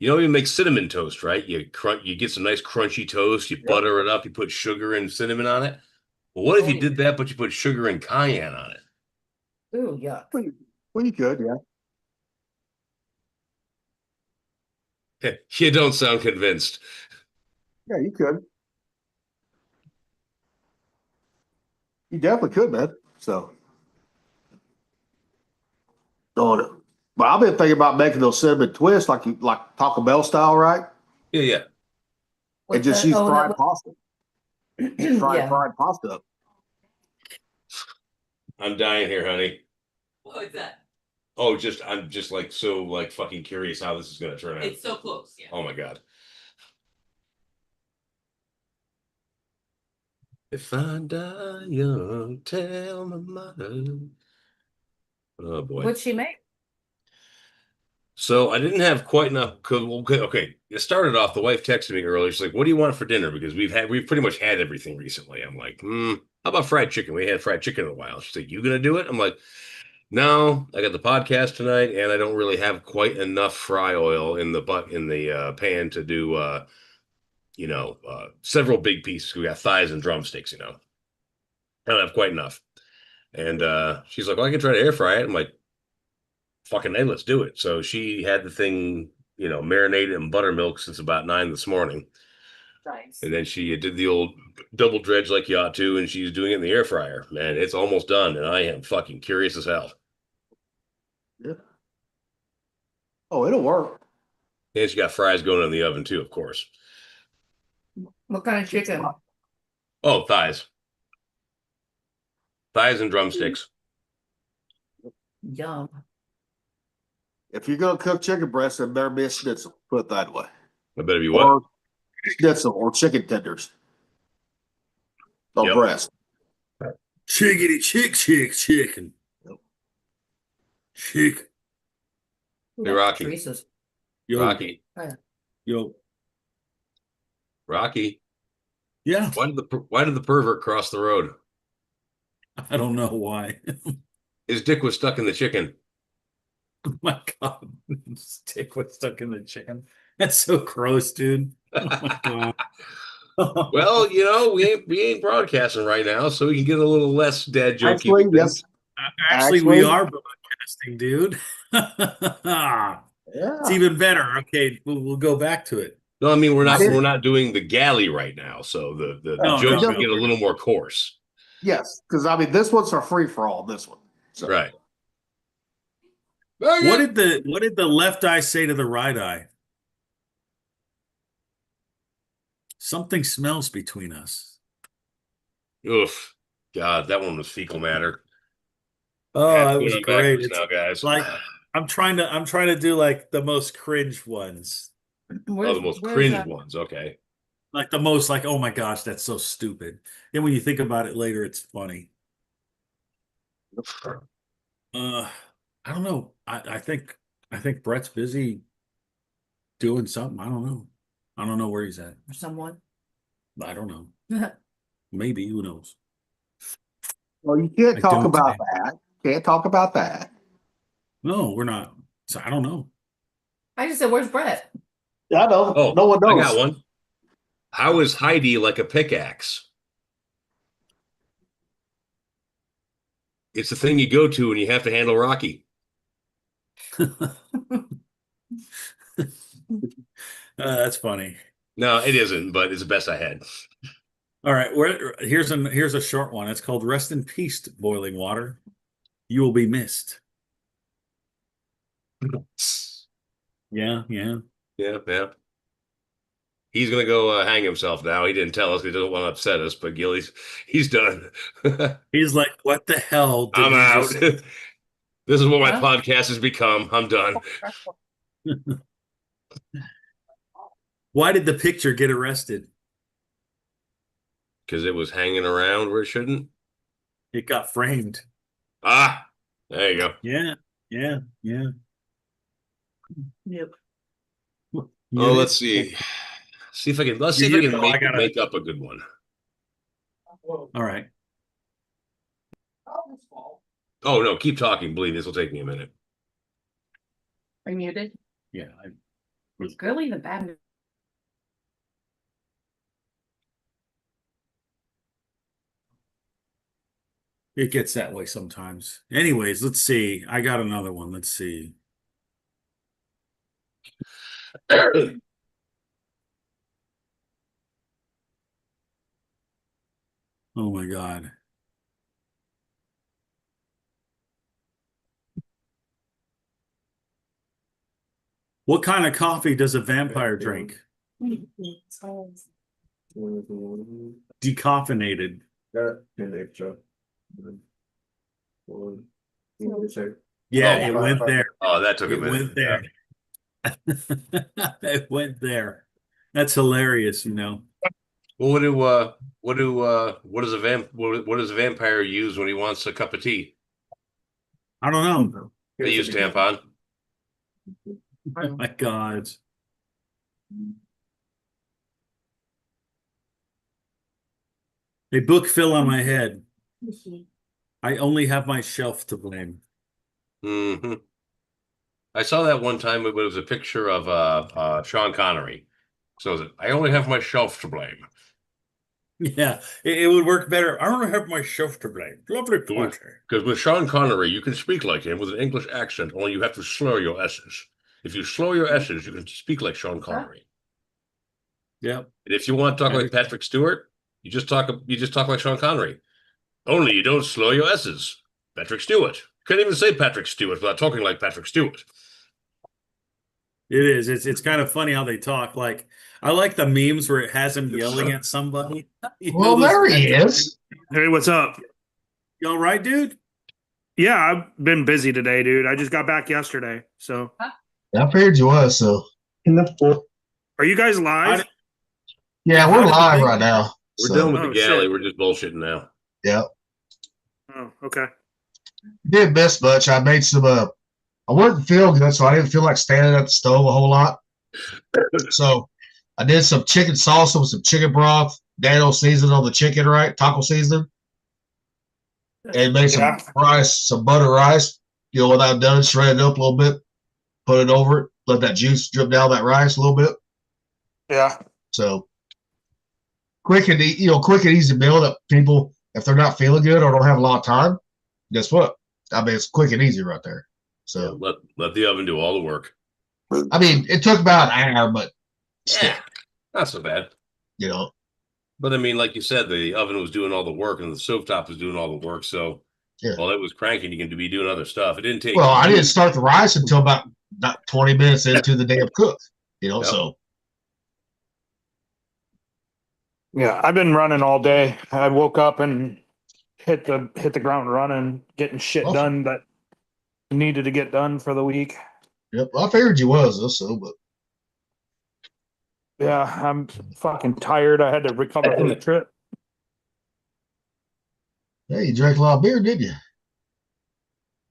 You know, you make cinnamon toast, right? You get some nice crunchy toast, you Yep. butter it up, you put sugar and cinnamon on it. Well, what if Oh, you yeah. did that, but you put sugar and cayenne on it? Ooh, yuck. Well, you could, yeah. You don't sound convinced. Yeah, you could. You definitely could, man. So, on it. But I've been thinking about making those cinnamon twists like Taco Bell style, right? Yeah, yeah. And With just the use oh fried that pasta. Just try yeah. fried pasta up. I'm dying here, honey. What was that? Oh, I'm just like so like fucking curious how this is gonna turn out. It's so close. Yeah. Oh my God. If I die young, tell my mother. Oh boy. What'd she make? So I didn't have quite enough. Okay, it started off. The wife texted me earlier. She's like, "What do you want for dinner?" Because we've pretty much had everything recently. I'm like, how about fried chicken? We had fried chicken in a while. She's like, "You gonna do it?" I'm like, "No, I got the podcast tonight, and I don't really have quite enough fry oil in the pan to do several big pieces. We got thighs and drumsticks. I don't have quite enough." And she's like, "Well, I can try to air fry it." I'm like, fucking A, let's do it. So she had the thing, marinated in buttermilk since about 9 this morning. Nice. And then she did the old double dredge like you ought to, and she's doing it in the air fryer. Man, it's almost done, and I am fucking curious as hell. Yeah. Oh, it'll work. And she got fries going in the oven too, of course. What kind of chicken? Oh, thighs. Thighs and drumsticks. Yum. If you're gonna cook chicken breast, then better be a schnitzel. Put it that way. I better be what? Or schnitzel or chicken tenders. Or Yep. breast. Chickity chicken. Yep. Chick. Hey, Rocky. Teresa's. Yo, Rocky. yo. Rocky. Yeah, Why did the pervert cross the road? I don't know why. His dick was stuck in the chicken. Oh my God. Stick was stuck in the chicken. That's so gross, dude. Oh my God. Well, we ain't broadcasting right now, so we can get a little less dad jokey Actually, with yes. this. Actually, we are broadcasting, dude. It's Yeah. even better. Okay, we'll go back to it. No, I mean See, we're not doing the galley right now, so the No, jokes no, will no. get a little more coarse. yes, because I mean this one's a free for all. This one. So. Right. What did the left eye say to the right eye? Something smells between us. Oof. God, that one was fecal matter. Oh, Yeah, that going was on great. backwards It's now, guys. like I'm trying to do like the most cringe ones. Oh, the most Where's cringe that? ones. Okay. Like the most like, oh my gosh, that's so stupid. Then when you think about it later, it's funny. Uh, I don't know. I think Brett's busy doing something. I don't know. I don't know where he's at. For someone? I don't know. Maybe, who knows? Well, you can't I talk don't about think- that. Can't talk about that. No, we're not. So I don't know. I just said, where's Brett? I know. Oh, No one I knows. got one. How is Heidi like a pickaxe? It's the thing you go to when you have to handle Rocky. That's funny. No, it isn't, but it's the best I had. All right, here's a short one. It's called "Rest in Peace, Boiling Water. You will be missed." Yeah, yeah. Yeah, yeah. He's gonna go hang himself now. He didn't tell us. He doesn't want to upset us. But he's done. He's like, "What the hell did I'm you out. just?" This is what my Huh? podcast has become. I'm done. Why did the picture get arrested? Because it was hanging around where it shouldn't. It got framed. Ah, there you go. Yeah, yeah, yeah. Yep. Oh, let's see. Let's see if I can make up a good one. All right. Oh no, keep talking, believe this will take me a minute. Are you muted? Yeah. Is grilling a bad? It gets that way sometimes. Anyways, let's see. I got another one. Let's see. Oh my God. What kind of coffee does a vampire drink? Decaffeinated. Yeah, Oh, it went there. Oh, that took a It minute. went there. It went there. That's hilarious, you know. Well, what does a what does a vampire use when he wants a cup of tea? I don't know. They use tampon. Oh my God. A book fell on my head. I only have my shelf to blame. Hmm. I saw that one time. It was a picture of Sean Connery. So I only have my shelf to blame. Yeah, it would work better. I don't have my shelf to blame. Lovely portrait. Because with Sean Connery, you can speak like him with an English accent, only you have to slur your S's. If you slur your S's, you can speak like Sean Connery. Yep. And if you want to talk like Patrick Stewart, you just talk like Sean Connery. Only you don't slur your S's. Patrick Stewart. You can't even say Patrick Stewart without talking like Patrick Stewart. It is. It's kind of funny how they talk. Like I like the memes where it has him yelling at somebody. You know Well, those there he guys? is. Hey, what's up? You all right, dude? Yeah, I've been busy today, dude. I just got back yesterday. So, I figured you was, so. are you guys live? Yeah, How we're did the live thing- right now. We're So, done with Oh, the galley. shit. We're just bullshitting now. yeah. Oh, okay. Didn't miss much. I made some, I wasn't feeling good, so I didn't feel like standing at the stove a whole lot. So I did some chicken salsa with some chicken broth, Daniel seasoning on the chicken, right? Taco seasoning. And made some Yeah. rice, some butter rice. You know, what I've done, shredded it up a little bit, put it over it, let that juice drip down that rice a little bit. Yeah. So quick and quick and easy meal that people, if they're not feeling good or don't have a lot of time, guess what? I mean, it's quick and easy right there. Yeah, So let the oven do all the work. I mean, it took about an hour, but still, Yeah, not so bad. you know. But I mean, like you said, the oven was doing all the work and the stovetop was doing all the work. So Yeah. while it was cranking, you can be doing other stuff. It didn't take. Well, I didn't start the rice until about 20 minutes into the damn cook, Yep. So Yeah, I've been running all day. I woke up and hit the ground running, getting shit Awesome. done that needed to get done for the week. yep, I figured you was also, but Yeah, I'm fucking tired. I had to recover from the trip. hey, you drank a lot of beer, didn't you?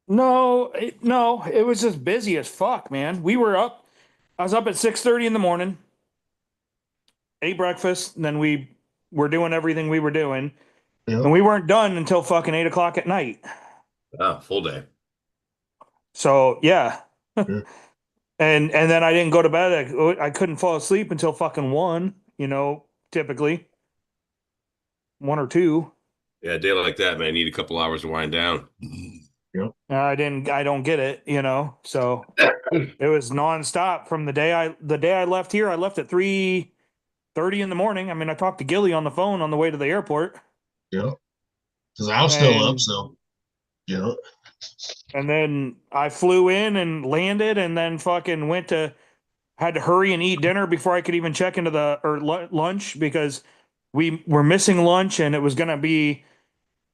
No, it was just busy as fuck, man. We were up. I was up at 6:30 in the morning, ate breakfast, and then we were doing everything we were doing. Yep. And we weren't done until fucking 8 o'clock at night. Full day. So yeah. Yeah. And then I didn't go to bed. I couldn't fall asleep until fucking 1, typically 1 or 2. Yeah, a day like that, man, you need a couple hours to wind down. I don't get it, so it was nonstop from the day I left here. I left at 3:30 in the morning. I mean, I talked to Gilly on the phone on the way to the airport. Yep. Because I was still up, And- so And then I flew in and landed, and then fucking had to hurry and eat dinner before I could even check into lunch, because we were missing lunch and it was gonna be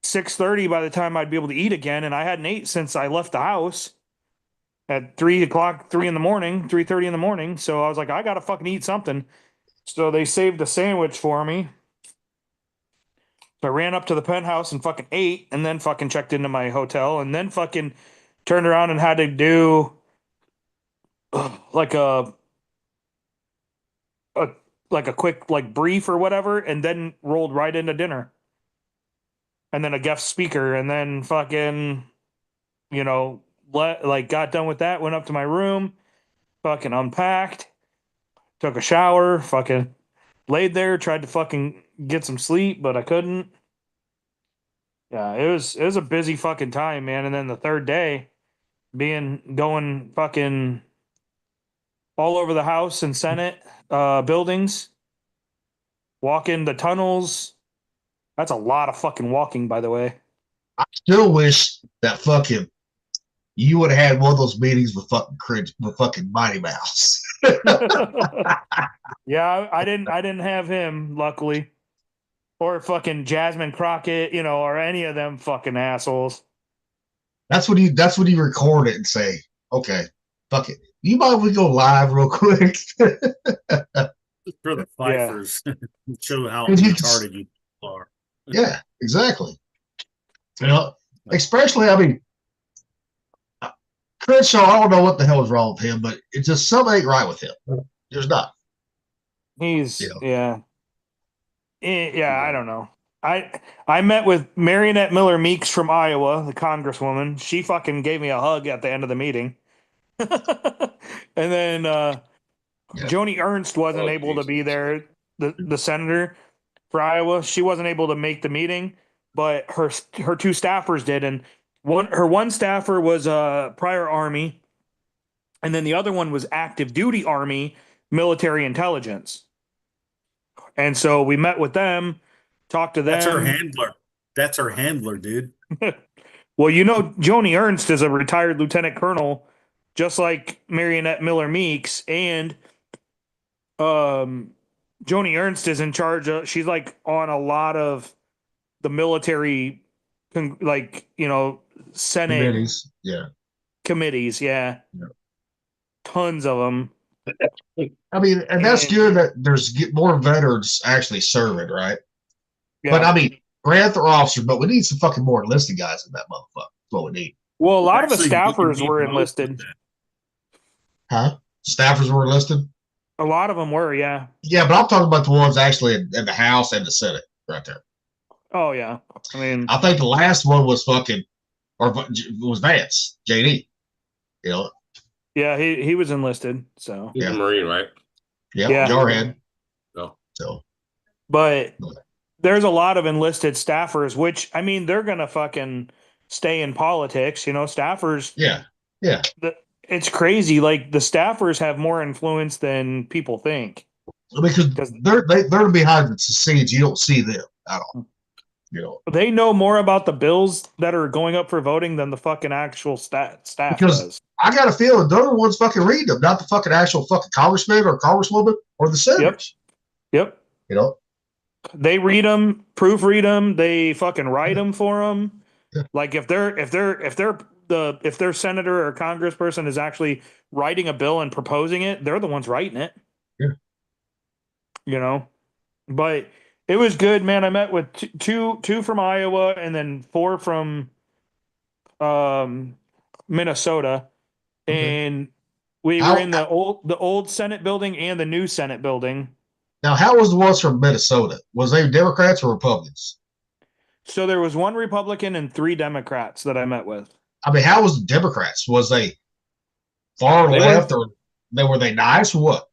6:30 by the time I'd be able to eat again, and I hadn't ate since I left the house at 3 o'clock, 3:30 in the morning. So I was like, I gotta fucking eat something. So they saved a sandwich for me. So I ran up to the penthouse and fucking ate, and then fucking checked into my hotel, and then fucking turned around and had to do like a like a quick like brief or whatever, and then rolled right into dinner. And then a guest speaker, and then fucking, got done with that, went up to my room, fucking unpacked, took a shower, fucking laid there, tried to fucking get some sleep, but I couldn't. Yeah, it was a busy fucking time, man. And then the third day, going fucking all over the House and Senate buildings, walking the tunnels. That's a lot of fucking walking, by the way. I still wish that fucking you would have had one of those meetings with fucking cringe with fucking Mighty Mouse. Yeah, I didn't have him, luckily. Or fucking Jasmine Crockett, or any of them fucking assholes. That's when you record it and say, okay, fuck it. You mind if we go live real quick? For the Yeah. Fifers. Show how Did you- retarded you are. Yeah, exactly. Especially, I mean, Crenshaw, I don't know what the hell is wrong with him, but it's just something ain't right with him. There's not. He's Yeah. yeah. Yeah, I don't know. I met with Marionette Miller Meeks from Iowa, the congresswoman. She fucking gave me a hug at the end of the meeting. And then Joni Ernst wasn't Oh, able to be Jesus. there, the senator for Iowa. She wasn't able to make the meeting, but her two staffers did, and one staffer was prior Army, and then the other one was active duty Army military intelligence. And so we met with them, talked to them. That's her handler. That's her handler, dude. Well, Joni Ernst is a retired lieutenant colonel, just like Marionette Miller Meeks, and Joni Ernst is in charge of. She's like on a lot of the military, Senate Committees. Yeah. committees. Yeah, Yeah. tons of them. I mean, and that's And- good that there's more veterans actually serving, right? Yeah. But I mean, grant their officers, but we need some fucking more enlisted guys in that motherfucker. That's what we need. well, a lot of the Actually, you staffers need were most of enlisted. that. Huh? Staffers were enlisted? A lot of them were. Yeah. Yeah, but I'm talking about the ones actually in the House and the Senate right there. Oh yeah. I mean, I think the last one was fucking, or was Vance, JD. You know, yeah, he was enlisted. So, He's Yeah. a Marine, right? Yeah. Jarhead. No. So, but there's a lot of enlisted staffers, which I mean, they're gonna fucking stay in politics. Staffers. yeah. It's crazy. Like the staffers have more influence than people think. Because they're behind the scenes. You don't see them at all. They know more about the bills that are going up for voting than the fucking actual staff Because- does. I got a feeling they're the ones fucking reading them, not the fucking actual fucking congressman or congresswoman or the senators. Yep. You know, They read them, proofread them. They fucking write them for them. Yeah. Like if their senator or congressperson is actually writing a bill and proposing it, they're the ones writing it. Yeah. But it was good, man. I met with two from Iowa and then 4 from Minnesota, Okay. and we How- were in the old Senate building and the new Senate building. now how was the ones from Minnesota? Was they Democrats or Republicans? So there was 1 Republican and 3 Democrats that I met with. I mean, how was the Democrats? Was they far They left or were they nice or what?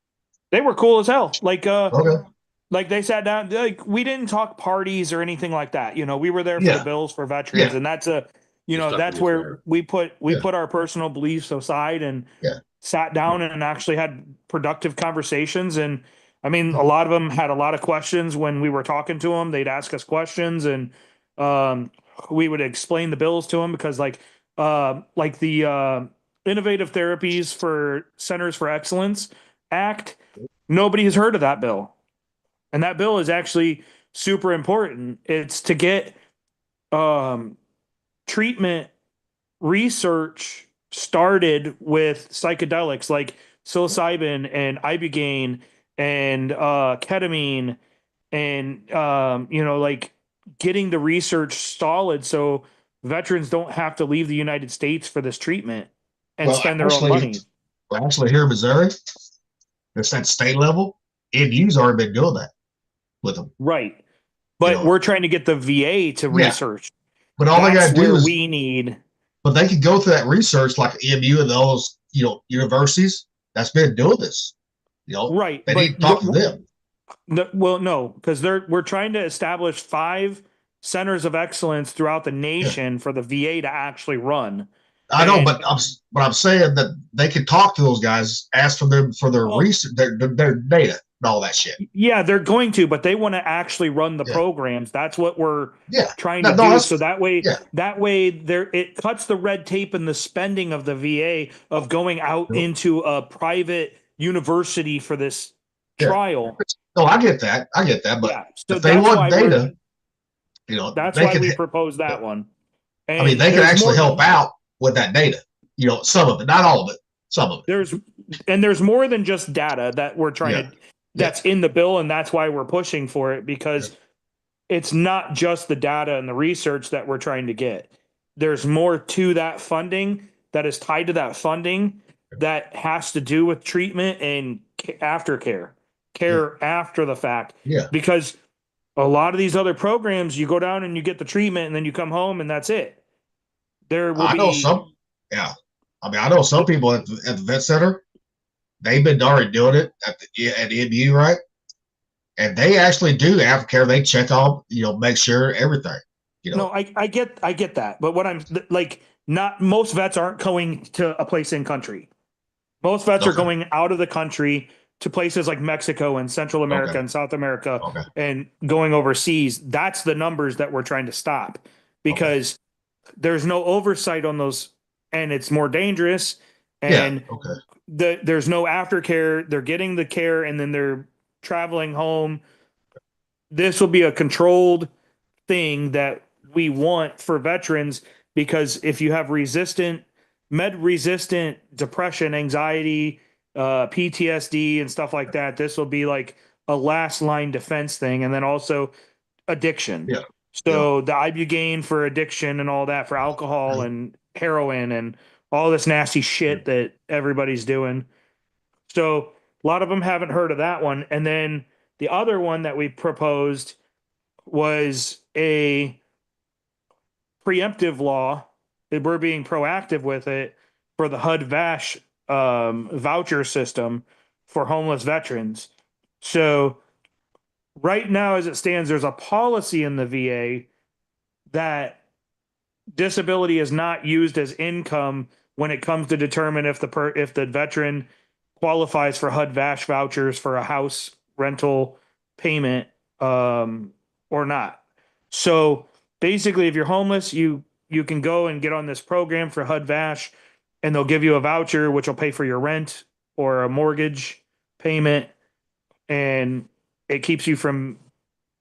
They were cool as hell. Okay. Like they sat down, like we didn't talk parties or anything like that. We were there for Yeah. the bills for veterans, Yeah. and that's Just stuff that's in where there. we put Yeah. our personal beliefs aside and Yeah. sat down and actually had productive conversations. And I mean, a lot of them had a lot of questions when we were talking to them. They'd ask us questions, and we would explain the bills to them because, like the Innovative Therapies for Centers for Excellence Act, nobody has heard of that bill. And that bill is actually super important. It's to get treatment research started with psychedelics like psilocybin and ibogaine and ketamine, and like getting the research solid so veterans don't have to leave the United States for this treatment and Well, spend their own actually- money. Well, actually, here in Missouri, it's at state level. MU's already been doing that with them. Right. But we're trying to get the VA to Yeah. research. But all they got That's to do where is, we need. but they could go through that research like MU and those, universities that's been doing this. Right, They need but to talk to them. well, no, because we're trying to establish 5 centers of excellence throughout the Yeah. nation for the VA to actually run. I know, And but I'm saying that they can talk to those guys, ask for them for their well, research, their data and all that shit. yeah, they're going to, but they want to actually run the Yeah. programs. That's what we're Yeah. trying No, to no, do. that's So yeah. that way there it cuts the red tape and the spending of the VA of going out into a private university for this Yeah. trial. No, I get that. But Yeah. So if they want data, that's they why can. we proposed that one. I mean, And they can there's actually more help out with that data. Some of it, not all of it, some of it. there's more than just data that we're trying Yeah. to that's in the bill, and that's why we're pushing for it, because it's not just the data and the research that we're trying to get. There's more to that funding that is tied to that funding that has to do with treatment and aftercare, care after the fact. Yeah. Because a lot of these other programs, you go down and you get the treatment and then you come home and that's it. There will I know be some. Yeah. I mean, I know some people at the vet center. They've been already doing it at the MU, right? And they actually do aftercare. They check all, make sure everything. No, I get that, but what I'm like, not most vets aren't going to a place in country. Most vets are Okay. going out of the country to places like Mexico and Central America Okay. and South America Okay. and going overseas. That's the numbers that we're trying to stop, because there's no oversight on those, and it's more dangerous. Yeah. And Okay. there's no aftercare. They're getting the care and then they're traveling home. This will be a controlled thing that we want for veterans, because if you have med resistant depression, anxiety, PTSD and stuff like that, this will be like a last line defense thing. And then also addiction. Yeah. So the ibugaine for addiction and all that, for alcohol and heroin and all this nasty shit that everybody's doing. So a lot of them haven't heard of that one. And then the other one that we proposed was a preemptive law. We're being proactive with it for the HUD VASH voucher system for homeless veterans. So right now, as it stands, there's a policy in the VA that disability is not used as income when it comes to determine if the veteran qualifies for HUD VASH vouchers for a house rental payment or not. So basically, if you're homeless, you can go and get on this program for HUD VASH, and they'll give you a voucher which will pay for your rent or a mortgage payment, and it keeps you from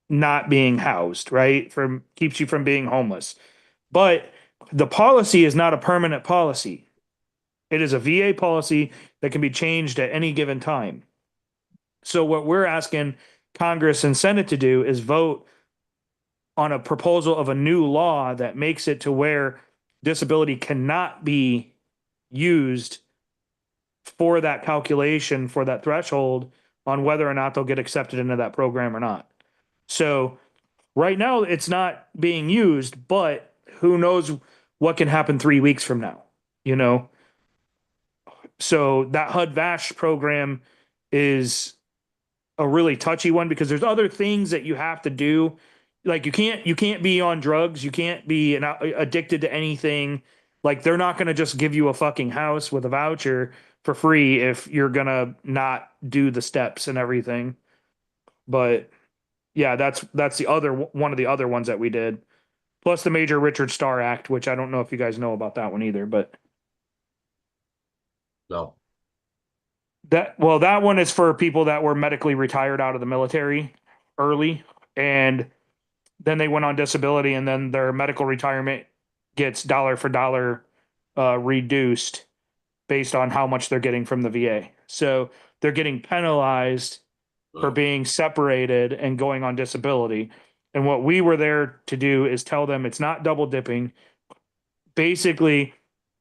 not being housed, right? From keeps you from being homeless. But the policy is not a permanent policy. It is a VA policy that can be changed at any given time. So what we're asking Congress and Senate to do is vote on a proposal of a new law that makes it to where disability cannot be used for that calculation, for that threshold on whether or not they'll get accepted into that program or not. So right now it's not being used, but who knows what can happen 3 weeks from now, you know? So that HUD VASH program is a really touchy one, because there's other things that you have to do. Like you can't be on drugs. You can't be addicted to anything. Like they're not going to just give you a fucking house with a voucher for free if you're going to not do the steps and everything. But yeah, that's the other one of the other ones that we did. Plus the Major Richard Starr Act, which I don't know if you guys know about that one either, but No. that one is for people that were medically retired out of the military early, and then they went on disability, and then their medical retirement gets dollar for dollar reduced based on how much they're getting from the VA. So they're getting penalized for being separated and going on disability. And what we were there to do is tell them it's not double dipping. Basically,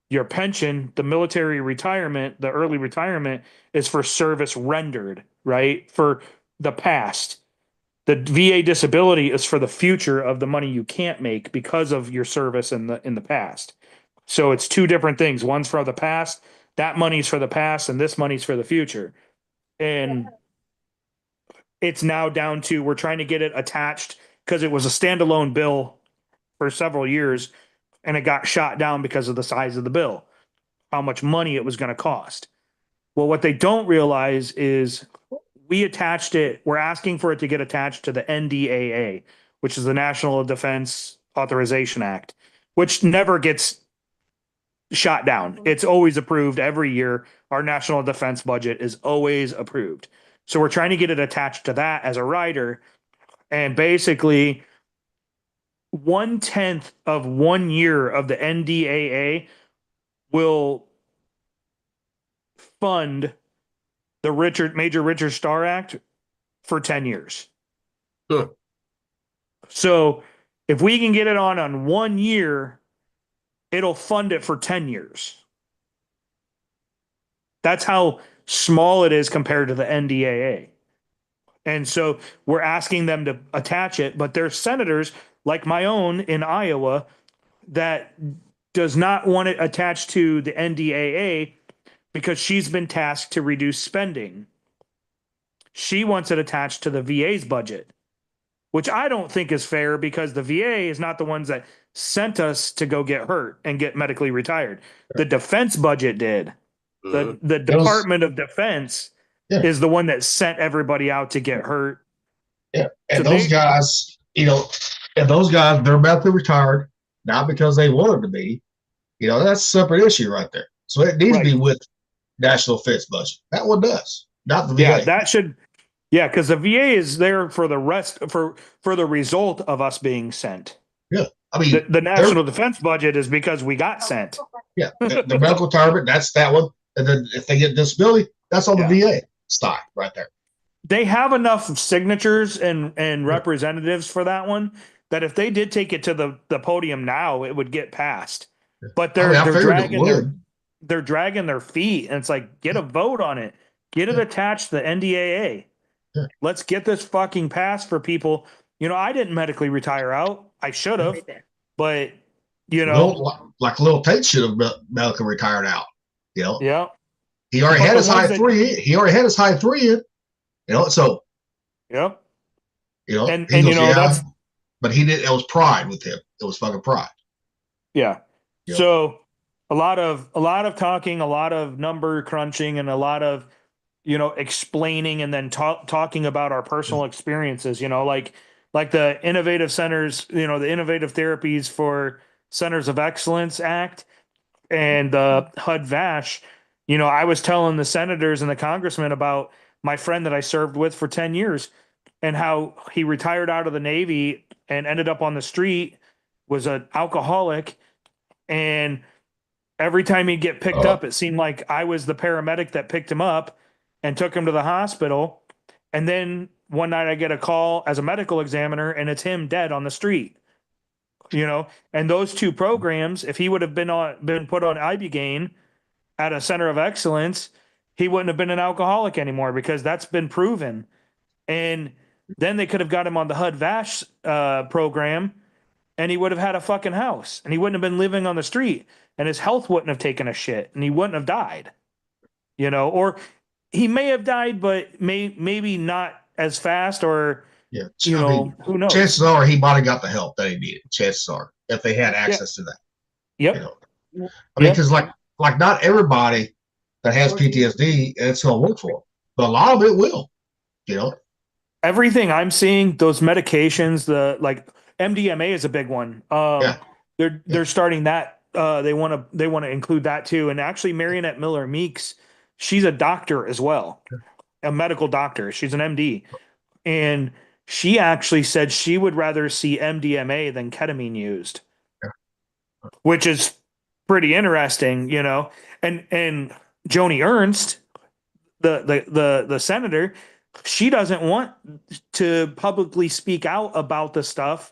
your pension, the military retirement, the early retirement is for service rendered, right? For the past. The VA disability is for the future of the money you can't make because of your service in the past. So it's two different things. One's for the past, that money's for the past, and this money's for the future. and it's now down to we're trying to get it attached because it was a standalone bill for several years and it got shot down because of the size of the bill, how much money it was going to cost. Well, what they don't realize is we're asking for it to get attached to the NDAA, which is the National Defense Authorization Act, which never gets shot down. It's always approved every year. Our national defense budget is always approved. So we're trying to get it attached to that as a rider. And basically, 1/10 of 1 year of the NDAA will fund the Major Richard Starr Act for 10 years. Huh. So if we can get it on 1 year, it'll fund it for 10 years. That's how small it is compared to the NDAA. And so we're asking them to attach it, but there's senators like my own in Iowa that does not want it attached to the NDAA because she's been tasked to reduce spending. She wants it attached to the VA's budget, which I don't think is fair because the VA is not the ones that sent us to go get hurt and get medically retired. The defense budget did. The Department of Defense is the one that sent everybody out to get hurt. Yeah. And so those guys, they're medically retired, not because they wanted to be. That's a separate issue right there. So it needs to be with national defense budget. That one does, not the VA. Yeah, that should. Yeah, because the VA is there for the rest for the result of us being sent. Yeah, I mean the national defense budget is because we got sent. Yeah, the medical retirement, that's that one. And then if they get disability, that's on the VA side right there. They have enough signatures and representatives for that one that if they did take it to the podium now, it would get passed. But they're dragging their feet, and it's like, get a vote on it, get it attached to the NDAA. Yeah. Let's get this fucking passed for people. I didn't medically retire out. I should have, but like Lil Tate should have medically retired out. Yeah. He already had his high three. He already had his high three in. So. Yep. And that's. But he did. It was pride with him. It was fucking pride. Yeah. So a lot of talking, a lot of number crunching, and a lot of explaining, and then talking about our personal experiences. Like the innovative centers. The innovative therapies for Centers of Excellence Act. And the HUD-VASH, I was telling the senators and the congressmen about my friend that I served with for 10 years and how he retired out of the Navy and ended up on the street, was an alcoholic. And every time he'd get picked up, it seemed like I was the paramedic that picked him up and took him to the hospital. And then one night I get a call as a medical examiner and it's him dead on the street. And those two programs, if he would have been put on Ibogaine at a center of excellence, he wouldn't have been an alcoholic anymore because that's been proven. And then they could have got him on the HUD-VASH program, and he would have had a fucking house, and he wouldn't have been living on the street, and his health wouldn't have taken a shit, and he wouldn't have died. Or he may have died, but maybe not as fast, or. Yeah, who knows? Chances are he might have got the help that he needed. Chances are, if they had access to that. Yep. Because like not everybody that has PTSD, it's going to work for them, but a lot of it will. Everything I'm seeing, those medications, like MDMA is a big one. They're starting that. They want to include that too. And actually, Marionette Miller Meeks, she's a doctor as well, a medical doctor. She's an MD, and she actually said she would rather see MDMA than ketamine used, which is pretty interesting, And Joni Ernst, the senator, she doesn't want to publicly speak out about the stuff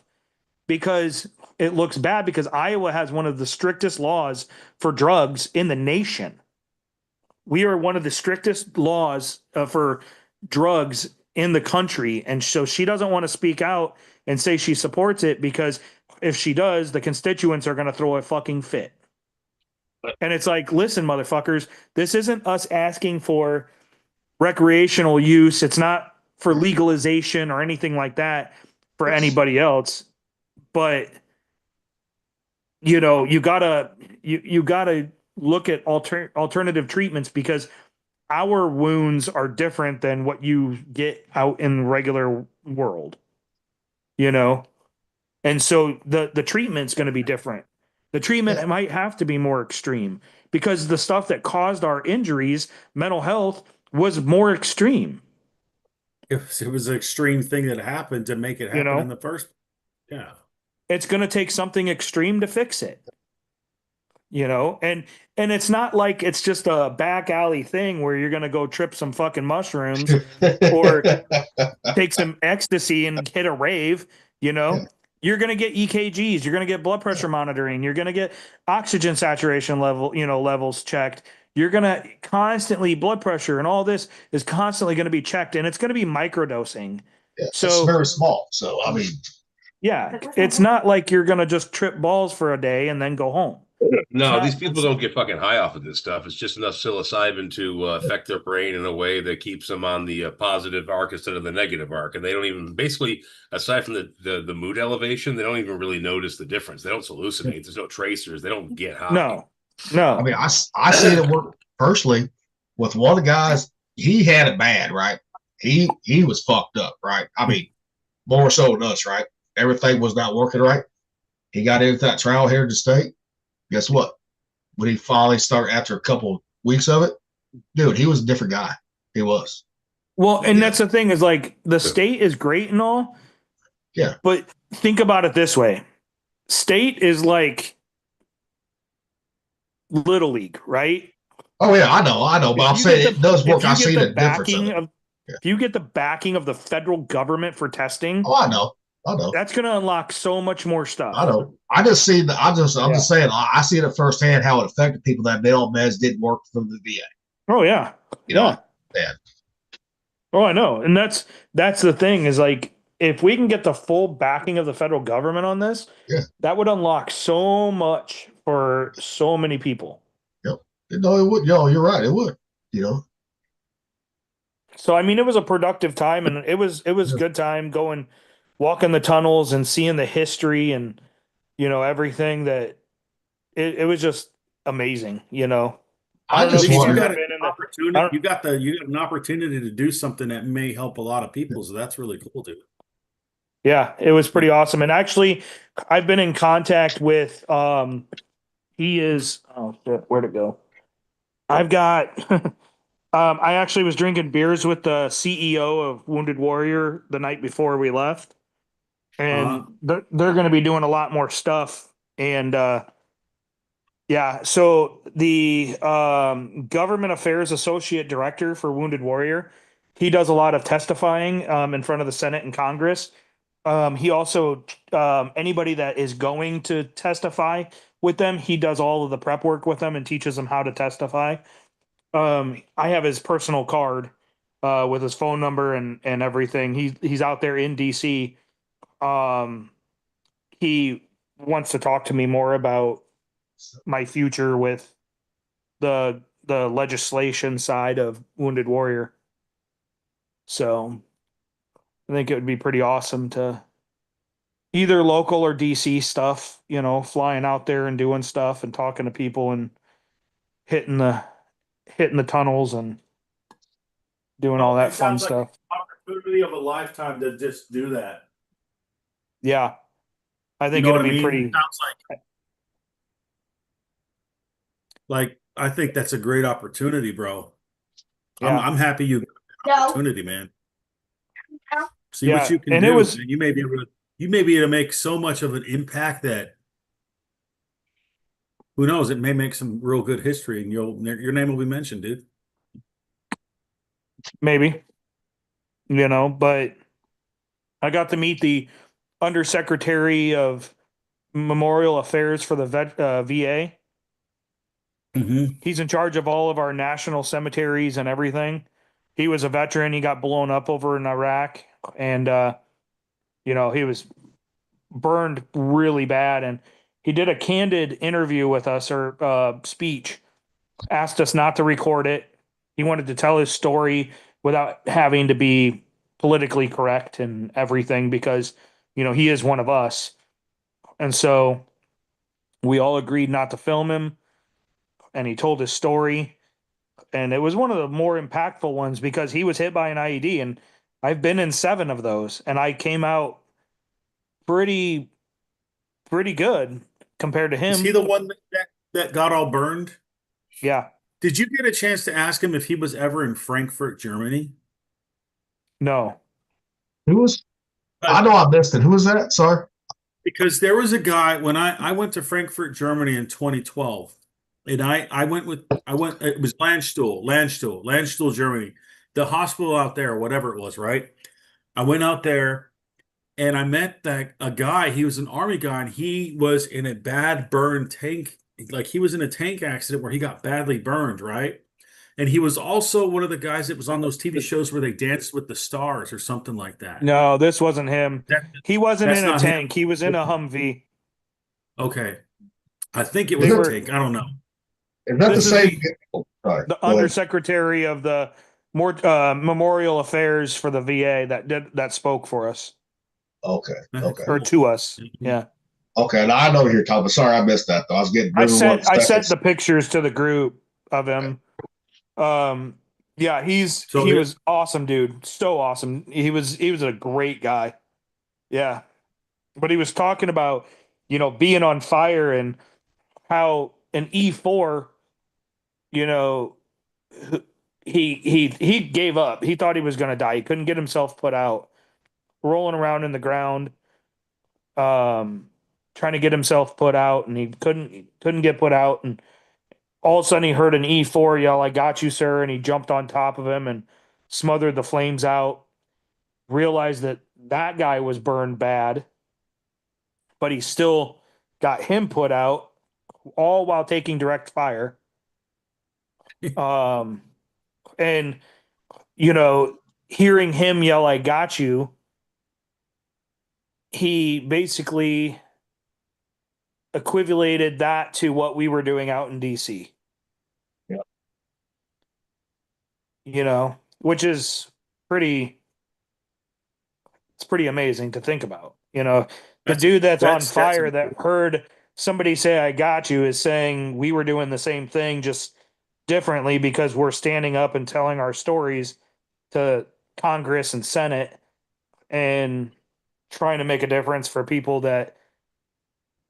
because it looks bad, because Iowa has one of the strictest laws for drugs in the nation. We are one of the strictest laws for drugs in the country. And so she doesn't want to speak out and say she supports it, because if she does, the constituents are going to throw a fucking fit. And it's like, listen, motherfuckers, this isn't us asking for recreational use. It's not for legalization or anything like that for anybody else. But you gotta look at alternative treatments because our wounds are different than what you get out in the regular world, you know? And so the treatment's going to be different. The treatment Yeah. might have to be more extreme because the stuff that caused our injuries, mental health, was more extreme, It was an extreme thing that happened to make it you happen in know? the first. Yeah. It's going to take something extreme to fix it. And it's not like it's just a back alley thing where you're going to go trip some fucking mushrooms or take some ecstasy and hit a rave, you know. Yeah. You're going to get EKGs, you're going to get blood pressure monitoring, you're going to get oxygen saturation levels checked. You're going to constantly blood pressure and all this is constantly going to be checked and it's going to be microdosing. Yeah, it's So, very small. So I mean, yeah, it's not like you're going to just trip balls for a day and then go home. It's No, these not people don't get fucking high off of this stuff. It's just enough psilocybin to affect their brain in a way that keeps them on the positive arc instead of the negative arc. And they don't even, basically, aside from the mood elevation, they don't even really notice the difference. They don't hallucinate. There's no tracers. They don't get high. no. I mean, I seen it work personally with one of the guys. He had it bad, right? He was fucked up, right? I mean, more so than us, right? Everything was not working right. He got into that trial here in the state. Guess what? When he finally started after a couple of weeks of it, dude, he was a different guy. He was. Well, and Yeah. that's the thing is like the state is great and all. Yeah. But think about it this way. State is like little league, right? Oh yeah, I know, but I'm saying it does work. I see the difference of it. Yeah. If you get the backing of the federal government for testing, Oh, I know. that's going to unlock so much more stuff. I know. I'm just saying. I'm just saying. I see it firsthand how it affected people that bail meds didn't work from the VA. Oh yeah, You know, yeah. Oh, I know, and that's the thing is like if we can get the full backing of the federal government on this, Yeah. that would unlock so much for so many people. Yep. No, it would. Yo, you're right. It would. You know. So I mean, it was a productive time, and it was Yeah. good time going, walking the tunnels and seeing the history and everything that it was just amazing. I I don't know just if you've wonder. ever You got been in an the. I opportunity. don't, You got an opportunity to do something that may help a lot of people. So that's really cool, dude. yeah, it was pretty awesome, and actually, I've been in contact with. He is. Oh shit, where'd it go? I've got. I actually was drinking beers with the CEO of Wounded Warrior the night before we left, Uh-huh. and they're going to be doing a lot more stuff. And yeah, so the government affairs associate director for Wounded Warrior, he does a lot of testifying in front of the Senate and Congress. He also anybody that is going to testify with them, he does all of the prep work with them and teaches them how to testify. I have his personal card with his phone number and everything. He's out there in DC. He wants to talk to me more about my future with the legislation side of Wounded Warrior. So I think it would be pretty awesome to either local or DC stuff, flying out there and doing stuff and talking to people and hitting the tunnels and doing all that It fun sounds like stuff. an opportunity of a lifetime to just do that. Yeah. I You think know what it'll I be mean? pretty. It sounds like I think that's a great opportunity, bro. Yeah. I'm happy you got the opportunity, man. See what Yeah. you can And do. it was, Man. You may be able to make so much of an impact that who knows, it may make some real good history and your name will be mentioned, dude. maybe, but I got to meet the undersecretary of memorial affairs for the VA. Mm-hmm. He's in charge of all of our national cemeteries and everything. He was a veteran. He got blown up over in Iraq and, he was burned really bad. And he did a candid interview with us or speech, asked us not to record it. He wanted to tell his story without having to be politically correct and everything because, he is one of us. And so we all agreed not to film him, and he told his story. And it was one of the more impactful ones because he was hit by an IED, and I've been in 7 of those, and I came out pretty pretty good compared to Is he him. the one that got all burned? Yeah. Did you get a chance to ask him if he was ever in Frankfurt, Germany? No. Who was? I know I missed it. Who was that? Sorry. Because there was a guy when I went to Frankfurt, Germany in 2012, and I went it was Landstuhl, Germany, the hospital out there, or whatever it was, right? I went out there and I met a guy. He was an army guy, and he was in a bad burn tank. Like he was in a tank accident where he got badly burned, right? And he was also one of the guys that was on those TV shows where they danced with the stars or something like that. No, this wasn't him. That He wasn't that's in a not him. tank. He was in a Humvee. Okay. I think it They was a were- tank. I don't know. Is that the This is same? the- Oh, sorry. The Go ahead. undersecretary of the memorial affairs for the VA that spoke for us Okay. Okay. or to us. Yeah. Okay. Now I know what you're talking about. Sorry, I missed that though. I was getting I driven sent one I sent seconds. the pictures to the group of him. Yeah, he was awesome, dude. So awesome. He was a great guy. Yeah. But he was talking about, being on fire and how an E4, you know, he gave up. He thought he was going to die. He couldn't get himself put out, rolling around in the ground, trying to get himself put out, and he couldn't get put out. And all of a sudden, he heard an E4 yell, "I got you, sir!" And he jumped on top of him and smothered the flames out. Realized that guy was burned bad, but he still got him put out, all while taking direct fire. And hearing him yell, "I got you," he basically equivalated that to what we were doing out in DC. Yeah. Which is pretty amazing to think about. The dude that's on fire that heard somebody say, "I got you," is saying we were doing the same thing, just differently because we're standing up and telling our stories to Congress and Senate and trying to make a difference for people that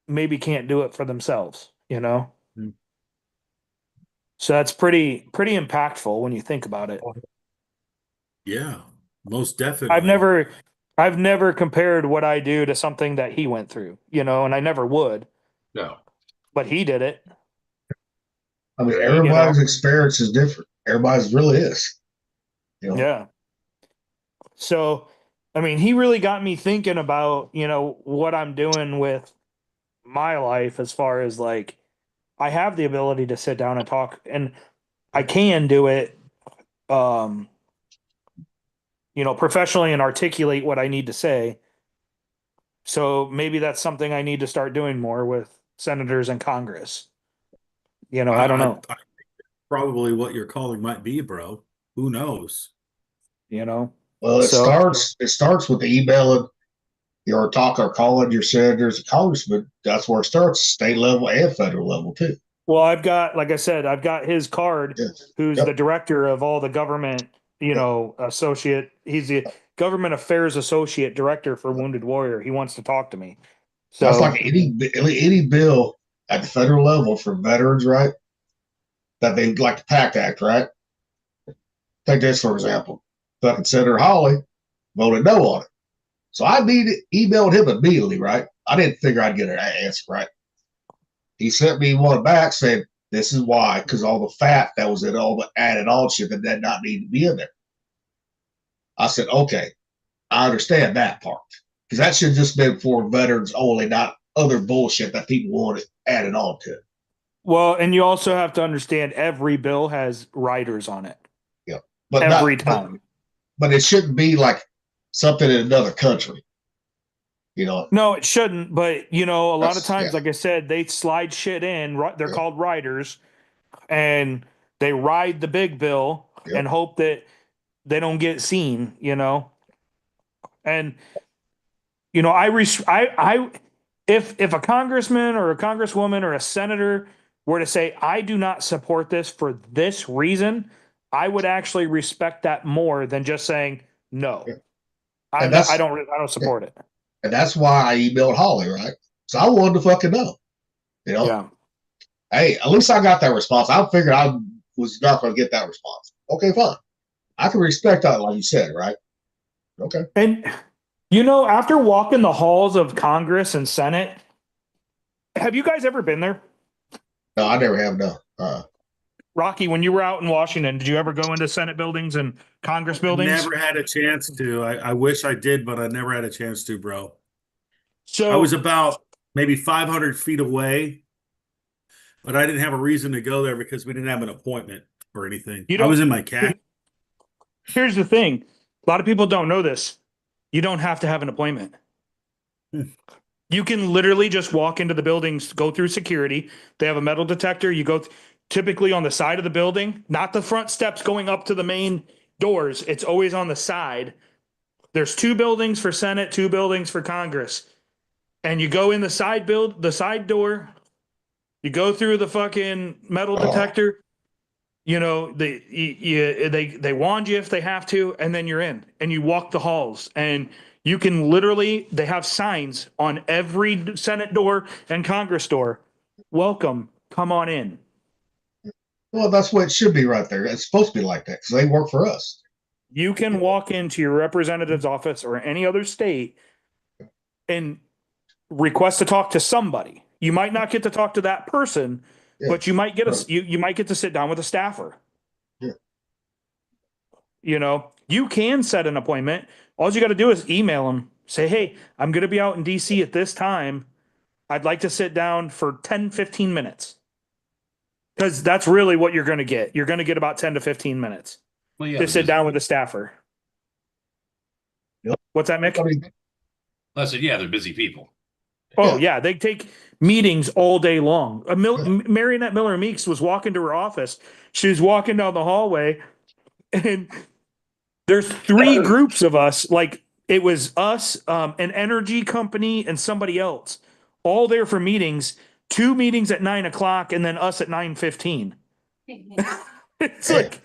maybe can't do it for themselves, Mm. So that's pretty impactful when you think about it. Yeah, most definitely. I've never compared what I do to something that he went through, and I never would. No. But he did it. I mean, everybody's experience is different. Everybody's really is. Yeah. So, I mean, he really got me thinking about, what I'm doing with my life as far as like, I have the ability to sit down and talk, and I can do it, professionally and articulate what I need to say. So maybe that's something I need to start doing more with senators and Congress. I don't know. I think probably what your calling might be, bro. Who knows? Well, it starts with the emailing your talking or calling your senators and congressmen. That's where it starts, state level and federal level too. Well, like I said, I've got his card, who's the director of all the government, associate. He's the government affairs associate director for Wounded Warrior. He wants to talk to me. So that's like any bill at the federal level for veterans, right? That they like the PACT Act, right? Take this for example. Fucking Senator Hawley voted no on it. So I emailed him immediately, right? I didn't figure I'd get an answer, right? He sent me one back saying, "This is why, because all the fat that was in all the added on shit that did not need to be in there." I said, "Okay, I understand that part. Because that should have just been for veterans only, not other bullshit that people wanted added on to it." Well, and you also have to understand every bill has riders on it. Yeah. But every time. But it shouldn't be like something in another country. No, it shouldn't. But a lot of times, like I said, they slide shit in. They're called riders, and they ride the big bill, Yep. and hope that they don't get seen, And I if a congressman or a congresswoman or a senator were to say I do not support this for this reason, I would actually respect that more than just saying no. Yeah. And I that's don't support it. and that's why I emailed Holly, right? So I wanted to fucking know. Yeah. Hey, at least I got that response. I figured I was not going to get that response. Okay, fine. I can respect that, like you said, right? Okay. And after walking the halls of Congress and Senate, have you guys ever been there? No, I never have done. Rocky, when you were out in Washington, did you ever go into Senate buildings and Congress buildings? Never had a chance to. I wish I did, but I never had a chance to, bro. So I was about maybe 500 feet away, but I didn't have a reason to go there because we didn't have an appointment or anything. I was in my cat. Here's the thing. A lot of people don't know this. You don't have to have an appointment. You can literally just walk into the buildings, go through security. They have a metal detector. You go typically on the side of the building, not the front steps going up to the main doors. It's always on the side. There's 2 buildings for Senate, 2 buildings for Congress. And you go in the side door, you go through the fucking metal detector, they wand you if they have to, and then you're in and you walk the halls and you can literally, they have signs on every Senate door and Congress door. Welcome, come on in. Well, that's what it should be right there. It's supposed to be like that because they work for us. You can walk into your representative's office or any other state and request to talk to somebody. You might not get to talk to that person, Yeah. but you might get you might get to sit down with a staffer. Yeah. You can set an appointment. All you got to do is email them. Say, hey, I'm going to be out in DC at this time. I'd like to sit down for 10, 15 minutes. Because that's really what you're going to get. You're going to get about 10 to 15 minutes to sit down with a staffer. Yep. What's that, Mick? I said, yeah, they're busy people. Oh, yeah. They take meetings all day long. Marionette Miller Meeks was walking to her office. She was walking down the hallway, and there's 3 groups of us. Like, it was us, an energy company, and somebody else, all there for meetings. 2 meetings at 9:00, and then us at 9:15. It's like,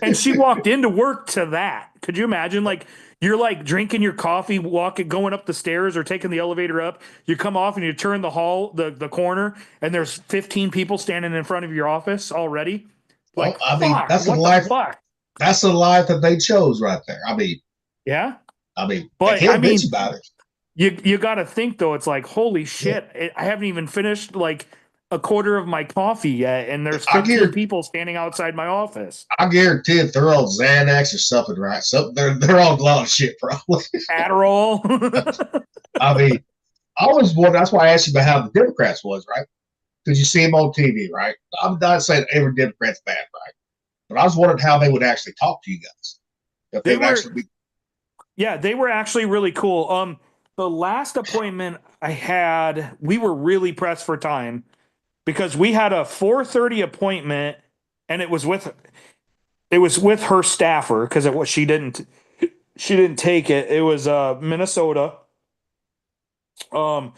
and she walked into work to that. Could you imagine? Like, you're like drinking your coffee, going up the stairs or taking the elevator up. You come off and you turn the corner, and there's 15 people standing in front of your office already. Like, well, I mean, that's what the life. fuck? That's the life that they chose right there. Yeah. But I can't bitch about it. You got to think though. It's like, holy shit! I haven't even finished like a quarter of my coffee yet, and there's 15 people standing outside my office. I guarantee if they're on Xanax or something, right? They're on a lot of shit, probably. Adderall. I always wondered. That's why I asked you about how the Democrats was, right? Because you see them on TV, right? I'm not saying every Democrat's bad, right? But I was wondering how they would actually talk to you guys. If they would actually be. Yeah, they were actually really cool. The last appointment I had, we were really pressed for time because we had a 4:30 appointment, and it was with her staffer because she didn't take it. It was Minnesota. Her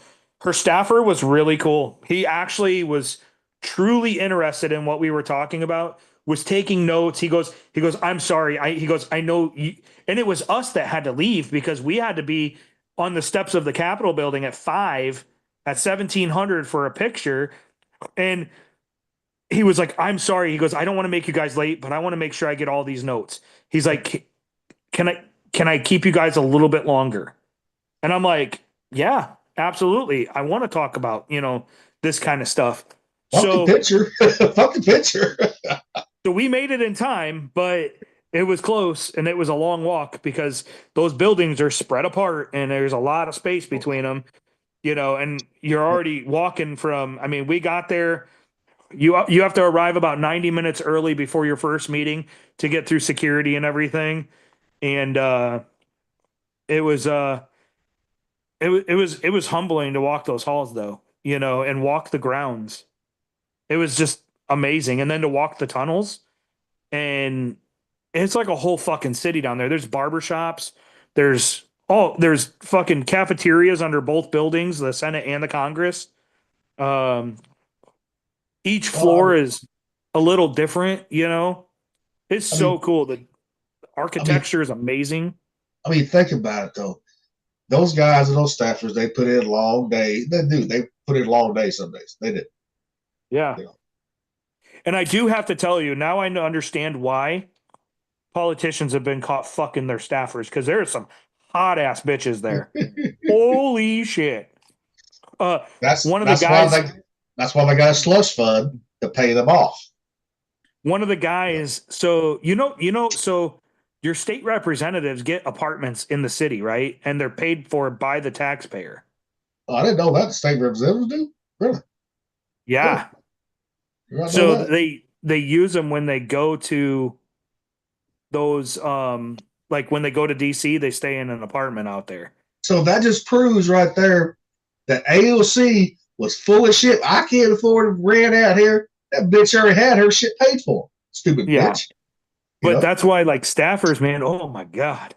staffer was really cool. He actually was truly interested in what we were talking about, was taking notes. He goes, I'm sorry. I know you, and it was us that had to leave because we had to be on the steps of the Capitol building at 5 at 1700 for a picture. And he was like, I'm sorry. He goes, I don't want to make you guys late, but I want to make sure I get all these notes. He's like, can I keep you guys a little bit longer? And I'm like, yeah, absolutely. I want to talk about, this kind of stuff. Fuck the picture. So we made it in time, but it was close and it was a long walk because those buildings are spread apart and there's a lot of space between them, and you're already walking from, we got there. You have to arrive about 90 minutes early before your first meeting to get through security and everything. And it was humbling to walk those halls though, and walk the grounds. It was just amazing. And then to walk the tunnels and it's like a whole fucking city down there. There's barbershops. There's fucking cafeterias under both buildings, the Senate and the Congress. Um, each floor is a little different, you know. It's I so mean, cool. The I mean, architecture is amazing. I mean, think about it though. Those guys and those staffers, they put in long days. They do. They put in long days some days. They did. Yeah. You know. And I do have to tell you, now I understand why politicians have been caught fucking their staffers, because there are some hot ass bitches there. Holy shit. That's One of the that's why guys, they got a slush fund to pay them off. one of the guys, so so your state representatives get apartments in the city, right? And they're paid for by the taxpayer. Oh, I didn't know that the state representatives do. Really? Yeah. You might know So that. they use them when they go to those like when they go to DC, they stay in an apartment out there. So that just proves right there that AOC was full of shit. I can't afford to rent out here. That bitch already had her shit paid for. Stupid Yeah. bitch. But that's why, like, staffers, man, oh my God.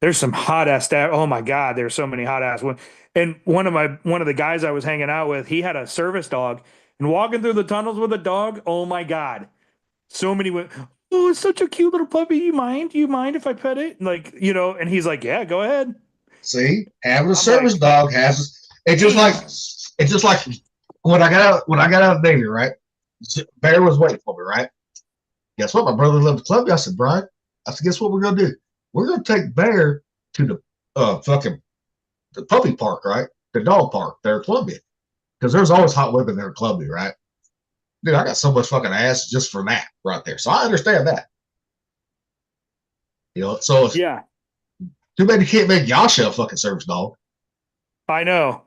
There's some hot ass staff. Oh my God, there's so many hot ass. And one of the guys I was hanging out with, he had a service dog, and walking through the tunnels with a dog, oh my God. So many women. Oh, it's such a cute little puppy. You mind? You mind if I pet it? Like, you know, and he's like, yeah, go ahead. See, having a I'm service like, dog has it's just like when I got out of the Navy, right? Bear was waiting for me, right? Guess what? My brother lived in Columbia. I said, Brian, I said, guess what we're gonna do? We're gonna take Bear to the fucking the puppy park, right? The dog park there in Columbia. Because there's always hot women there in Columbia, right? Dude, I got so much fucking ass just for that right there. So I understand that. You know, so if yeah, too bad you can't make Yasha a fucking service dog, I know.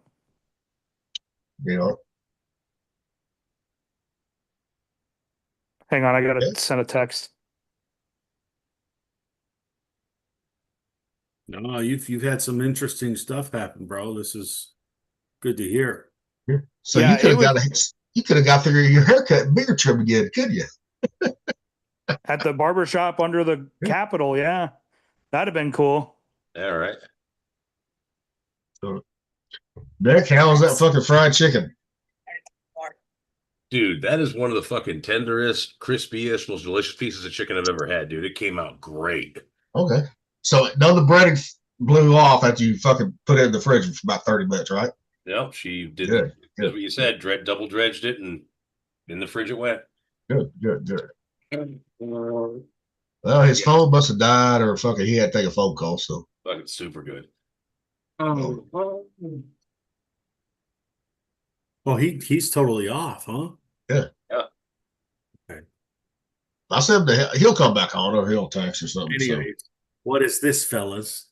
you know. Hang on, I gotta Yeah. send a text. No, you've had some interesting stuff happen, bro. This is good to hear. So Yeah, it was you could have got through your haircut and beard trim again, couldn't you? at the barber shop under the Capitol. Yeah, that'd have been cool. All right. So, Nick, how was that fucking fried chicken? Dude, that is one of the fucking tenderest, crispiest, most delicious pieces of chicken I've ever had, dude. It came out great. Okay. So none of the breading blew off after you fucking put it in the fridge for about 30 minutes, right? Yep, she did Good. that's what you said. Double dredged it, and in the fridge it went. Good. Well, his phone must have died or fucking he had to take a phone call, so Fucking super good. Well, he's totally off, huh? yeah. Yeah. Okay. I said he'll come back on or he'll text or something. Anyway, what is this, fellas?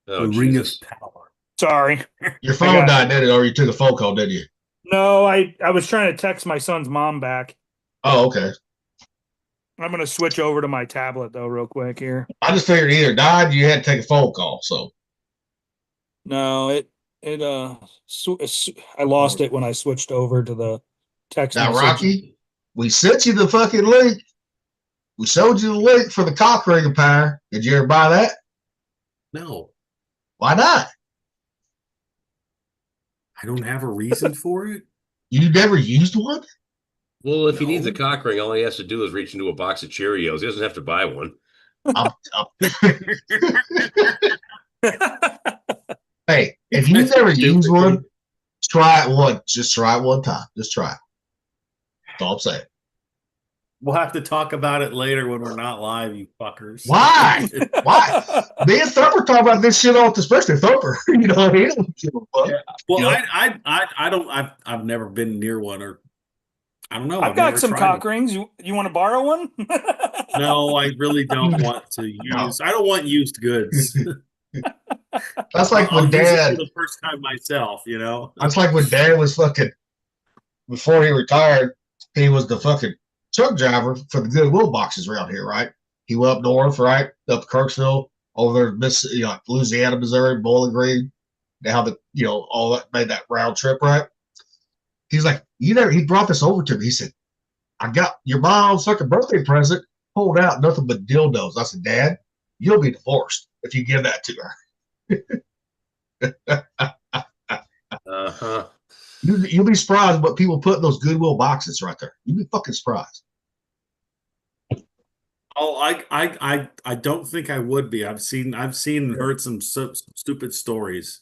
Oh, The ring of Jesus. power. Sorry. So your phone died, did it? Or you took a phone call, did you? No, I was trying to text my son's mom back. Oh, okay. I'm gonna switch over to my tablet though, real quick here. I just figured he either died or you had to take a phone call. So No, I lost it when I switched over to the text now, message. Rocky, we sent you the fucking link. We showed you the link for the cock ring empire. Did you ever buy that? No, Why not? I don't have a reason for it. You never used one? Well, if he needs a No. cock ring, all he has to do is reach into a box of Cheerios. He doesn't have to buy one. Hey, if you've never used one, try it one. Just try it one time. Just try it. That's all I'm saying. We'll have to talk about it later when we're not live, you fuckers. Why? Why? Me and Thumper talk about this shit all, especially Thumper. You know, he don't give a fuck. Yeah. Well, You know? I don't. I've never been near one, or I don't know. I've got never some tried cock it. rings. You want to borrow one? No, I really don't want to use. I don't want used goods. That's like I'll when use it for Dad. the first time myself. You know. That's like when Dad was fucking before he retired. He was the fucking truck driver for the Goodwill boxes around here, right? He went up north, right, up to Kirksville, over there, Louisiana, Missouri, Bowling Green, down all that made that round trip, right? He's like, he brought this over to me. He said, I got your mom's fucking birthday present pulled out nothing but dildos. I said, Dad, you'll be divorced if you give that to her. Uh-huh. You'll be surprised what people put in those Goodwill boxes right there. You'll be fucking surprised. Oh, I don't think I would be. I've seen and heard some stupid stories.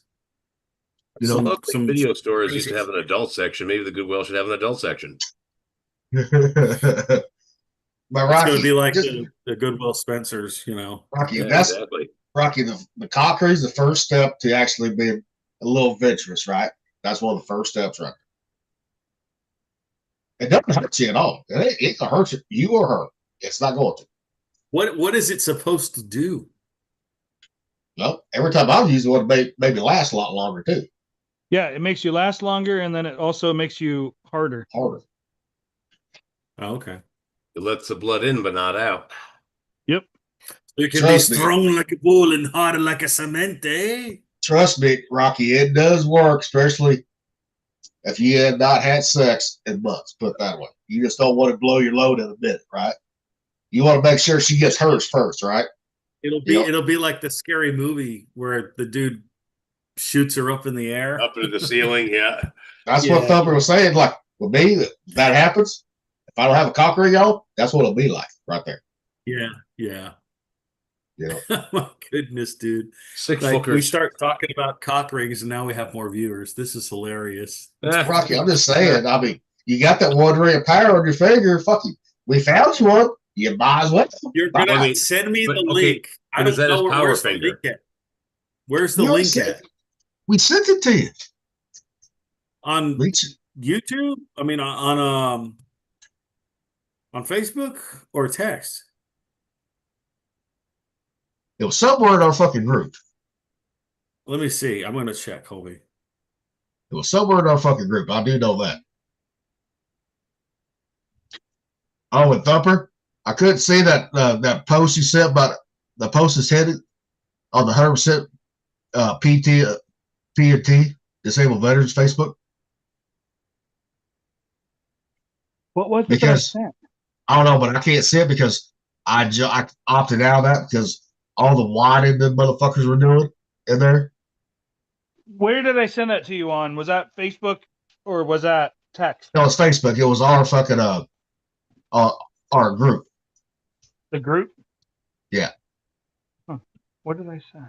You Well, know, luckily, video stores used to have an adult section. Maybe the Goodwill should have an adult section. but It's going to Rocky, be like just, the Goodwill Spencers, you know. Rocky, Yeah, that's exactly. Rocky. The cocker is the first step to actually being a little adventurous, right? That's one of the first steps, right? It doesn't hurt you at all. It can hurt you or her. It's not going to. What is it supposed to do? No, every time I've used it, it maybe last a lot longer too. Yeah, it makes you last longer, and then it also makes you harder. Harder. Oh, okay. It lets the blood in, but not out. Yep. You can Trust be me. strong like a bull and harder like a cement, eh? Trust me, Rocky, it does work, especially if you have not had sex in months. Put it that way. You just don't want to blow your load in a minute, right? You want to make sure she gets hers first, right? It'll be like the scary movie where the dude shoots her up in the air. Up into the ceiling, yeah. That's Yeah. what Thumper was saying. Like with me, if that happens, if I don't have a cock ring on, that's what it'll be like right there. Yeah. You know, Oh my goodness, dude. Six Like we footers. start talking about cock rings and now we have more viewers. This is hilarious. Rocky, I'm just saying. I mean, you got that one ring of power on your finger. Fuck you. We found you one. You might as well. You're gonna I mean, send me but, the okay, link. I but don't is that his know power where's the finger? link at. Where's the You already link said at? it. We sent it to you. On Reach it. YouTube? I mean on Facebook or text? It was somewhere in our fucking group. Let me see. I'm gonna check, Colby. It was somewhere in our fucking group. I do know that. Oh, and Thumper, I couldn't see that post you sent, but the post is headed on the 100% P&T Disabled Veterans Facebook. What was it Because that I sent? I don't know, but I can't see it because I opted out of that because all the whining the motherfuckers were doing in there. Where did I send that to you on? Was that Facebook or was that text? No, it's Facebook. It was our fucking our group. The group? Yeah. Huh. What did I send?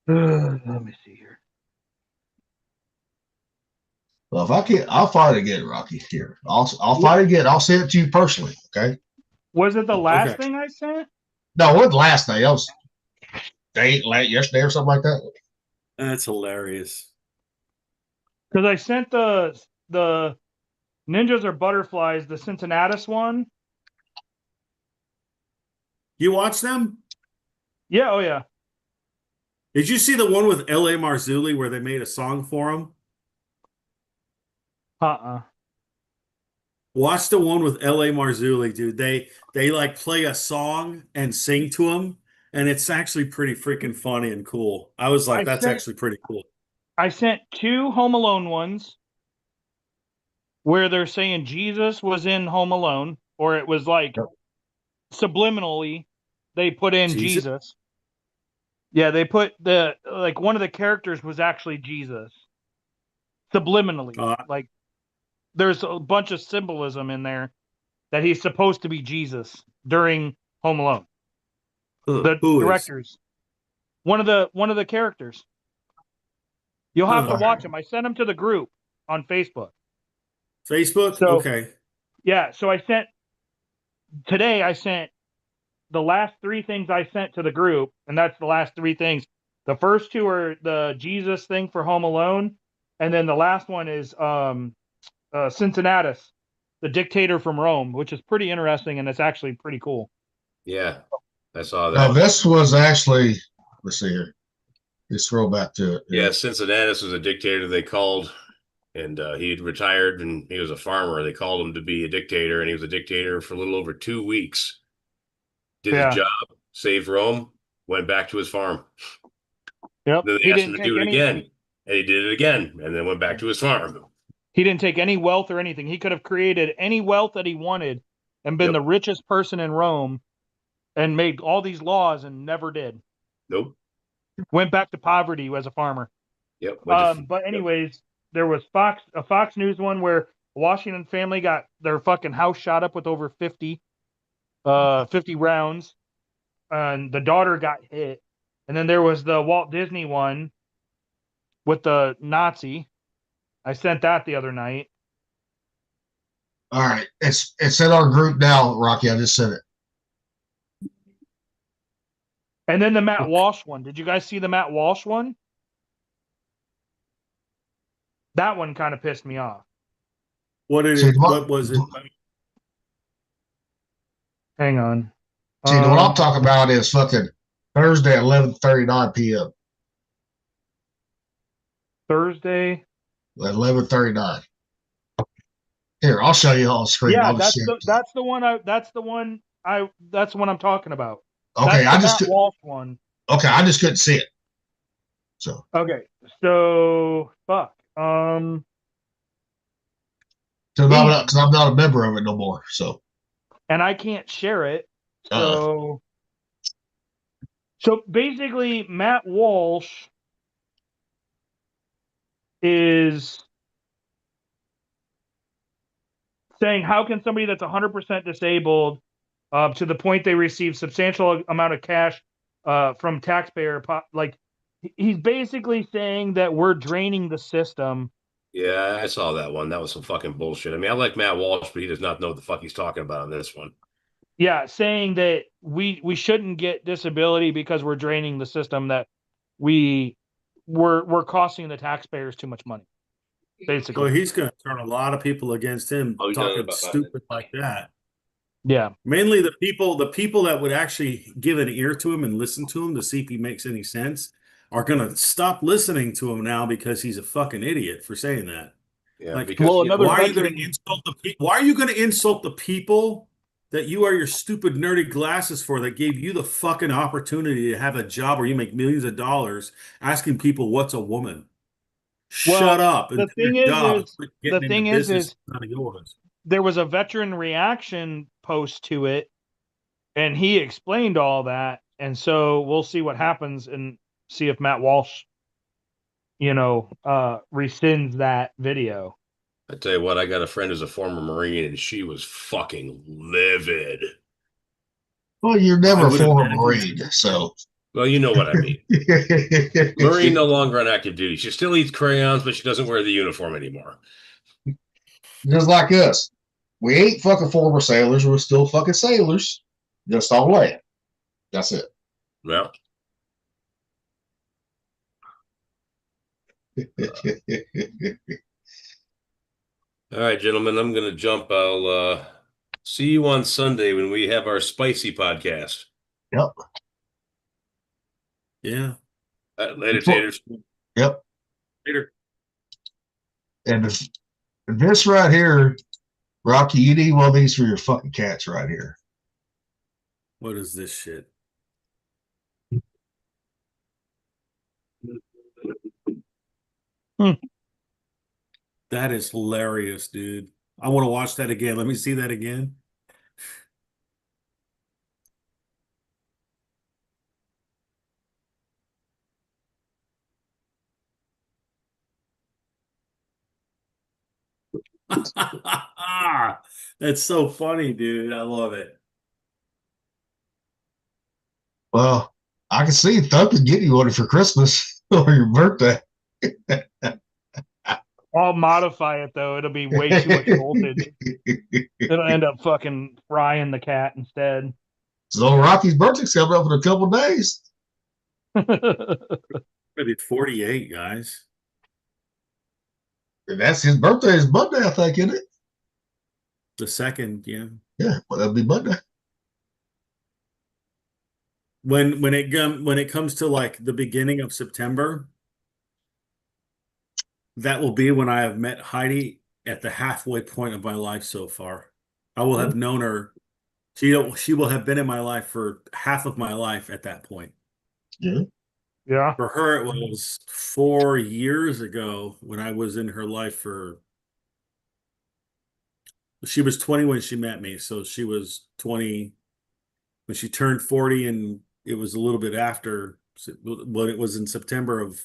Let me see here. Well, if I can't, I'll find it again, Rocky. Here, I'll find it again. I'll send it to you personally. Okay. Was it the last Okay. thing I sent? No, it wasn't last night. It was yesterday or something like that. That's hilarious. Because I sent the Ninjas or Butterflies, the Cincinnatus one. You watch them? Yeah, oh yeah. Did you see the one with L.A. Marzulli where they made a song for him? Watch the one with L.A. Marzulli, dude. They like play a song and sing to him, and it's actually pretty freaking funny and cool. I was like, that's actually pretty cool. I sent 2 Home Alone ones where they're saying Jesus was in Home Alone, or it was like subliminally they put in Jesus. Yeah, they put one of the characters was actually Jesus. Subliminally. Like there's a bunch of symbolism in there that he's supposed to be Jesus during Home Alone. The directors. One of the characters. You'll have to watch them. I sent them to the group on Facebook. Facebook? So, okay. Yeah, so I sent the last 3 things I sent to the group, and that's the last 3 things. The first 2 are the Jesus thing for Home Alone, and then the last one is Cincinnatus, the dictator from Rome, which is pretty interesting, and it's actually pretty cool. Yeah, I saw that. Now, this was actually, let's see here. Just scroll back to it. Yeah, Cincinnatus was a dictator they called, and he had retired, and he was a farmer. They called him to be a dictator, and he was a dictator for a little over 2 weeks. Did his job, saved Rome, went back to his farm. Yep. Then they asked him to do it again, and he did it again, and then went back to his farm. He didn't take any wealth or anything. He could have created any wealth that he wanted and been Yep. the richest person in Rome and made all these laws and never did. Nope. Went back to poverty as a farmer. Yep. But anyways, there was a Fox News one where a Washington family got their fucking house shot up with over 50 rounds, and the daughter got hit. And then there was the Walt Disney one with the Nazi. I sent that the other night. All right. It's in our group now, Rocky. I just sent it. And then the Matt Walsh one. Did you guys see the Matt Walsh one? That one kind of pissed me off. What was it? Hang on. See, what I'm talking about is fucking Thursday at 11:39 p.m. Thursday. At 11:39. Here, I'll show you on screen. Yeah, I'll just share it. that's the one I'm talking about. Okay, That's the Matt Walsh one. Okay, I just couldn't see it. So Okay, so fuck. because I'm not a member of it no more. So and I can't share it. So basically, Matt Walsh is saying, how can somebody that's 100% disabled, to the point they receive substantial amount of cash from taxpayer, like he's basically saying that we're draining the system. Yeah, I saw that one. That was some fucking bullshit. I mean, I like Matt Walsh, but he does not know what the fuck he's talking about on this one. Yeah, saying that we shouldn't get disability because we're draining the system, that we're costing the taxpayers too much money. Basically. Well, he's going to turn a lot of people against him talking stupid like that. Yeah. Mainly the people that would actually give an ear to him and listen to him to see if he makes any sense are going to stop listening to him now because he's a fucking idiot for saying that. Yeah, like, because why are you going to insult the people? Why are you going to insult the people that you are your stupid nerdy glasses for, that gave you the fucking opportunity to have a job where you make millions of dollars asking people what's a woman? Shut up. The thing is, there was a veteran reaction post to it, and he explained all that. And so we'll see what happens and see if Matt Walsh, rescinds that video. I tell you what, I got a friend who's a former Marine, and she was fucking livid. Well, you're never a former Marine, so. Well, you know what I mean. Marine no longer on active duty. She still eats crayons, but she doesn't wear the uniform anymore. Just like us. We ain't fucking former sailors. We're still fucking sailors. Just on land. That's it. Well. All right, gentlemen, I'm going to jump. I'll see you on Sunday when we have our spicy podcast. Yep. Yeah. Later, taters. Yep. Later. And this right here, Rocky, you need one of these for your fucking cats right here. What is this shit? That is hilarious, dude. I want to watch that again. Let me see that again. That's so funny, dude. I love it. Well, I can see Thump can get you one for Christmas or your birthday. I'll modify it though. It'll be way too much voltage. It'll end up fucking frying the cat instead. So Rocky's birthday's coming up in a couple of days. Maybe 48, guys. And that's his birthday is Monday, I think, isn't it? The second, yeah. Yeah, well, that'll be Monday. When it comes to like the beginning of September, that will be when I have met Heidi at the halfway point of my life so far. I will have known her. She will have been in my life for half of my life at that point. Yeah. Yeah. For her, it was 4 years ago when I was in her life for She was 20 when she met me, so she was 20 when she turned 40, and it was a little bit after, but it was in September of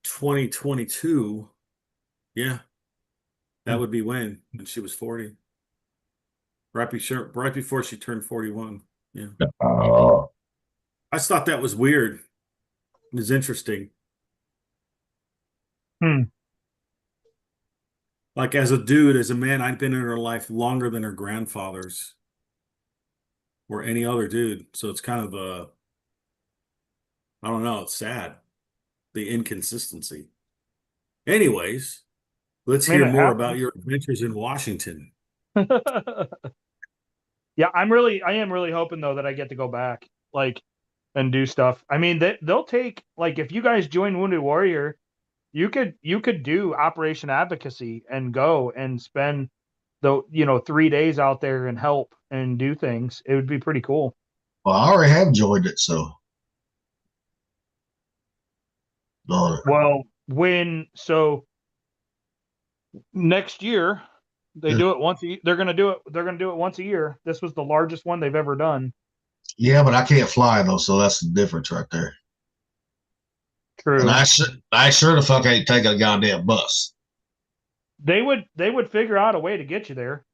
2022. Yeah, that would be when she was 40. Right before she turned 41. Yeah. Oh, I just thought that was weird. It was interesting. Hmm. Like as a dude, as a man, I'd been in her life longer than her grandfather's or any other dude. So it's kind of I don't know, it's sad. The inconsistency. Anyways, let's I mean, hear it more about happens. your adventures in Washington. Yeah, I am really hoping though that I get to go back, like, and do stuff. I mean, they'll take, like, if you guys join Wounded Warrior, you could do Operation Advocacy and go and spend the 3 days out there and help and do things. It would be pretty cool. well, I already have joined it, so no. Well, next year they do it once they're gonna do it once a year. This was the largest one they've ever done. Yeah, but I can't fly though, so that's the difference right there. True. And I sure the fuck ain't taking a goddamn bus. They would figure out a way to get you there.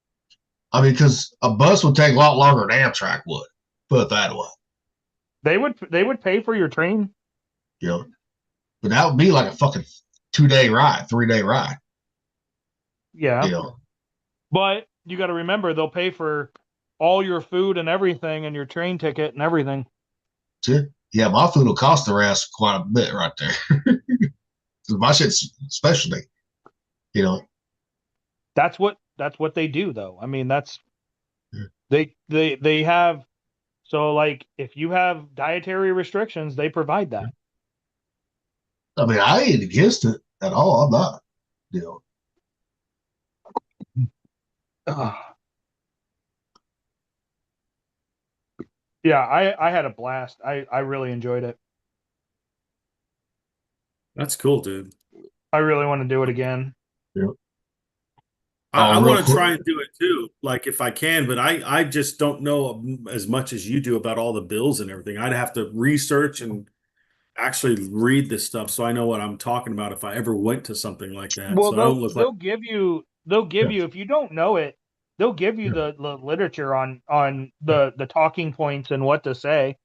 I mean, because a bus would take a lot longer than Amtrak would. Put it that way. They would pay for your train. You know, but that would be like a fucking 2 day ride, 3 day ride. Yeah. You know, But you got to remember they'll pay for all your food and everything and your train ticket and everything. yeah, my food will cost their ass quite a bit right there. Because my shit's specialty. You know, That's what they do though. I mean, that's yeah. they have, so like if you have dietary restrictions, they provide that. I mean, I ain't against it at all. I'm not. You know, Ugh. Yeah, I had a blast. I really enjoyed it. That's cool, dude. I really want to do it again. you know. I Oh, real want to quick. try and do it too, like if I can, but I just don't know as much as you do about all the bills and everything. I'd have to research and actually read this stuff so I know what I'm talking about if I ever went to something like that. Well, So I don't look like they'll give Yeah. you, if you don't know it, they'll give you Yeah. the literature on the talking points and what to say,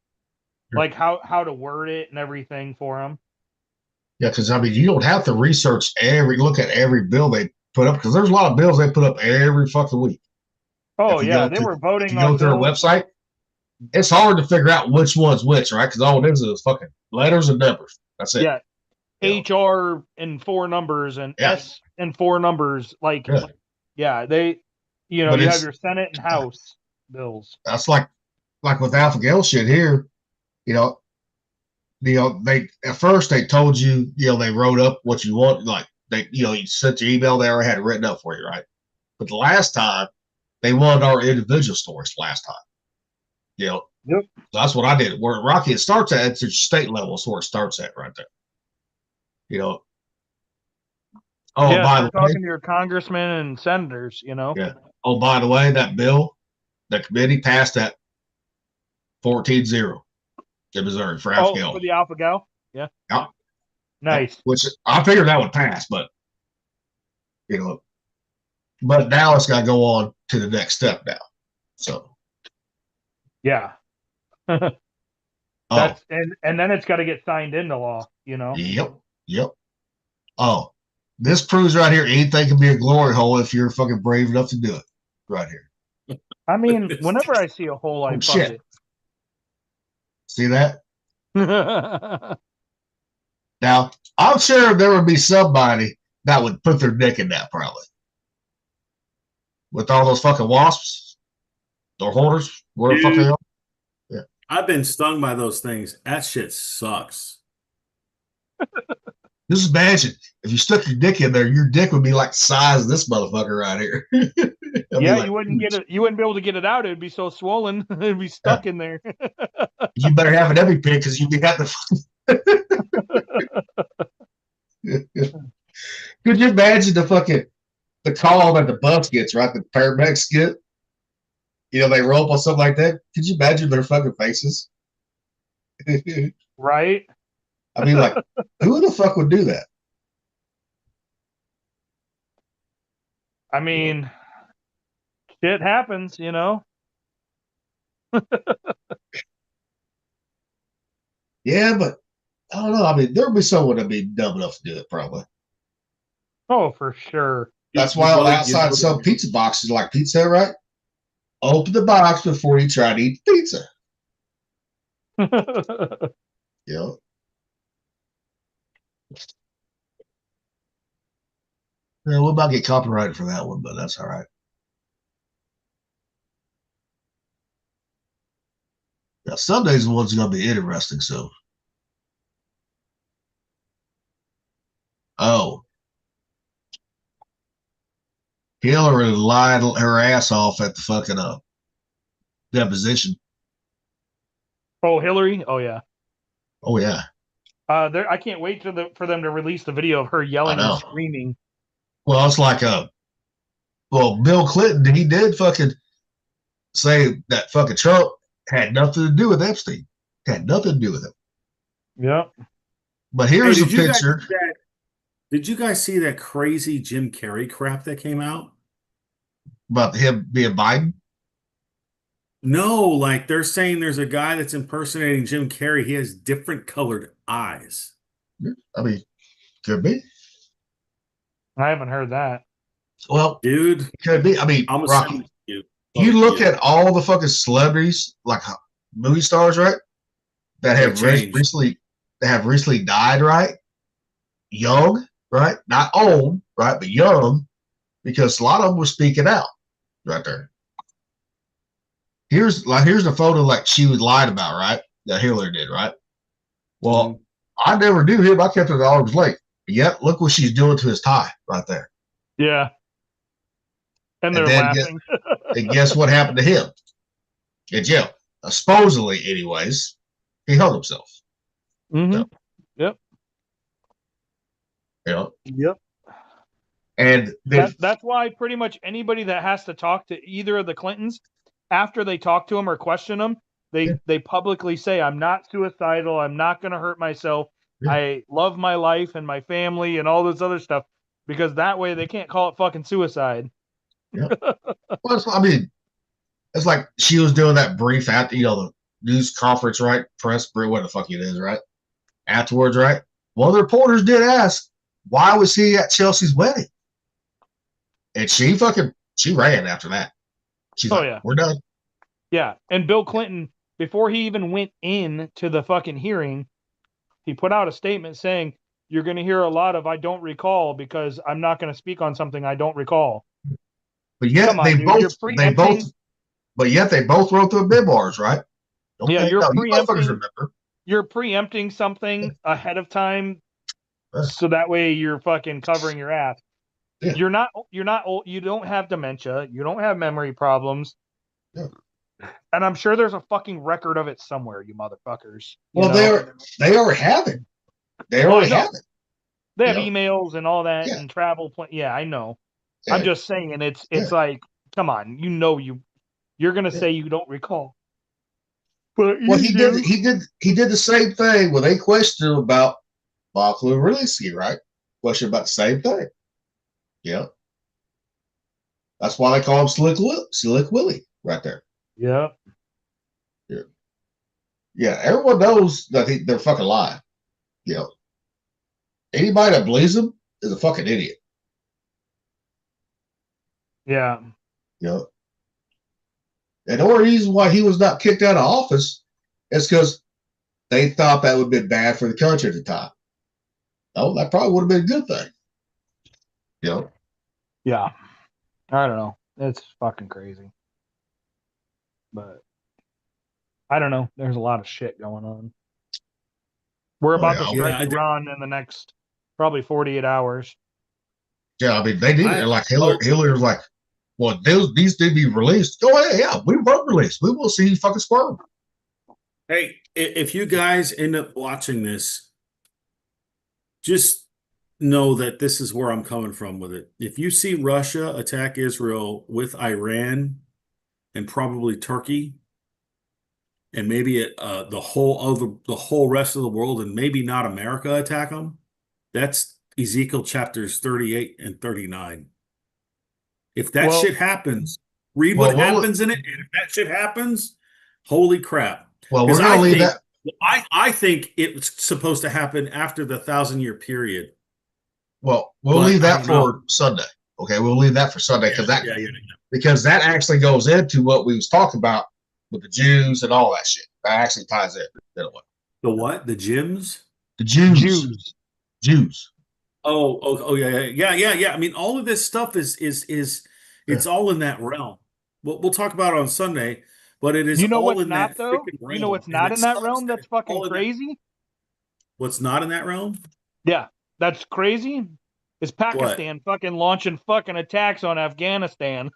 Yeah. like how to word it and everything for them. Yeah, because I mean, you don't have to look at every bill they put up because there's a lot of bills they put up every fucking week. Oh If you yeah, go they to were if voting you go on to their bills. website, it's hard to figure out which one's which, right? Because all it is fucking letters and numbers. That's it. Yeah, You know? HR in 4 numbers and Yeah, S in 4 numbers. Like, yeah. yeah, they, But you have it's your Senate and House bills. that's like with Alpha Gale shit here. You know, they at first they told you, they wrote up what you want, like you sent your email, they already had it written up for you, right? But the last time they wanted our individual stories last time. You know, Yep. so that's what I did. Where Rocky it starts at, it's your state level, is where it starts at right there. You know. Oh, Yeah, by the start way, talking to your congressmen and senators. yeah. Oh, by the way, that bill, the committee passed that 14-0 in Missouri for Alpha Oh, Gale. for the Alpha Gal. Yeah. Yep. Nice. Which I figured that would pass, but but now it's got to go on to the next step now. So, Yeah. oh, That's and then it's got to get signed into law. yep. Oh, this proves right here anything can be a glory hole if you're fucking brave enough to do it. Right here. I mean, whenever I see a hole, I Oh, fuck shit. See that? it. Now, I'm sure there would be somebody that would put their dick in that probably. With all those fucking wasps or hoarders, whatever the fuck they are. Yeah. I've been stung by those things. That shit sucks. Just imagine if you stuck your dick in there, your dick would be like the size of this motherfucker right here. Yeah, like, you wouldn't get it. You wouldn't be able to get it out. It'd be so swollen. It'd be stuck in there. You better have an EpiPen because you'd be having to. Could you imagine the fucking the call that the bus gets, right? The paramedics get. They roll up on something like that. Could you imagine their fucking faces? I Right? mean, like, who the fuck would do that? I mean, shit happens, you know? Yeah, but I don't know. I mean, there'd be someone that'd be dumb enough to do it, probably. Oh, for sure. That's why on the outside some you pizza boxes like Pizza Hut, right? Open the box before you try to eat pizza. You know? Yeah, we'll about get copyrighted for that one, but that's all right. Now, Sunday's the one's going to be interesting. So, oh, Hillary lied her ass off at the fucking deposition. Oh, Hillary? Oh, yeah. Oh yeah, I can't wait for them to release the video of her I yelling and know. screaming. Well, it's like Bill Clinton, he did fucking say that fucking Trump had nothing to do with Epstein. Had nothing to do with him. Yep. But Hey, here's a did you guys picture. see that? Did you guys see that crazy Jim Carrey crap that came out? About him being Biden. No, like they're saying there's a guy that's impersonating Jim Carrey. He has different colored eyes. I mean, could be. I haven't heard that. Well, Dude, could be. I mean, I'm gonna Rocky, send it to you. you look at all the fucking celebrities, like movie stars, right? That They have changed. recently died, right? Young, right? Not old, right? But young, because a lot of them were speaking out right there. Here's the photo like she was lied about, right? That Hillary did, right? Well, I never knew him. I kept it at arm's length. Yet, look what she's doing to his tie right there. Yeah. And they're then laughing. And guess what happened to him? In jail. Supposedly, anyways, he hung himself. Mm-hmm. So, Yep. Yep. And that's why pretty much anybody that has to talk to either of the Clintons, after they talk to them or question them, they publicly say, "I'm not suicidal. I'm not going to hurt myself. Yeah. I love my life and my family and all this other stuff," because that way they can't call it fucking suicide. Yeah. Well, I mean, it's like she was doing that brief after, the news conference, right? Press, what the fuck it is, right? Afterwards, right? Well, the reporters did ask, why was he at Chelsea's wedding? And she ran after that. She's like, yeah, we're done. Yeah. And Bill Clinton, before he even went in to the fucking hearing, he put out a statement saying, "You're going to hear a lot of I don't recall because I'm not going to speak on something I don't recall." But yet Come on, dude, but yet they both wrote their memoirs, right? Okay, yeah, you motherfuckers remember. You're preempting something ahead of time, so that way you're fucking covering your ass. Yeah. You're not old. You don't have dementia. You don't have memory problems. Yeah. And I'm sure there's a fucking record of it somewhere, you motherfuckers. Well, they already have it. They already have it. They have emails and all that and travel. Yeah, I know. Yeah. I'm just saying, it's like, come on, you're gonna say you don't recall. But he did the same thing when they questioned him about Bob Lewinsky, right? Questioned about the same thing. Yeah. That's why they call him Slick Willie right there. Yeah. Yeah. Yeah. Everyone knows that they're fucking lying. Anybody that believes them is a fucking idiot. Yeah. And the only reason why he was not kicked out of office is because they thought that would have been bad for the country at the time. Oh, that probably would have been a good thing. Yeah. I don't know. It's fucking crazy. But I don't know. There's a lot of shit going on. We're about to strike Iran in the next probably 48 hours. Yeah, I mean, they need it. Like Hillary was like, well, these did be released. Oh, yeah, we were released. We will see you fucking squirm. Hey, if you guys end up watching this, just know that this is where I'm coming from with it. If you see Russia attack Israel with Iran and probably Turkey, and maybe the whole rest of the world, and maybe not America attack them, that's Ezekiel chapters 38 and 39. If that Well, shit happens, read Well, what happens in it, and if that shit happens, holy crap. well, we're Because gonna leave that. I think it's supposed to happen after the 1,000-year period. Well, we'll But leave I that don't know. for Sunday. Okay, we'll leave that for Sunday Yeah. because that actually goes into what we was talking about with the Jews and all that shit. That actually ties in. The what? The gyms? The Jews. Jews. Jews. Oh, yeah. I mean, all of this stuff is it's all in that realm. We'll talk about it on Sunday, but it is You know all what's in not that though? freaking realm. You know what's And not it in that sucks realm that that's it's fucking all in that- crazy? What's not in that realm? Yeah, that's crazy. Is Pakistan fucking launching fucking attacks on Afghanistan?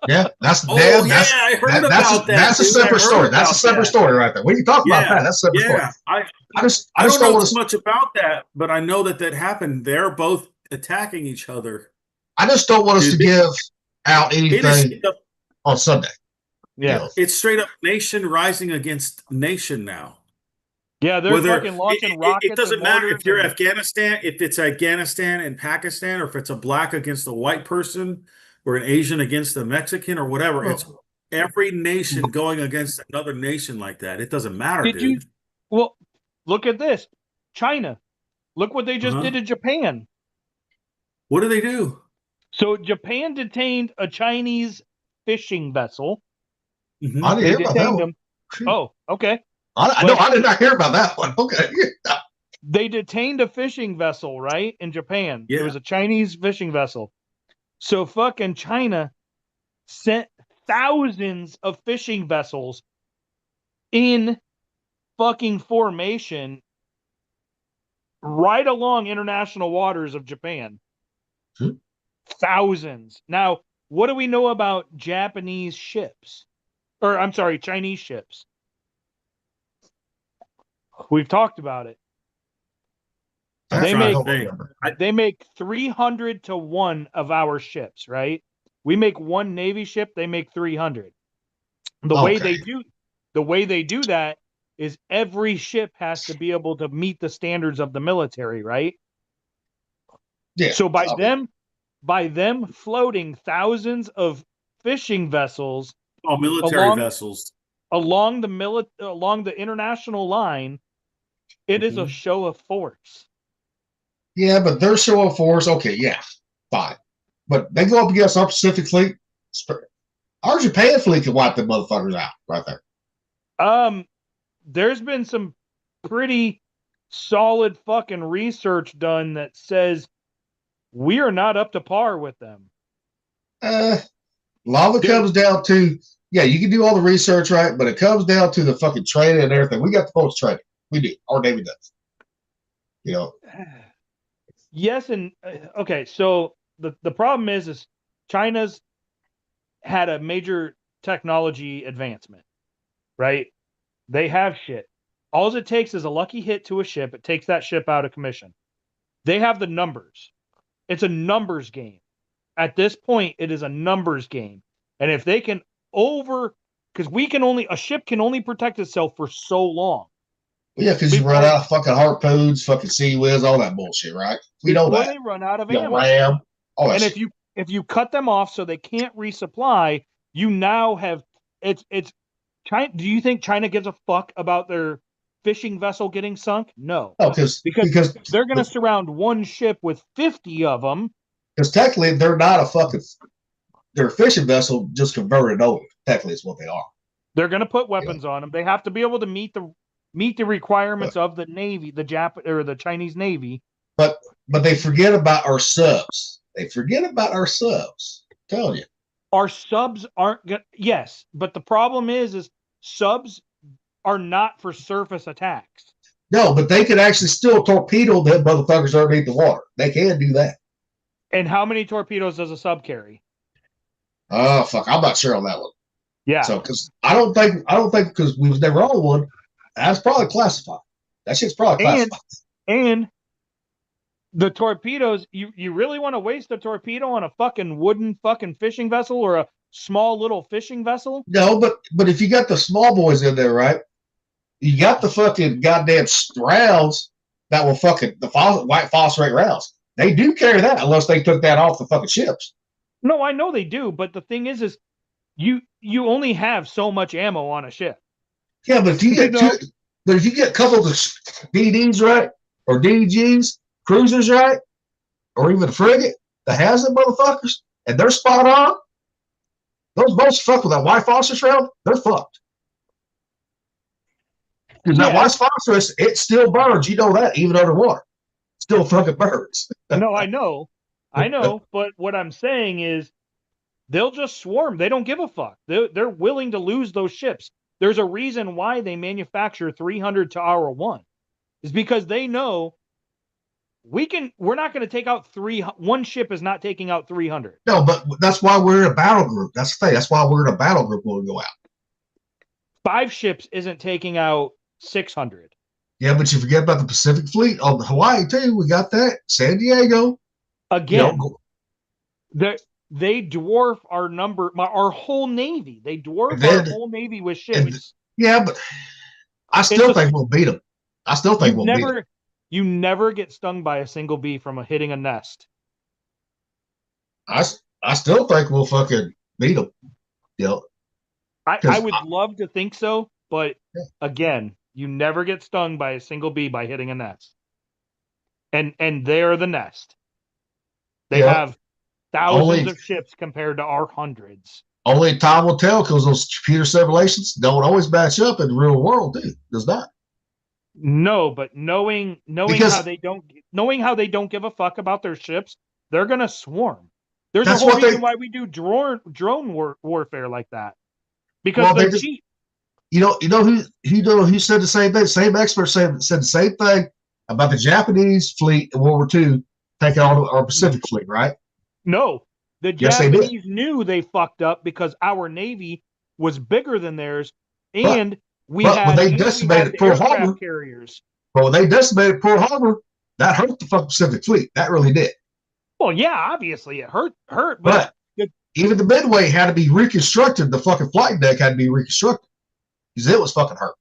Yeah, that's Oh yeah, that's I heard that's about that. that's a dude. I separate heard story. That's a about separate that. story right there. When you talk about Yeah, that, that's a separate story. yeah. I just I don't don't know want too to. much about that, but I know that happened. They're both attacking each other. I just don't want us to Dude, give out It is anything on Sunday. Yeah. it's straight up nation rising against nation now. Yeah, they're Whether fucking launching it rockets doesn't and matter mortars if you're and- Afghanistan, if it's Afghanistan and Pakistan, or if it's a black against a white person, or an Asian against a Mexican, or whatever. It's every nation going against another nation like that. It doesn't matter, Did you? dude. Well, look at this. China. Look what they just Uh-huh. did to Japan. What do they do? So Japan detained a Chinese fishing vessel. Mhm. I didn't They hear about that detained one. them. Oh, okay. I did not hear about that one. Okay. They detained a fishing vessel, right? In Japan. Yeah. It was a Chinese fishing vessel. So fucking China sent thousands of fishing vessels in fucking formation right along international waters of Japan. Hmm. Thousands. Now, what do we know about Japanese ships? Or I'm sorry, Chinese ships. We've talked about it. They make 300 to 1 of our ships, right? We make one Navy ship, they make 300. The way they do that is every ship has to be able to meet the standards of the military, right? Yeah. So by them floating thousands of fishing vessels military vessels along the international line, it is a show of force. Yeah, but their show of force, okay, yeah, fine. But they go up against our Pacific Fleet. Our Japan fleet can wipe them motherfuckers out right there. There's been some pretty solid fucking research done that says we are not up to par with them. A lot of it comes down to, yeah, you can do all the research, right? But it comes down to the fucking training and everything. We got the most training. We do. Our Navy does. You know. Yes, and okay. So the problem is China's had a major technology advancement, right? They have shit. All it takes is a lucky hit to a ship. It takes that ship out of commission. They have the numbers. It's a numbers game. At this point, it is a numbers game. And if they can because a ship can only protect itself for so long. Yeah, because you run out of fucking harpoons, fucking sea whiz, all that bullshit, right? We know that. They run out of ammo. Ram, all that And shit. if you cut them off so they can't resupply, you now have it's China. Do you think China gives a fuck about their fishing vessel getting sunk? No, because they're going to surround one ship with 50 of them. Because technically, they're not a fucking. They're a fishing vessel just converted over. Technically, is what they are. They're going to put weapons on them. They have to be able to meet the requirements of the Navy, the Chinese Navy. But they forget about our subs. They forget about our subs. I'm telling you. Our subs aren't good. Yes, but the problem is subs are not for surface attacks. No, but they could actually still torpedo them motherfuckers underneath the water. They can do that. And how many torpedoes does a sub carry? Oh fuck, I'm not sure on that one. Yeah. So because I don't think because we was never on one, that's probably classified. That shit's probably classified. And The torpedoes, you really want to waste a torpedo on a fucking wooden fucking fishing vessel or a small little fishing vessel? No, but if you got the small boys in there, right? You got the fucking goddamn rounds that will fucking the white phosphorate rounds. They do carry that unless they took that off the fucking ships. No, I know they do, but the thing is you only have so much ammo on a ship. Yeah, but if you get but if you get a couple of the DDs right or DGs, cruisers right, or even a frigate that has them motherfuckers, and they're spot on, those boats fuck with that white phosphorus round, they're fucked. Because that white phosphorus, it still burns. You know that, even underwater. Still fucking burns. No, I know. But what I'm saying is they'll just swarm. They don't give a fuck. They're willing to lose those ships. There's a reason why they manufacture 300 to our one. Is because they know we're not going to take out one ship is not taking out 300. No, but that's why we're in a battle group. That's the thing. That's why we're in a battle group when we go out. 5 ships isn't taking out 600. Yeah, but you forget about the Pacific Fleet on Hawaii too. We got that. San Diego. Again, they dwarf our number, our whole Navy. They dwarf our whole Navy with ships. Yeah, but I still think we'll beat them. I still think we'll beat them. You never get stung by a single bee from hitting a nest. I still think we'll fucking beat them. You know, I would love to think so, but again, you never get stung by a single bee by hitting a nest. And they're the nest. They have thousands of ships compared to our hundreds. Only time will tell because those computer simulations don't always match up in the real world, too. Does not. No, but knowing how they don't give a fuck about their ships, they're gonna swarm. There's a whole reason why we do drone warfare like that. Because they're cheap. You know who said the same thing? Same expert said the same thing about the Japanese fleet in World War II taking on our Pacific fleet, right? No. The Japanese knew they fucked up because our Navy was bigger than theirs, and when they decimated Pearl Harbor carriers. But when they decimated Pearl Harbor, that hurt the fucking Pacific Fleet. That really did. Well, yeah, obviously it hurt, but even the Midway had to be reconstructed. The fucking flight deck had to be reconstructed because it was fucking hurt.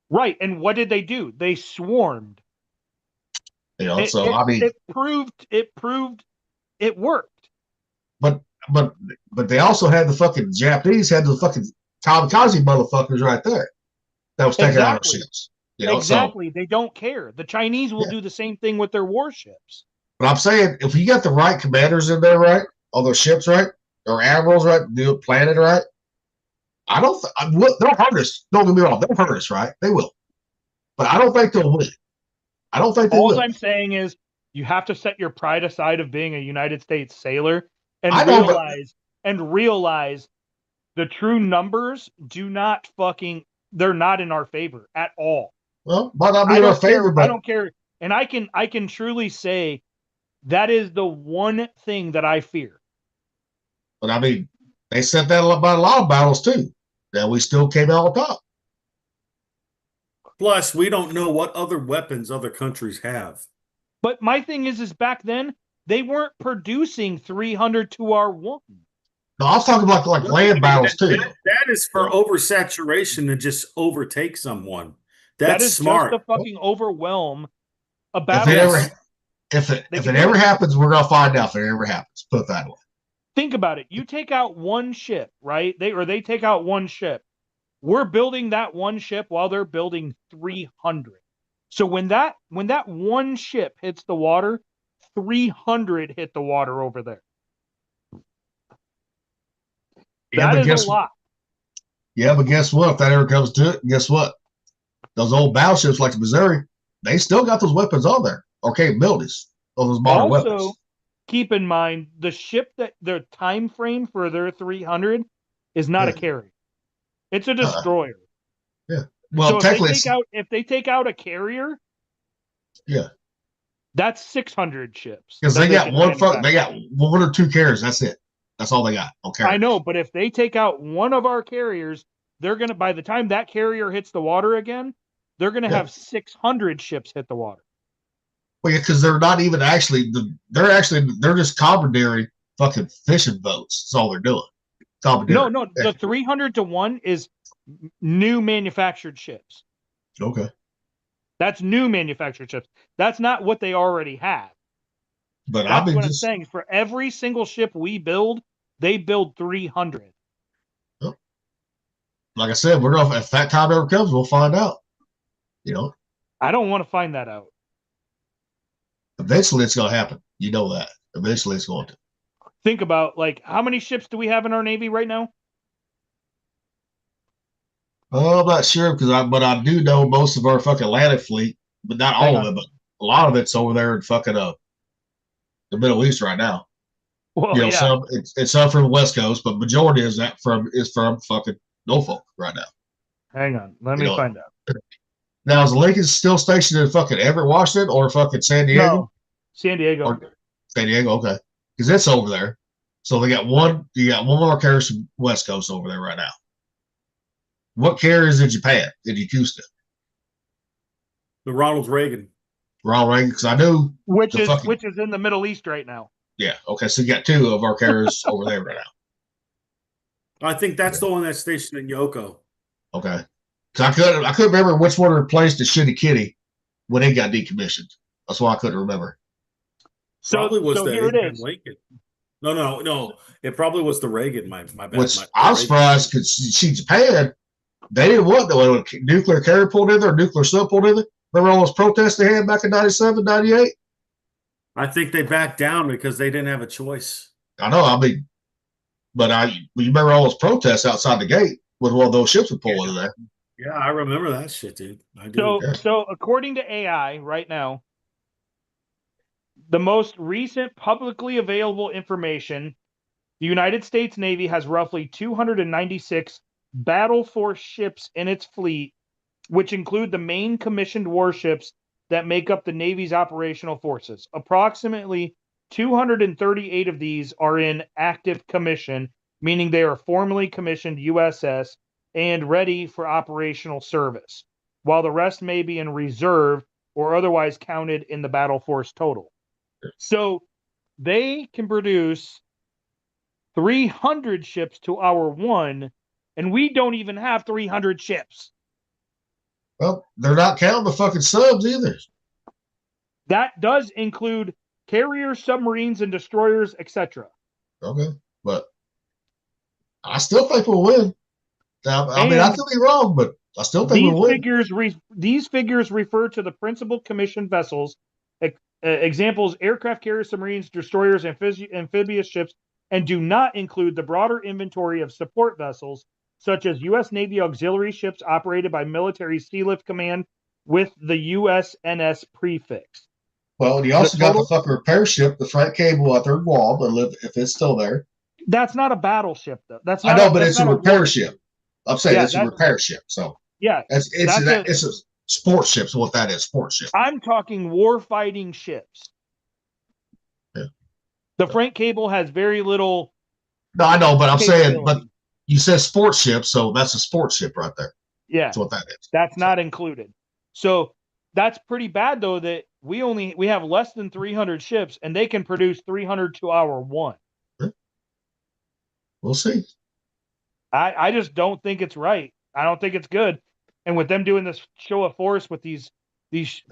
Right, and what did they do? They swarmed. You know, I mean, it proved it worked. But they also had the fucking Japanese had the fucking kamikaze motherfuckers right there that was taking out our ships. You know, exactly. They don't care. The Chinese will do the same thing with their warships. But I'm saying, if you got the right commanders in there, right, all those ships, right, or admirals, right, do it planted right, they'll hurt us. Don't get me wrong, they'll hurt us, right? They will. But I don't think they'll win. I don't think they will. All I'm saying is you have to set your pride aside of being a United States sailor and realize the true numbers they're not in our favor at all. Well, might not be in our favor, but I don't care. And I can truly say that is the one thing that I fear. But I mean, they said that about a lot of battles too. That we still came out on top. Plus, we don't know what other weapons other countries have. But my thing is back then they weren't producing 300 to our one. No, I was talking about like land battles too. That is for oversaturation to just overtake someone. That is smart. Just to fucking overwhelm a battle. If it ever happens, we're gonna find out if it ever happens. Put it that way. Think about it. You take out one ship, right? They take out one ship. We're building that one ship while they're building 300. So when that one ship hits the water, 300 hit the water over there. Yeah, that is a lot. Yeah, but guess what? If that ever comes to it, guess what? Those old battleships like the Missouri, they still got those weapons on there or capabilities of those modern weapons. Also, keep in mind the ship that their time frame for their 300 is not a carrier; it's a destroyer. Yeah. Well, so technically, if they take out a carrier, that's 600 ships. Because they got one or two carriers. That's it. That's all they got. Okay. I know, but if they take out one of our carriers, they're gonna. By the time that carrier hits the water again, they're gonna have 600 ships hit the water. Well, yeah, because they're not even actually they're just commandeering fucking fishing boats. That's all they're doing. Commandeering. No, the 300 to 1 is new manufactured ships. Okay. That's new manufactured ships. That's not what they already have. But That's I've been what I'm just saying. For every single ship we build, they build 300. like I said, we're gonna if that time ever comes, we'll find out. You know, I don't want to find that out. eventually it's gonna happen. You know that. Eventually it's going to. Think about like how many ships do we have in our Navy right now? Oh, I'm not sure but I do know most of our fucking Atlantic fleet, but not Hang all of on. it, but a lot of it's over there in fucking the Middle East right now. Well, You know, yeah. some it's some from the West Coast, but majority is from fucking Norfolk right now. Hang on. Let You me know, find out. now is Lincoln still stationed in fucking Everett, Washington, or fucking San Diego? No, San Diego. Or San Diego, okay, because it's over there. So they got one. You got one more carrier from West Coast over there right now. What carrier is in Japan? In Yakusta? The Ronald Reagan. Ronald Reagan, because I knew Which the is fucking which is in the Middle East right now. yeah. Okay, so you got two of our carriers over there right now. I think that's the one that's stationed in Yoko. Okay, because I couldn't remember which one replaced the shitty kitty when it got decommissioned. That's why I couldn't remember. Probably was the here it Abraham is. Lincoln. No. It probably was the Reagan. My bad. Which The I was Reagan. surprised because see Japan, they didn't want the nuclear carrier pulled in there, nuclear sub pulled in there. Remember all those protests they had back in 97, 98? I think they backed down because they didn't have a choice. I know, I mean, but you remember all those protests outside the gate when one of those ships would pull in there. Yeah, I remember that shit, dude. I do. So according to AI right now, the most recent publicly available information, the United States Navy has roughly 296 battle force ships in its fleet, which include the main commissioned warships that make up the Navy's operational forces. Approximately 238 of these are in active commission, meaning they are formally commissioned USS and ready for operational service, while the rest may be in reserve or otherwise counted in the battle force total. So they can produce 300 ships to our one, and we don't even have 300 ships. Well, they're not counting the fucking subs either. That does include carriers, submarines, and destroyers, etc. Okay, but I still think we'll win. I mean, I could be wrong, but I still think we'll win. These figures refer to the principal commissioned vessels. Examples: aircraft carriers, submarines, destroyers, amphibious ships, and do not include the broader inventory of support vessels, such as U.S. Navy auxiliary ships operated by Military Sealift Command with the USNS prefix. Well, you also got the fucking repair ship, the Frank Cable out there in Guam, if it's still there. That's not a battleship, though. That's I not. know, but it's a repair ship. I'm saying it's a repair ship. So yeah, it's a sports ship. So what that is, sports ship. I'm talking war fighting ships. Yeah. The Frank Cable has very little. No, I know, but I'm saying, but you said sports ship, so that's a sports ship right there. Yeah, that's what that is. That's not included. So that's pretty bad, though, that we have less than 300 ships, and they can produce 300 to our one. We'll see. I just don't think it's right. I don't think it's good. And with them doing this show of force with these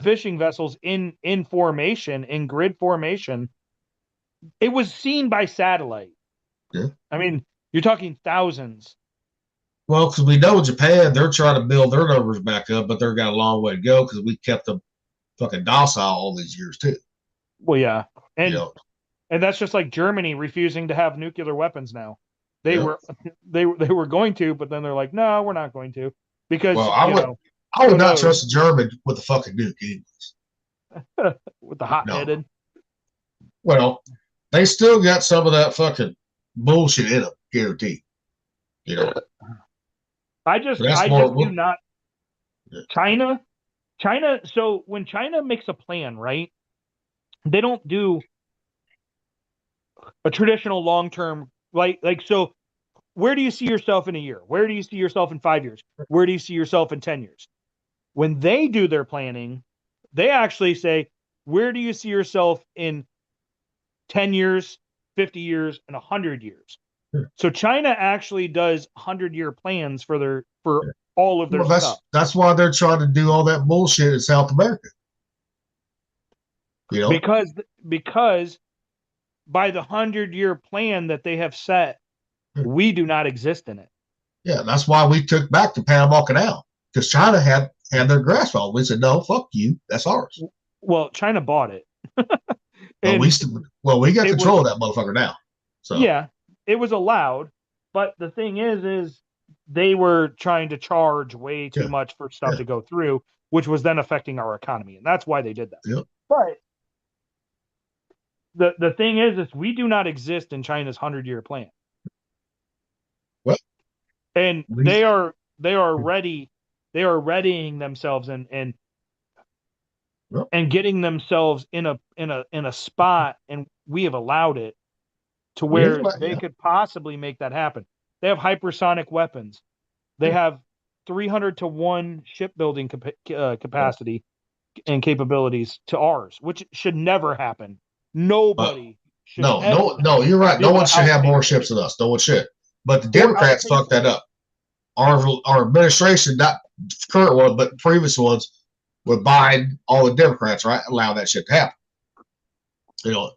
fishing vessels in formation, in grid formation, it was seen by satellite. Yeah. I mean, you're talking thousands. Well, because we know Japan, they're trying to build their numbers back up, but they've got a long way to go because we kept them fucking docile all these years too. Well, yeah, and that's just like Germany refusing to have nuclear weapons now. They were going to, but then they're like, no, we're not going to, because I would not trust a German with the fucking nuke anyways. With the hot-headed. Well, they still got some of that fucking bullshit in them, guaranteed. I just do not. China. So when China makes a plan, right, they don't do a traditional long-term, like so. Where do you see yourself in a year? Where do you see yourself in 5 years? Where do you see yourself in 10 years? When they do their planning, they actually say, where do you see yourself in 10 years, 50 years, and 100 years? So China actually does 100-year plans for all of their Well, stuff. that's why they're trying to do all that bullshit in South America. You know, Because by the 100-year plan that they have set, we do not exist in it. yeah, that's why we took back the Panama Canal because China had their grasp on it. We said, no, fuck you, that's ours. Well, China bought it. Well, we got control of that motherfucker now. So yeah, it was allowed, but the thing is they were trying to charge way too much for stuff to go through, which was then affecting our economy, and that's why they did that. Yep. But the thing is we do not exist in China's 100-year plan. Well, and they are readying themselves and getting themselves in a spot, and we have allowed it to where they could possibly make that happen. They have hypersonic weapons. They have 300 to 1 shipbuilding capacity and capabilities to ours, which should never happen. Nobody should. No, you're right. No one should have more ships than us. No one should. But the Democrats fucked that up. Our administration, not current one, but previous ones, with Biden, all the Democrats, right, allow that shit to happen. You know,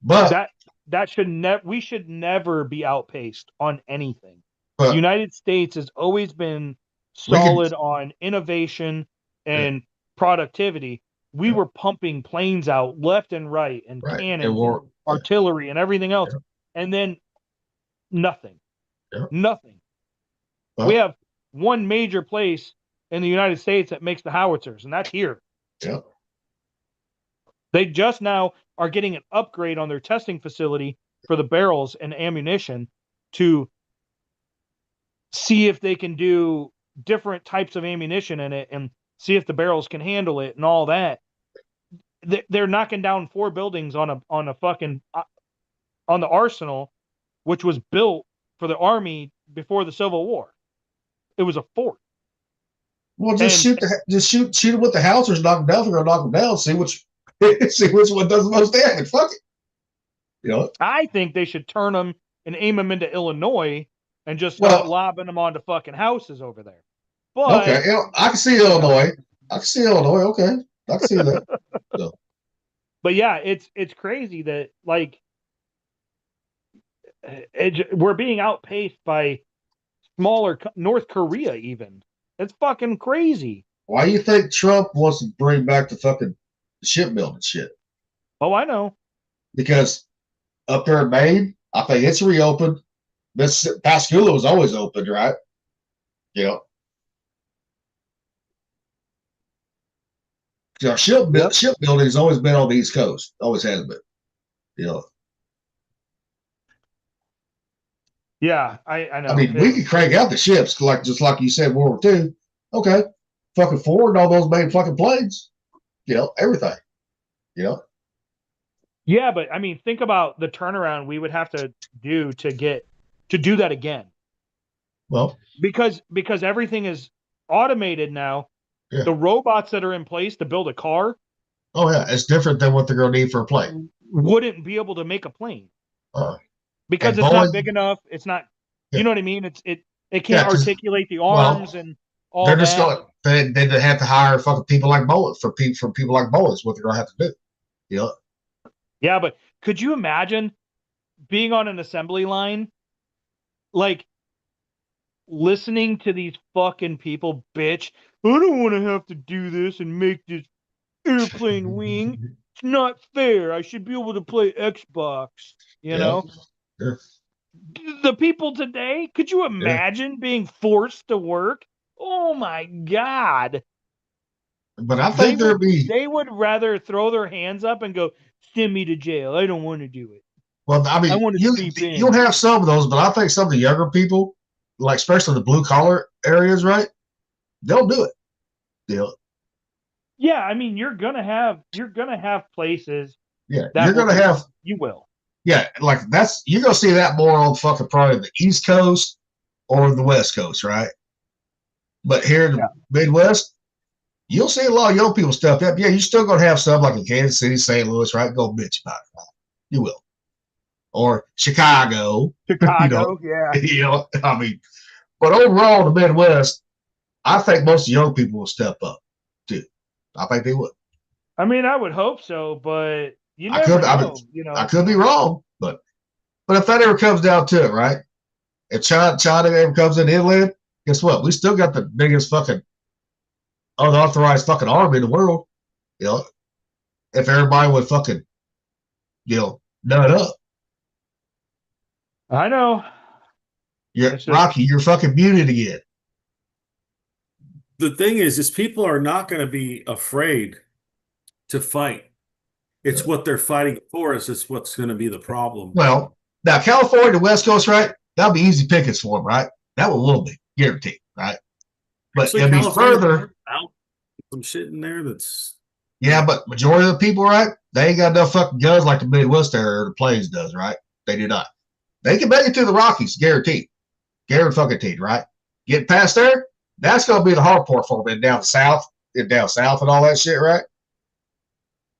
but that should we should never be outpaced on anything. The United States has always been solid on innovation and productivity. We were pumping planes out left and right, and cannons, and artillery, and everything else, and then nothing. Nothing. Well, we have one major place in the United States that makes the howitzers, and that's here. Yeah. They just now are getting an upgrade on their testing facility for the barrels and ammunition to see if they can do different types of ammunition in it and see if the barrels can handle it and all that. They're knocking down 4 buildings on a fucking on the arsenal, which was built for the Army before the Civil War. It was a fort. Well, shoot them with the howitzers, knock them down. They're gonna knock them down. See which one does the most damage. Fuck it. You know. I think they should turn them and aim them into Illinois and just start lobbing them onto fucking houses over there. But okay, I can see Illinois. Okay, I can see that. So. But yeah, it's crazy that like we're being outpaced by smaller North Korea even. It's fucking crazy. Why do you think Trump wants to bring back the fucking shipbuilding shit? Oh, I know. Because up there in Maine, I think it's reopened. Pascagoula was always open, right? Yeah. Our shipbuilding has always been on the East Coast. Always has been. You know. Yeah, I know. I mean, we could crank out the ships just like you said, World War II. Okay, fucking Ford and all those main fucking planes. You know, everything. You know. Yeah, but I mean, think about the turnaround we would have to do to do that again. Well, because everything is automated now. Yeah. The robots that are in place to build a car. Oh yeah, it's different than what they're going to need for a plane. Wouldn't be able to make a plane. Because it's Boeing, not big enough. It's not, you know what I mean? It can't articulate the arms and all they're that. Just going. They have to hire fucking people like Boeing for people like Boeing is what they're going to have to do. You know. Yeah, but could you imagine being on an assembly line, like listening to these fucking people bitch? I don't want to have to do this and make this airplane wing. It's not fair. I should be able to play Xbox. You know. Yeah. The people today, could you imagine being forced to work? Oh my God. But I think they would rather throw their hands up and go, send me to jail. I don't want to do it. Well, I mean, you'll have some of those, but I think some of the younger people, like especially the blue collar areas, right? They'll do it. You know? Yeah, I mean, you're gonna have places. Yeah, you will. Yeah, like you're gonna see that more on fucking probably the East Coast or the West Coast, right? But here in the Midwest, You'll see a lot of young people step up. Yeah, you're still going to have some like in Kansas City, St. Louis, right? Go bitch about it. Right? You will. Or Chicago. you know, Chicago, yeah. I mean, but overall, the Midwest, I think most young people will step up too. I think they would. I mean, I would hope so, but you I never could, I, mean, know, I could be wrong, but if that ever comes down to it, right? If China ever comes in inland, guess what? We still got the biggest fucking unauthorized fucking army in the world. You know, if everybody would fucking, nut up. I know. You're It's just Rocky, you're fucking muted again. The thing is people are not going to be afraid to fight. It's what they're fighting for is what's going to be the problem. Well, now California, the West Coast, right? That'll be easy pickings for them, right? That one will be guaranteed, right? But Actually, it'll be California further. Some shit in there that's Yeah, but majority of the people, right? They ain't got enough fucking guns like the Midwest area or the Plains does, right? They do not. They can make it to the Rockies, guaranteed. Guaranteed, right? Get past there, that's gonna be the hard part for them down south and all that shit, right?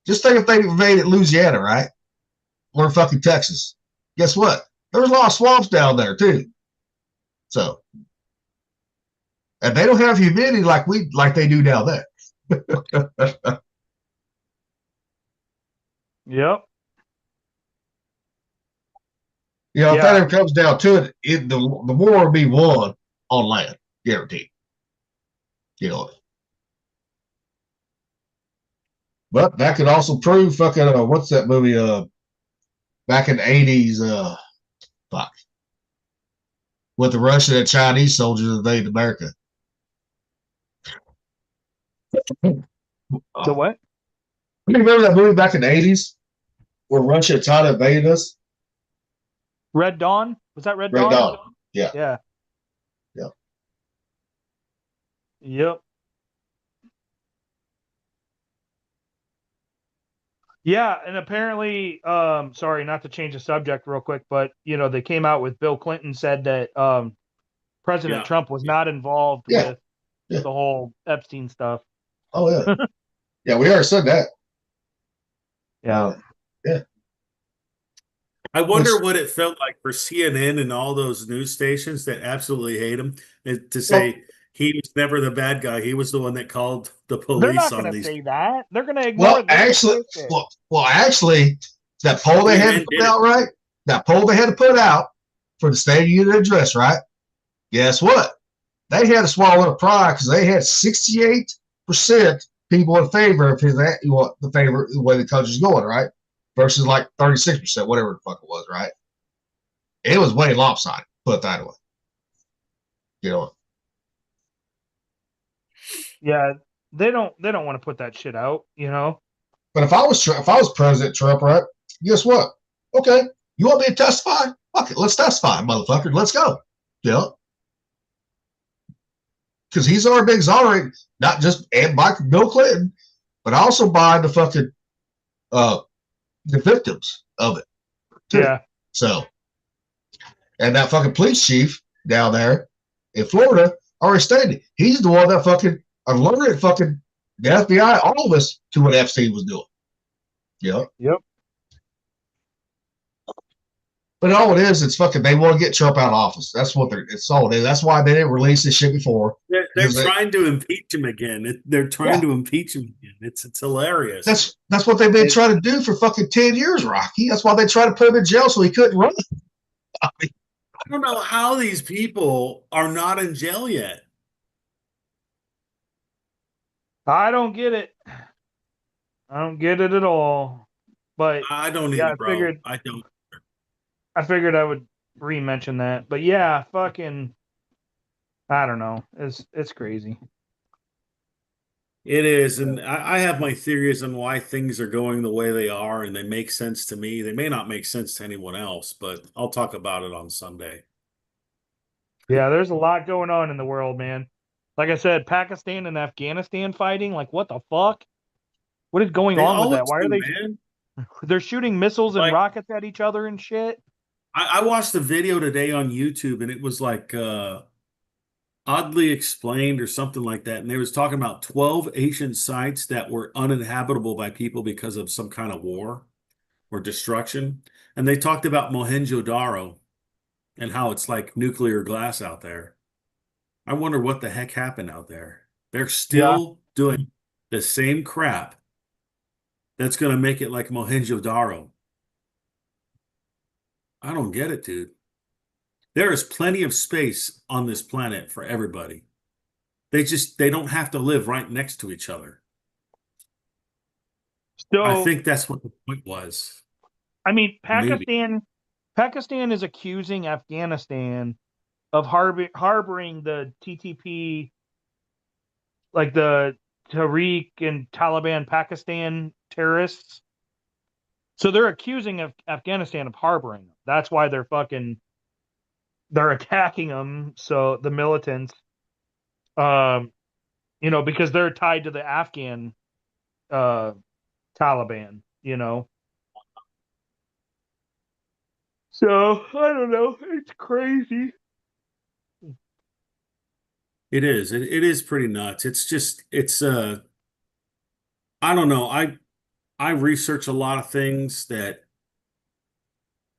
Just think if they invaded Louisiana, right? Or fucking Texas. Guess what? There's a lot of swamps down there too. So, and they don't have humidity like they do down there. yep. If that ever comes down to it, the war will be won on land, guaranteed. But that could also prove fucking what's that movie? Back in the 80s, fuck, with the Russian and Chinese soldiers invaded America. The what? You remember that movie back in the 80s where Russia and China invaded us? Red Dawn? Was that Red Red Dawn? Dawn. Yeah. Yeah. Yeah. Yep. Yeah, and apparently, sorry, not to change the subject real quick, but they came out with Bill Clinton said that President Trump was not involved with the whole Epstein stuff. Oh yeah. Yeah, we already said that. Yeah. Yeah. I wonder what it felt like for CNN and all those news stations that absolutely hate him to say he was never the bad guy. He was the one that called the police. They're not going to say that. They're going to ignore it. Actually, that poll they had to put out, right? That poll they had to put out for the State of the Union address, right? Guess what? They had to swallow a pride because they had 68% people in favor of the way the country's going, right? Versus like 36%, whatever the fuck it was, right? It was way lopsided, put it that way. Yeah, they don't want to put that shit out, But if I was President Trump, right? Guess what? Okay, you want me to testify? Fuck it, let's testify, motherfucker. Let's go. Because he's already been exonerated, not just by Bill Clinton, but also by the fucking the victims of it. Too. Yeah. So, and that fucking police chief down there in Florida already stated he's the one that fucking alerted fucking the FBI, all of us, to what Epstein was doing. Yep. But all it is, it's fucking. They want to get Trump out of office. That's what it's all it is. That's why they didn't release this shit before. They're trying to impeach him again. They're trying to impeach him again. It's hilarious. That's what they've been trying to do for fucking 10 years, Rocky. That's why they tried to put him in jail so he couldn't run. I don't know how these people are not in jail yet. I don't get it. I don't get it at all. But I don't either, bro. I figured I would re-mention that. But yeah, fucking, I don't know. It's crazy. It is, and I have my theories on why things are going the way they are, and they make sense to me. They may not make sense to anyone else, but I'll talk about it on Sunday. Yeah, there's a lot going on in the world, man. Like I said, Pakistan and Afghanistan fighting. Like, what the fuck? What is going on with that? Why are they? Man. They're shooting missiles and rockets at each other and shit. I watched the video today on YouTube, and it was like Oddly Explained or something like that, and they was talking about 12 ancient sites that were uninhabitable by people because of some kind of war or destruction. And they talked about Mohenjo-Daro and how it's like nuclear glass out there. I wonder what the heck happened out there. They're Yeah. still doing the same crap that's going to make it like Mohenjo-Daro. I don't get it, dude. There is plenty of space on this planet for everybody. They don't have to live right next to each other. I So, think that's what the point was. I mean, Maybe. Pakistan is accusing Afghanistan of harboring the TTP, like the Tariq and Taliban Pakistan terrorists. So they're accusing of Afghanistan of harboring them. That's why they're attacking them. So the militants, because they're tied to the Afghan Taliban, So I don't know. It's crazy. It is. It is pretty nuts. It's I don't know. I research a lot of things that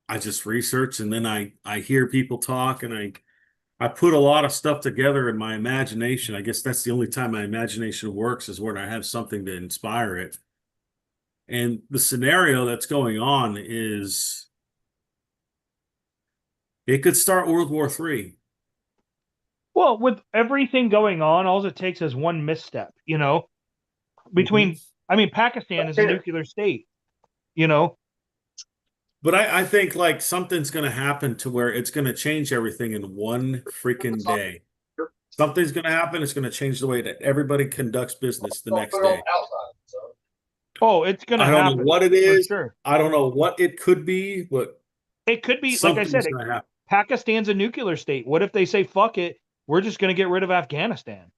I just research, and then I hear people talk, and I put a lot of stuff together in my imagination. I guess that's the only time my imagination works is when I have something to inspire it. And the scenario that's going on is it could start World War III. Well, with everything going on, all it takes is one misstep, between, Pakistan is a nuclear state, you know? But I think like something's going to happen to where it's going to change everything in one freaking day. Something's going to happen. It's going to change the way that everybody conducts business the next day. Oh, it's going to I don't know happen what it for is. sure. I don't know what it could be, but It could be, like I said, something's going to happen. Pakistan's a nuclear state. What if they say, fuck it, we're just going to get rid of Afghanistan?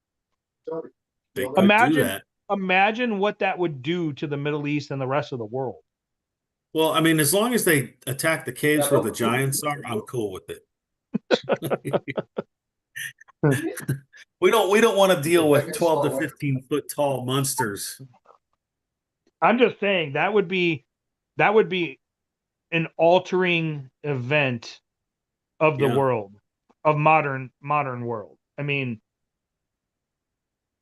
They could do that. Imagine what that would do to the Middle East and the rest of the world. Well, I mean, as long as they attack the caves where the giants are, I'm cool with it. We don't want to deal with 12 to 15 foot tall monsters. I'm just saying that would be an altering event of the world, of modern world. I mean,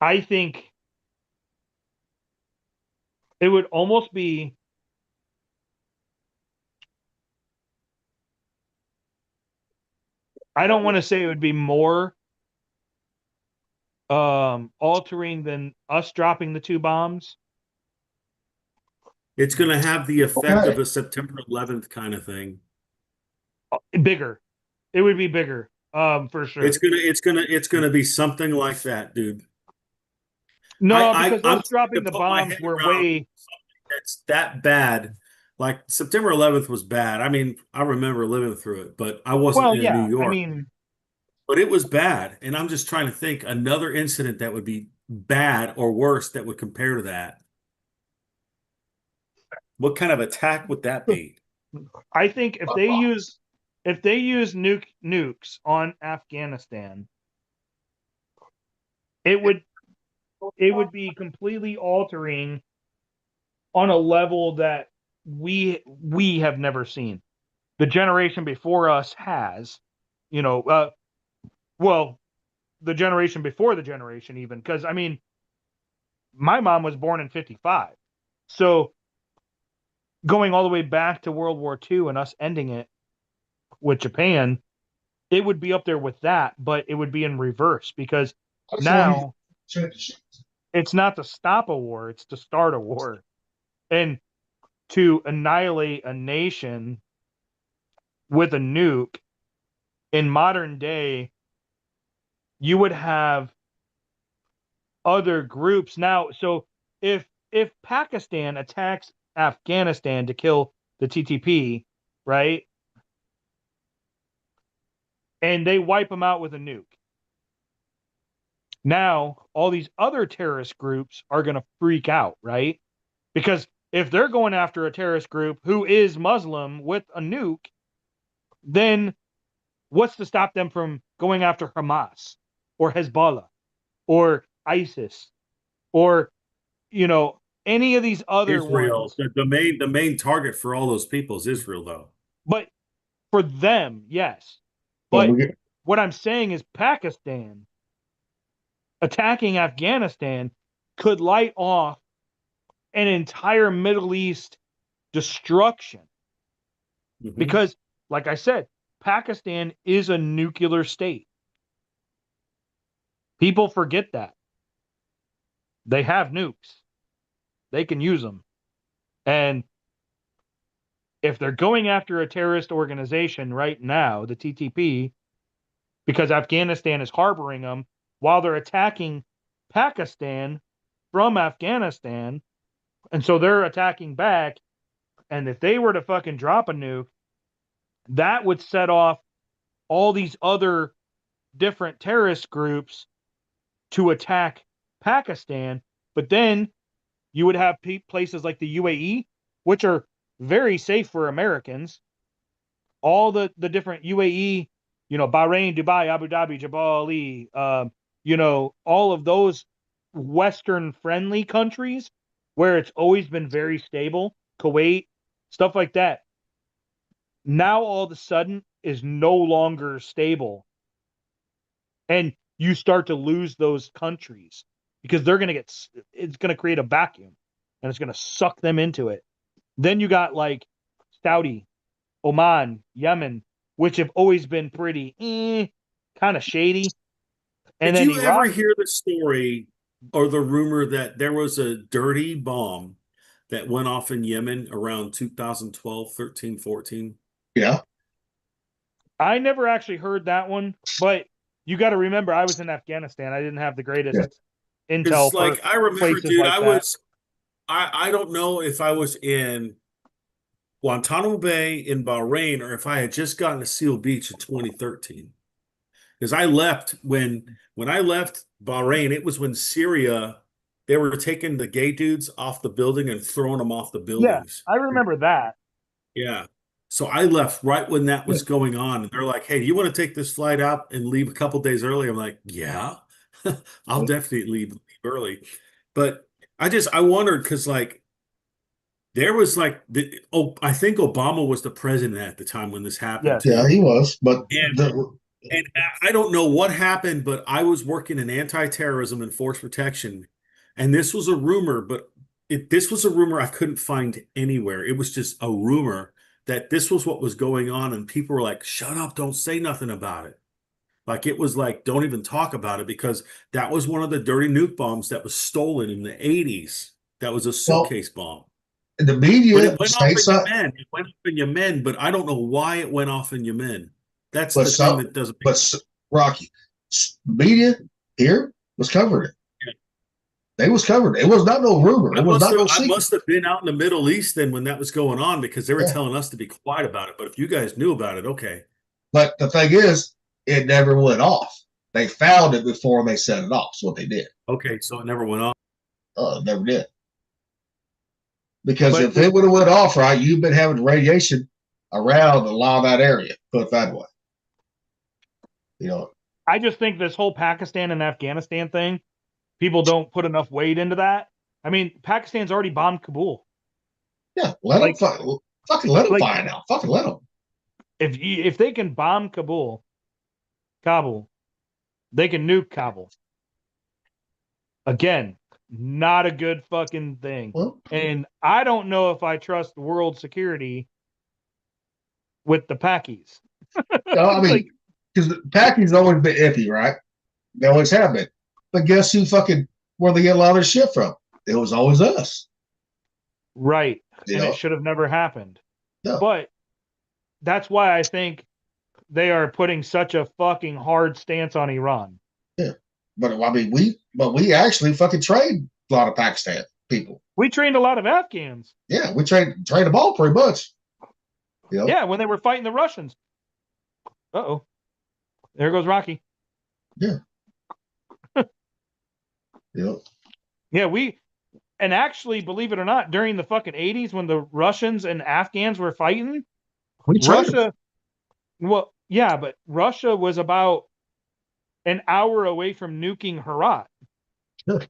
I think it would almost be I don't want to say it would be more altering than us dropping the two bombs. It's going to have the effect of a September 11th kind of thing. Bigger. It would be bigger, for sure. It's gonna be something like that, dude. No, because us dropping the bombs were way. That's that bad. Like September 11th was bad. I mean, I remember living through it, but I wasn't in New York. But it was bad, and I'm just trying to think another incident that would be bad or worse that would compare to that. What kind of attack would that be? I think if they use nukes on Afghanistan, it would be completely altering on a level that we have never seen. The generation before us has, well, the generation before the generation even, because I mean, my mom was born in 55. So going all the way back to World War II and us ending it with Japan, it would be up there with that, but it would be in reverse because now it's not to stop a war, it's to start a war. And to annihilate a nation with a nuke in modern day, you would have other groups now. So if Pakistan attacks Afghanistan to kill the TTP, right? And they wipe them out with a nuke. Now, all these other terrorist groups are going to freak out, right? Because if they're going after a terrorist group who is Muslim with a nuke, then what's to stop them from going after Hamas? or Hezbollah or ISIS or, you know, any of these other Israel, ones. the main target for all those people is Israel, though. But for them, yes. But But what I'm saying is Pakistan attacking Afghanistan could light off an entire Middle East destruction. Mhm. Because, like I said, Pakistan is a nuclear state. People forget that. They have nukes. They can use them. And if they're going after a terrorist organization right now, the TTP, because Afghanistan is harboring them while they're attacking Pakistan from Afghanistan, and so they're attacking back, and if they were to fucking drop a nuke, that would set off all these other different terrorist groups to attack Pakistan, but then you would have places like the UAE, which are very safe for Americans. All the different UAE, you know, Bahrain, Dubai, Abu Dhabi, Jabal Ali, you know, all of those Western friendly countries where it's always been very stable, Kuwait, stuff like that. Now all of a sudden is no longer stable. And you start to lose those countries because they're going to it's going to create a vacuum and it's going to suck them into it. Then you got like Saudi, Oman, Yemen, which have always been pretty kind of shady. And Did then you ever Iraq. hear the story or the rumor that there was a dirty bomb that went off in Yemen around 2012, 13, 14? yeah, I never actually heard that one, but you got to remember I was in Afghanistan. I didn't have the greatest It's intel for like I remember, places dude, like that. I don't know if I was in Guantanamo Bay in Bahrain or if I had just gotten to Seal Beach in 2013. Because I left when I left Bahrain, it was when Syria, they were taking the gay dudes off the building and throwing them off the Yeah, buildings. I remember that. Yeah. So I left right when that was going on. And they're like, hey, do you want to take this flight out and leave a couple days early? I'm like, yeah, I'll definitely leave early. But I wondered because like there was like I think Obama was the president at the time when this happened Yes. yeah, too. he was. But And and I don't know what happened, but I was working in anti-terrorism and force protection, and this was a rumor, but this was a rumor I couldn't find anywhere. It was just a rumor that this was what was going on, and people were like, "Shut up, don't say nothing about it." Like it was like, don't even talk about it because that was one of the dirty nuke bombs that was stolen in the 80s. That was a well, suitcase bomb. the But media it went off in stateside, Yemen. It went off in Yemen, but I don't know why it went off in Yemen. That's but the thing some, that doesn't make but Rocky, media here was covering it. sense. They was covering it. It was not no rumor. It was not no I secret. must have been out in the Middle East then when that was going on because they were Yeah. telling us to be quiet about it. But if you guys knew about it, okay. But the thing is, it never went off. They found it before they set it off. That's what they did. Okay, so it never went off. It never did. Because But if it would have went off right, you've been having radiation around a lot of that area. Put it that way. You know. I just think this whole Pakistan and Afghanistan thing, people don't put enough weight into that. I mean, Pakistan's already bombed Kabul. Yeah, let Like- them fucking let them like- find out. Fucking let them. If they can bomb Kabul, they can nuke Kabul. Again, not a good fucking thing. Well, And I don't know if I trust world security with the Pakis. no, I mean, because the Packing's always been iffy, right? They always have been. But guess who fucking where they get a lot of their shit from? It was always us. Right. You And know? it should have never happened. No. But that's why I think they are putting such a fucking hard stance on Iran. But I mean, we actually fucking trained a lot of Pakistan people. We trained a lot of Afghans. Yeah, we trained them all pretty much. You know? Yeah, when they were fighting the Russians. Uh-oh. There goes Rocky. You know? Yeah, and actually, believe it or not, during the fucking 80s when the Russians and Afghans were fighting, We trained them. Russia, well, yeah, but Russia was about an hour away from nuking Herat. Huh.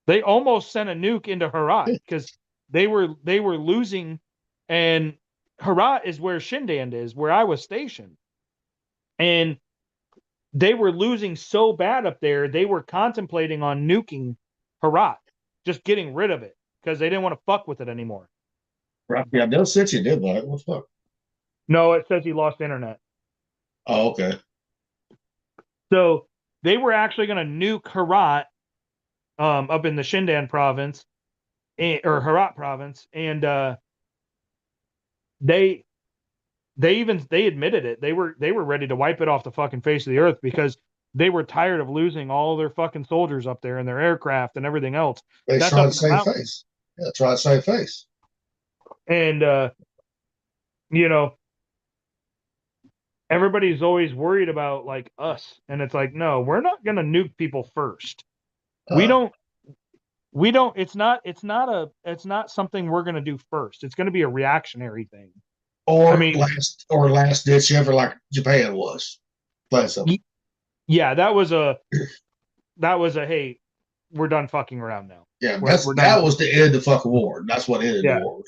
They almost sent a nuke into Herat because they were losing, and Herat is where Shindand is, where I was stationed, and they were losing so bad up there. They were contemplating on nuking Herat, just getting rid of it because they didn't want to fuck with it anymore. Right. Yeah, they'll sit you, did like, what the fuck? No, it says he lost internet. Oh, okay. So they were actually going to nuke Herat up in the Shindan province, or Herat province, and they admitted it. They were ready to wipe it off the fucking face of the earth because they were tired of losing all their fucking soldiers up there and their aircraft and everything else. They That's try up to in the save mountains. face. Yeah, try to save face. And you know, everybody's always worried about like us, and it's like, no, we're not going to nuke people first. We don't. It's not something we're going to do first. It's going to be a reactionary thing. Or I mean, last ditch effort like Japan was. Play something. Yeah, that was a hey, we're done fucking around now. Yeah, We're that done. was the end of the fucking war. That's what ended Yeah. the war.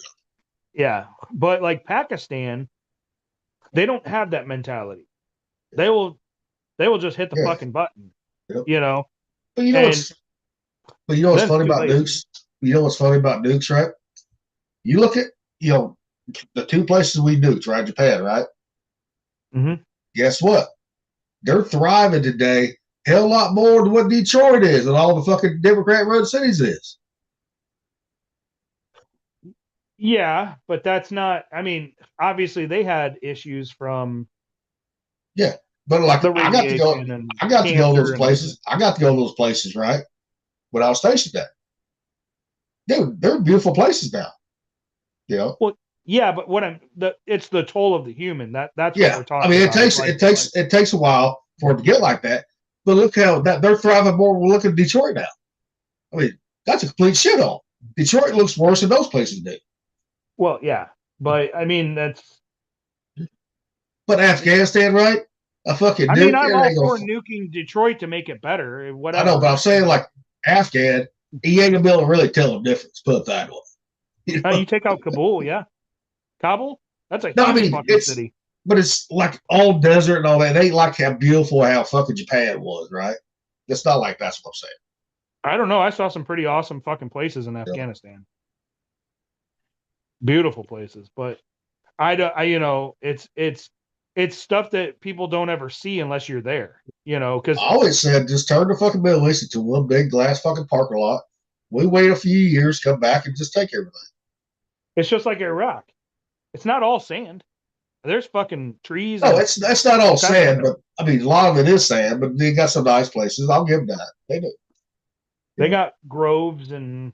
Yeah, but like Pakistan, they don't have that mentality. They will just hit the fucking button. Yep. You know. But you know what's funny about late. nukes? You know what's funny about nukes, right? You look at the two places we nuked, right? Japan, right? Mm-hmm. Guess what? They're thriving today a hell lot more than what Detroit is and all the fucking Democrat-run cities is. Yeah, but that's not. I mean, obviously they had issues from. Yeah, but like the I got to go. I got to go to those places. I got to go to those places, right? When I was stationed there. Dude, they're beautiful places now. You know? Well, yeah, but it's the toll of the human. That's what we're talking about. I mean, it takes a while for it to get like that. But look how they're thriving more. We're looking at Detroit now. I mean, that's a complete shithole. Detroit looks worse than those places do. Well, yeah, but I mean that's. But Afghanistan, right? A fucking. I mean, I'm all for nuking Detroit to make it better. Whatever. I know, but I'm saying like Afghan, he ain't gonna be able to really tell the difference. Put it that way. You take out Kabul, yeah. Kabul? That's a huge fucking city. But it's like all desert and all that. It ain't like how beautiful how fucking Japan was, right? It's not like that's what I'm saying. I don't know. I saw some pretty awesome fucking places in Afghanistan. Beautiful places, but it's stuff that people don't ever see unless you're there. Because I always said just turn the fucking Middle East into one big glass fucking parking lot. We wait a few years, come back, and just take everything. It's just like Iraq. It's not all sand. There's fucking trees. No, that's not all sand, but I mean, a lot of it is sand, but they got some nice places. I'll give them that. They do. They got groves and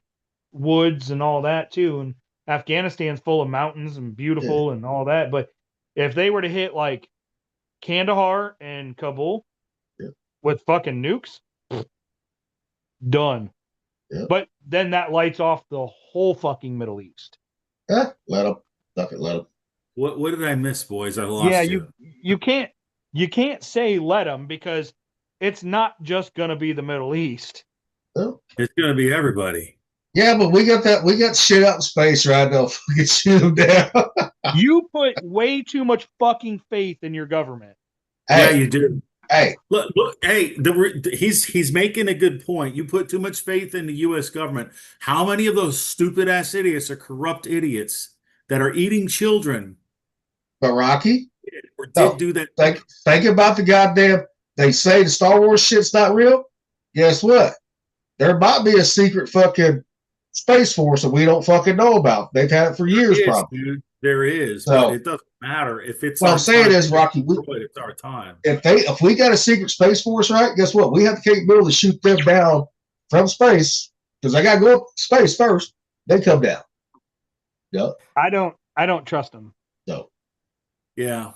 woods and all that too. And Afghanistan's full of mountains and beautiful and all that. But if they were to hit like Kandahar and Kabul with fucking nukes, done. Yeah. But then that lights off the whole fucking Middle East. Let them. Let them. What did I miss, boys? I lost you. You can't say let them because it's not just gonna be the Middle East. No. It's gonna be everybody. Yeah, but we got shit out in space right now. Fucking shoot them down. You put way too much fucking faith in your government. Hey, yeah, you do. Hey, look! Hey, he's making a good point. You put too much faith in the U.S. government. How many of those stupid ass idiots are corrupt idiots that are eating children? But Rocky, did do that? Think about the goddamn. They say the Star Wars shit's not real. Guess what? There might be a secret fucking Space Force that we don't fucking know about. They've had it for years, probably. Dude. There is, so, but it doesn't matter if it's. What I'm saying is, Rocky, it's our time. If we got a secret Space Force, right? Guess what? We have the capability to shoot them down from space because they got to go up space first. They come down. Yep. I don't trust them. No. Yeah.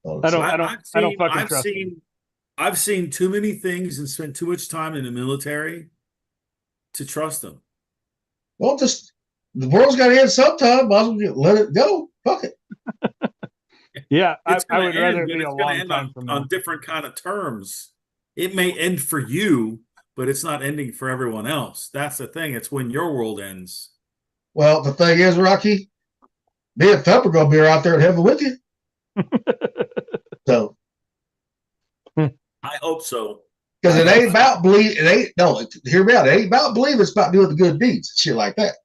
I don't fucking trust them. I've seen too many things and spent too much time in the military to trust them. Well, the world's got to end sometime. Might as well let it go. Fuck it. Yeah, I would rather be a long time from now. On different kind of terms. It may end for you, but it's not ending for everyone else. That's the thing. It's when your world ends. Well, the thing is, Rocky, me and Pepper gonna be out there in heaven with you. So, I hope so. because it ain't about believe. It ain't no. Hear me out. It ain't about believing. It's about doing the good deeds and shit like that.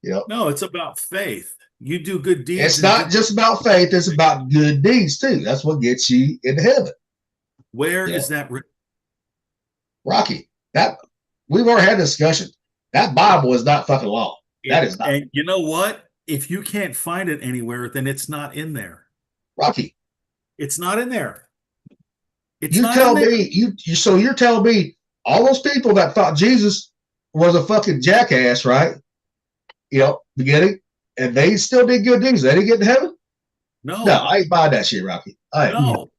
You know, No, it's about faith. You do good deeds. it's not just about faith. It's about good deeds too. That's what gets you into heaven. Where is that written? Rocky, that we've already had a discussion. That Bible is not fucking law. That is not. And you know what? If you can't find it anywhere, then it's not in there. Rocky, It's not in there. It's you not tell in there. me so you're telling me all those people that thought Jesus was a fucking jackass, right? You know, beginning, and they still did good deeds. They didn't get to heaven. No, No, I ain't buying that shit, Rocky. I ain't. no.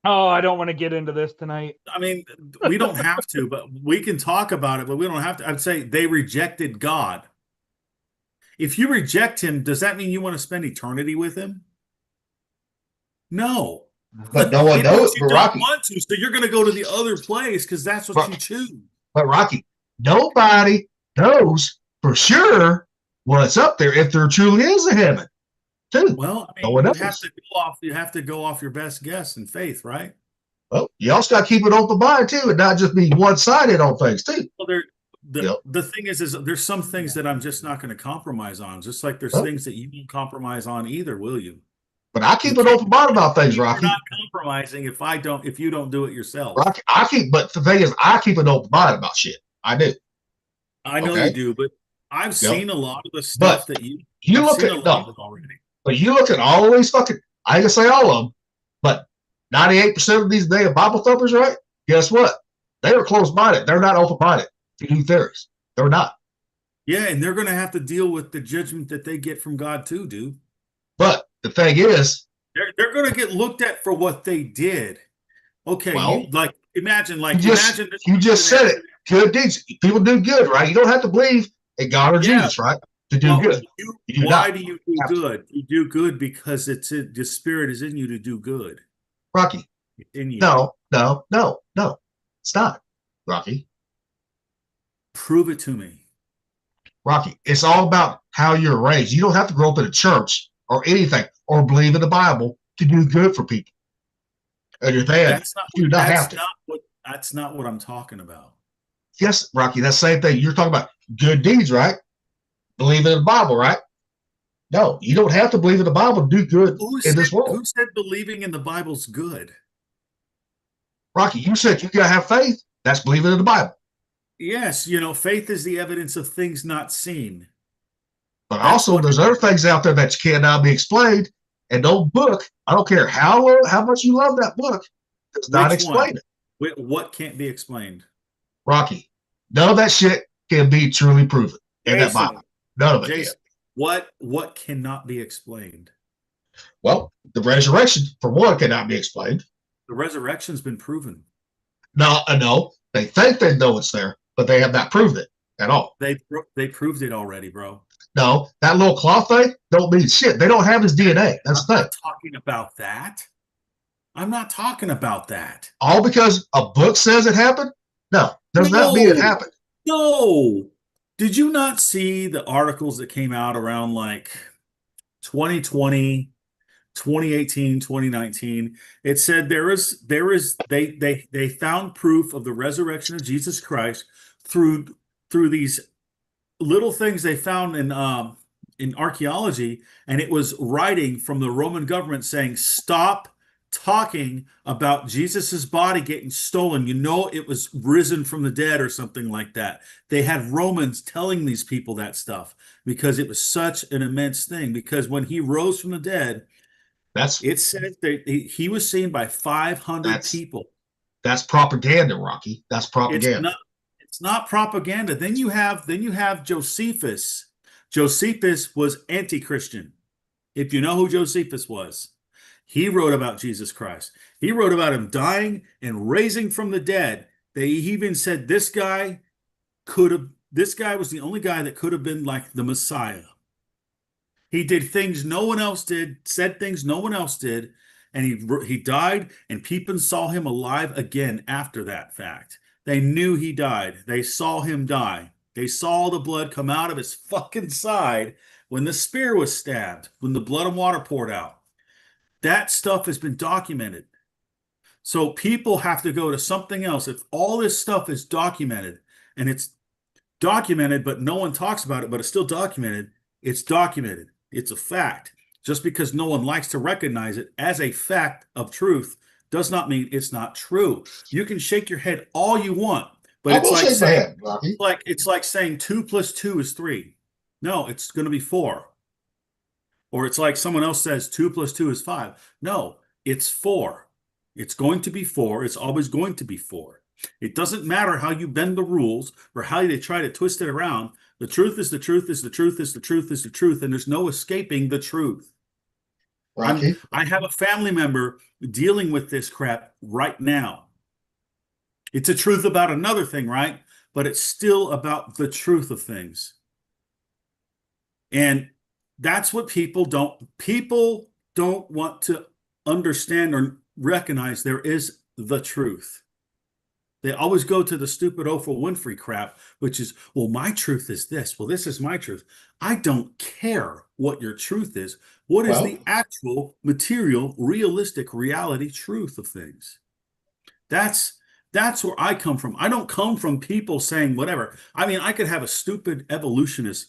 Oh, I don't want to get into this tonight. I mean, we don't have to, but we can talk about it, but we don't have to. I'd say they rejected God. If you reject him, does that mean you want to spend eternity with him? No. But no one It knows. means you But don't Rocky, want to, so you're going to go to the other place because that's what you choose. but Rocky, nobody knows for sure what's up there if there truly is a heaven. Too. Well, I No mean, one you knows. have to go off your best guess and faith, right? Well, you also got to keep an open mind too, and not just be one-sided on things too. Well, the thing is there's some things that I'm just not going to compromise on. Just like there's things that you won't compromise on either, will you? But I keep an open mind about things, Rocky. You're not compromising if you don't do it yourself. Rocky, but the thing is, I keep an open mind about shit. I do. I know Okay. you do, but I've seen a lot of the But stuff that you look seen at a lot of it already. But you look at all these fucking, I ain't gonna say all of them, but 98% of these damn Bible thumpers, right? Guess what? They are closed-minded. They're not open-minded to new theories. They're not. Yeah, and they're going to have to deal with the judgment that they get from God too, dude. But the thing is, they're going to get looked at for what they did. Okay, well, imagine you just said it. Good deeds. People do good, right? You don't have to believe in God or Jesus, right? To do good. Why do you do good? You do good because the spirit is in you to do good. Rocky. It's in you. No. It's not, Rocky. Prove it to me. Rocky, it's all about how you're raised. You don't have to grow up in a church or anything or believe in the Bible to do good for people. And you're there. That's not what I'm talking about. Yes, Rocky, that's the same thing. You're talking about good deeds, right? Believe in the Bible, right? No, you don't have to believe in the Bible to do good in this world. Who said believing in the Bible's good? Rocky, you said you gotta have faith. That's believing in the Bible. Yes, faith is the evidence of things not seen. But also, there's other things out there that cannot be explained. And no book, I don't care how much you love that book, does not explain it. What can't be explained? Rocky, none of that shit can be truly proven in that Bible. None of it. Jason, what cannot be explained? Well, the resurrection, for one, cannot be explained. The resurrection's been proven. No, they think they know it's there, but they have not proved it at all. They proved it already, bro. No, that little cloth thing don't mean shit. They don't have his DNA. That's the thing. I'm not talking about that. I'm not talking about that. All because a book says it happened? No, does not mean it happened. No. Did you not see the articles that came out around like 2020, 2018, 2019? It said they found proof of the resurrection of Jesus Christ through these little things they found in archaeology, and it was writing from the Roman government saying, stop talking about Jesus's body getting stolen. It was risen from the dead or something like that. They had Romans telling these people that stuff because it was such an immense thing. Because when he rose from the dead, it said that he was seen by 500 people. That's propaganda, Rocky. That's propaganda. It's not propaganda. Then you have Josephus. Josephus was anti-Christian. If you know who Josephus was, he wrote about Jesus Christ. He wrote about him dying and raising from the dead. They even said this guy was the only guy that could have been like the Messiah. He did things no one else did, said things no one else did. and he died, and people saw him alive again after that fact. They knew he died. They saw him die. They saw the blood come out of his fucking side when the spear was stabbed, when the blood and water poured out. That stuff has been documented. So people have to go to something else. If all this stuff is documented, and it's documented, but no one talks about it, but it's still documented, it's documented. It's a fact. Just because no one likes to recognize it as a fact of truth does not mean it's not true. You can shake your head all you want, but I will shake my head, Rocky. it's like saying 2 + 2 is 3. No, it's going to be 4. Or it's like someone else says 2 + 2 is 5. No, it's 4. It's going to be 4. It's always going to be 4. It doesn't matter how you bend the rules or how they try to twist it around. The truth is the truth is the truth is the truth is the truth, and there's no escaping the truth. Rocky. I have a family member dealing with this crap right now. It's a truth about another thing, right? But it's still about the truth of things. And that's what people don't want to understand or recognize. There is the truth. They always go to the stupid Oprah Winfrey crap, which is, well, my truth is this. Well, this is my truth. I don't care what your truth is. What is the actual material, realistic reality truth of things? That's where I come from. I don't come from people saying whatever. I mean, I could have a stupid evolutionist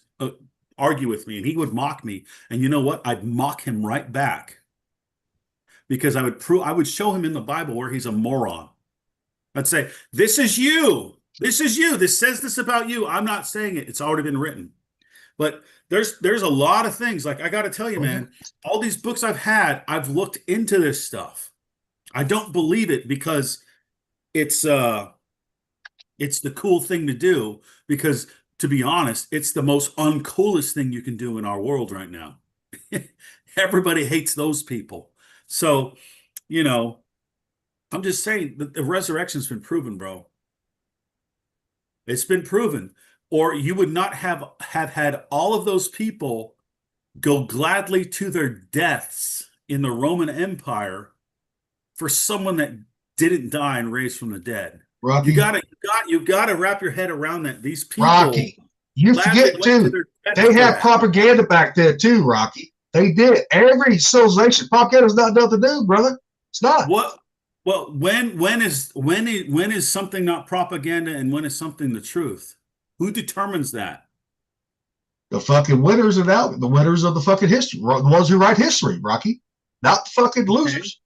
argue with me, and he would mock me. And you know what? I'd mock him right back, because I would show him in the Bible where he's a moron. I'd say, this is you. This is you. This says this about you. I'm not saying it. It's already been written. But there's a lot of things. Like, I got to tell you, man, all these books I've looked into this stuff. I don't believe it because it's the cool thing to do, because, to be honest, it's the most uncoolest thing you can do in our world right now. Everybody hates those people. So, you know, I'm just saying that the resurrection's been proven, bro. It's been proven. Or you would not have had all of those people go gladly to their deaths in the Roman Empire for someone that didn't die and raised from the dead. Rocky. You gotta wrap your head around that. These people, Rocky, you forget too. They had propaganda back then too, Rocky. They did. Every civilization, propaganda is not nothing to do, brother. It's not. What? Well, when is something not propaganda and when is something the truth? Who determines that? The fucking winners are out. The winners of the fucking history, the ones who write history, Rocky, not the fucking losers.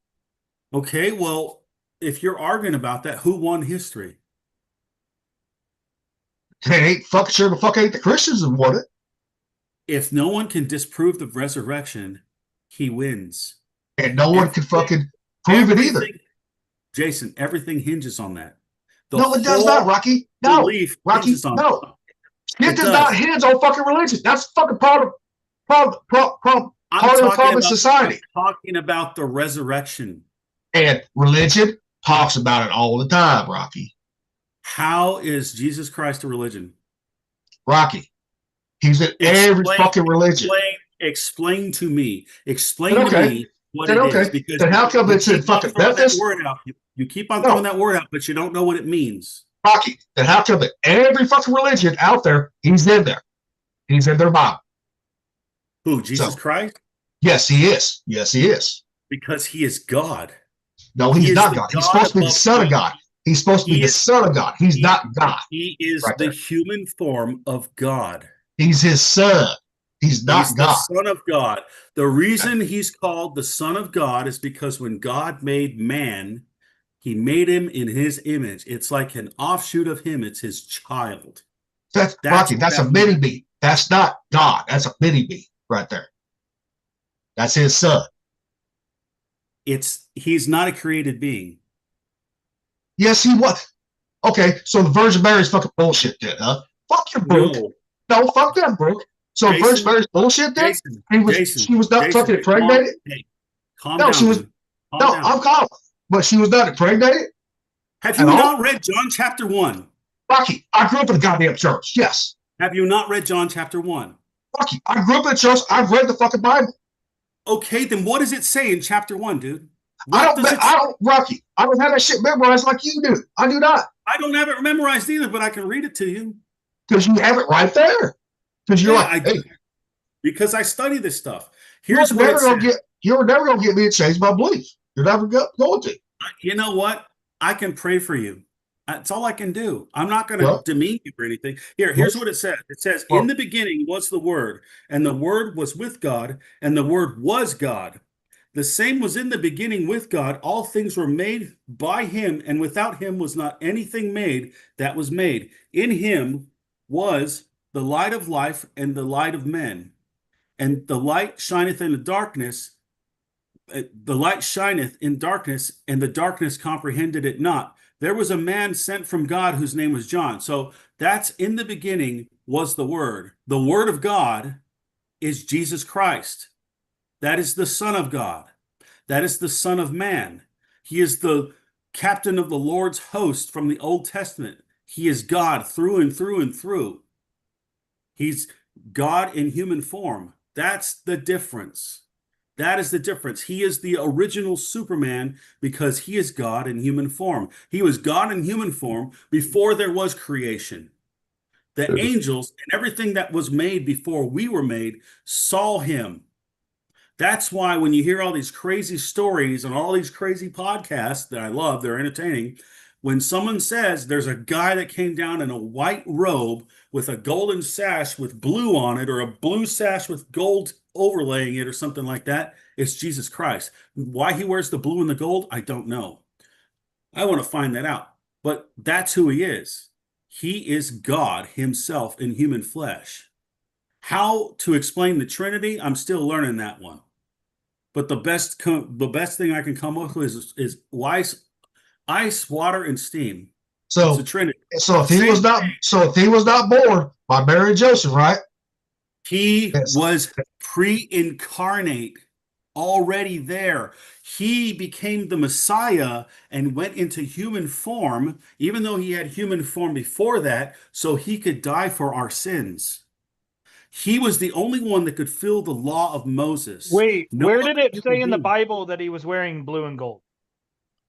Okay, well, if you're arguing about that, who won history? It ain't fucking sure the fuck ain't the Christians that won it. If no one can disprove the resurrection, he wins. And no one can fucking prove it either. Jason, everything hinges on that. No, it does not, Rocky. No, Rocky, no. It does not hinge on fucking religion. That's fucking part of the problem of society. I'm talking about the resurrection. And religion talks about it all the time, Rocky. How is Jesus Christ a religion? Rocky, he's in every fucking religion. Explain to me. Explain to me what it is. Because then how come it's in fucking Memphis? You keep on throwing that word out, but you don't know what it means. Rocky, then how come that every fucking religion out there, he's in there? He's in their Bible. Who, Jesus Christ? Yes, he is. Yes, he is. Because he is God. No, he's not God. He's supposed to be the Son of God. He's supposed to be the Son of God. He's not God. He is the human form of God. He's his son. He's not God. The Son of God. The reason he's called the Son of God is because when God made man, he made him in his image. It's like an offshoot of him. It's his child. That's Rocky. That's a mini me. That's not God. That's a mini me right there. That's his son. He's not a created being. Yes, he was. Okay, so the Virgin Mary's fucking bullshit then, huh? Fuck your book. No, fuck that book. So Jason, Virgin Mary's bullshit then? She was not fucking impregnated? Calm down. She was. I'm calm. But she was not impregnated? Have you not read John chapter 1? Rocky, I grew up in the goddamn church. Yes. Have you not read John chapter 1? Rocky, I grew up in the church. I've read the fucking Bible. Okay, then what does it say in chapter 1, dude? What does it? Rocky. I don't have that shit memorized like you do. I do not. I don't have it memorized either, but I can read it to you. Because you have it right there. Because you're Yeah, like, hey, because I study this stuff. you're Here's what never it gonna says. you're never gonna get me to change my belief. You're never going to. You know what? I can pray for you. That's all I can do. I'm not going to Well, demean you or anything. Here's well, what it says. It says, "In well, the beginning was the Word, and the Word was with God, and the Word was God. The same was in the beginning with God. All things were made by him, and without him was not anything made that was made. In him was the light of life and the light of men. And the light shineth in the darkness. The light shineth in darkness, and the darkness comprehended it not. There was a man sent from God whose name was John." So that's in the beginning was the Word. The Word of God is Jesus Christ. That is the Son of God. That is the Son of Man. He is the captain of the Lord's host from the Old Testament. He is God through and through and through. He's God in human form. That's the difference. That is the difference. He is the original Superman because he is God in human form. He was God in human form before there was creation. The angels and everything that was made before we were made saw him. That's why when you hear all these crazy stories and all these crazy podcasts that I love, they're entertaining. When someone says there's a guy that came down in a white robe with a golden sash with blue on it, or a blue sash with gold overlaying it, or something like that, it's Jesus Christ. Why he wears the blue and the gold, I don't know. I want to find that out. But that's who he is. He is God himself in human flesh. How to explain the Trinity, I'm still learning that one. But the best thing I can come up with is ice, water, and steam. It's a so Trinity. if he was not born by Mary and Joseph, right? He Yes. was pre-incarnate, already there. He became the Messiah and went into human form, even though he had human form before that, so he could die for our sins. He was the only one that could fill the law of Moses. Wait, No where other did it human say in the being. Bible that he was wearing blue and gold?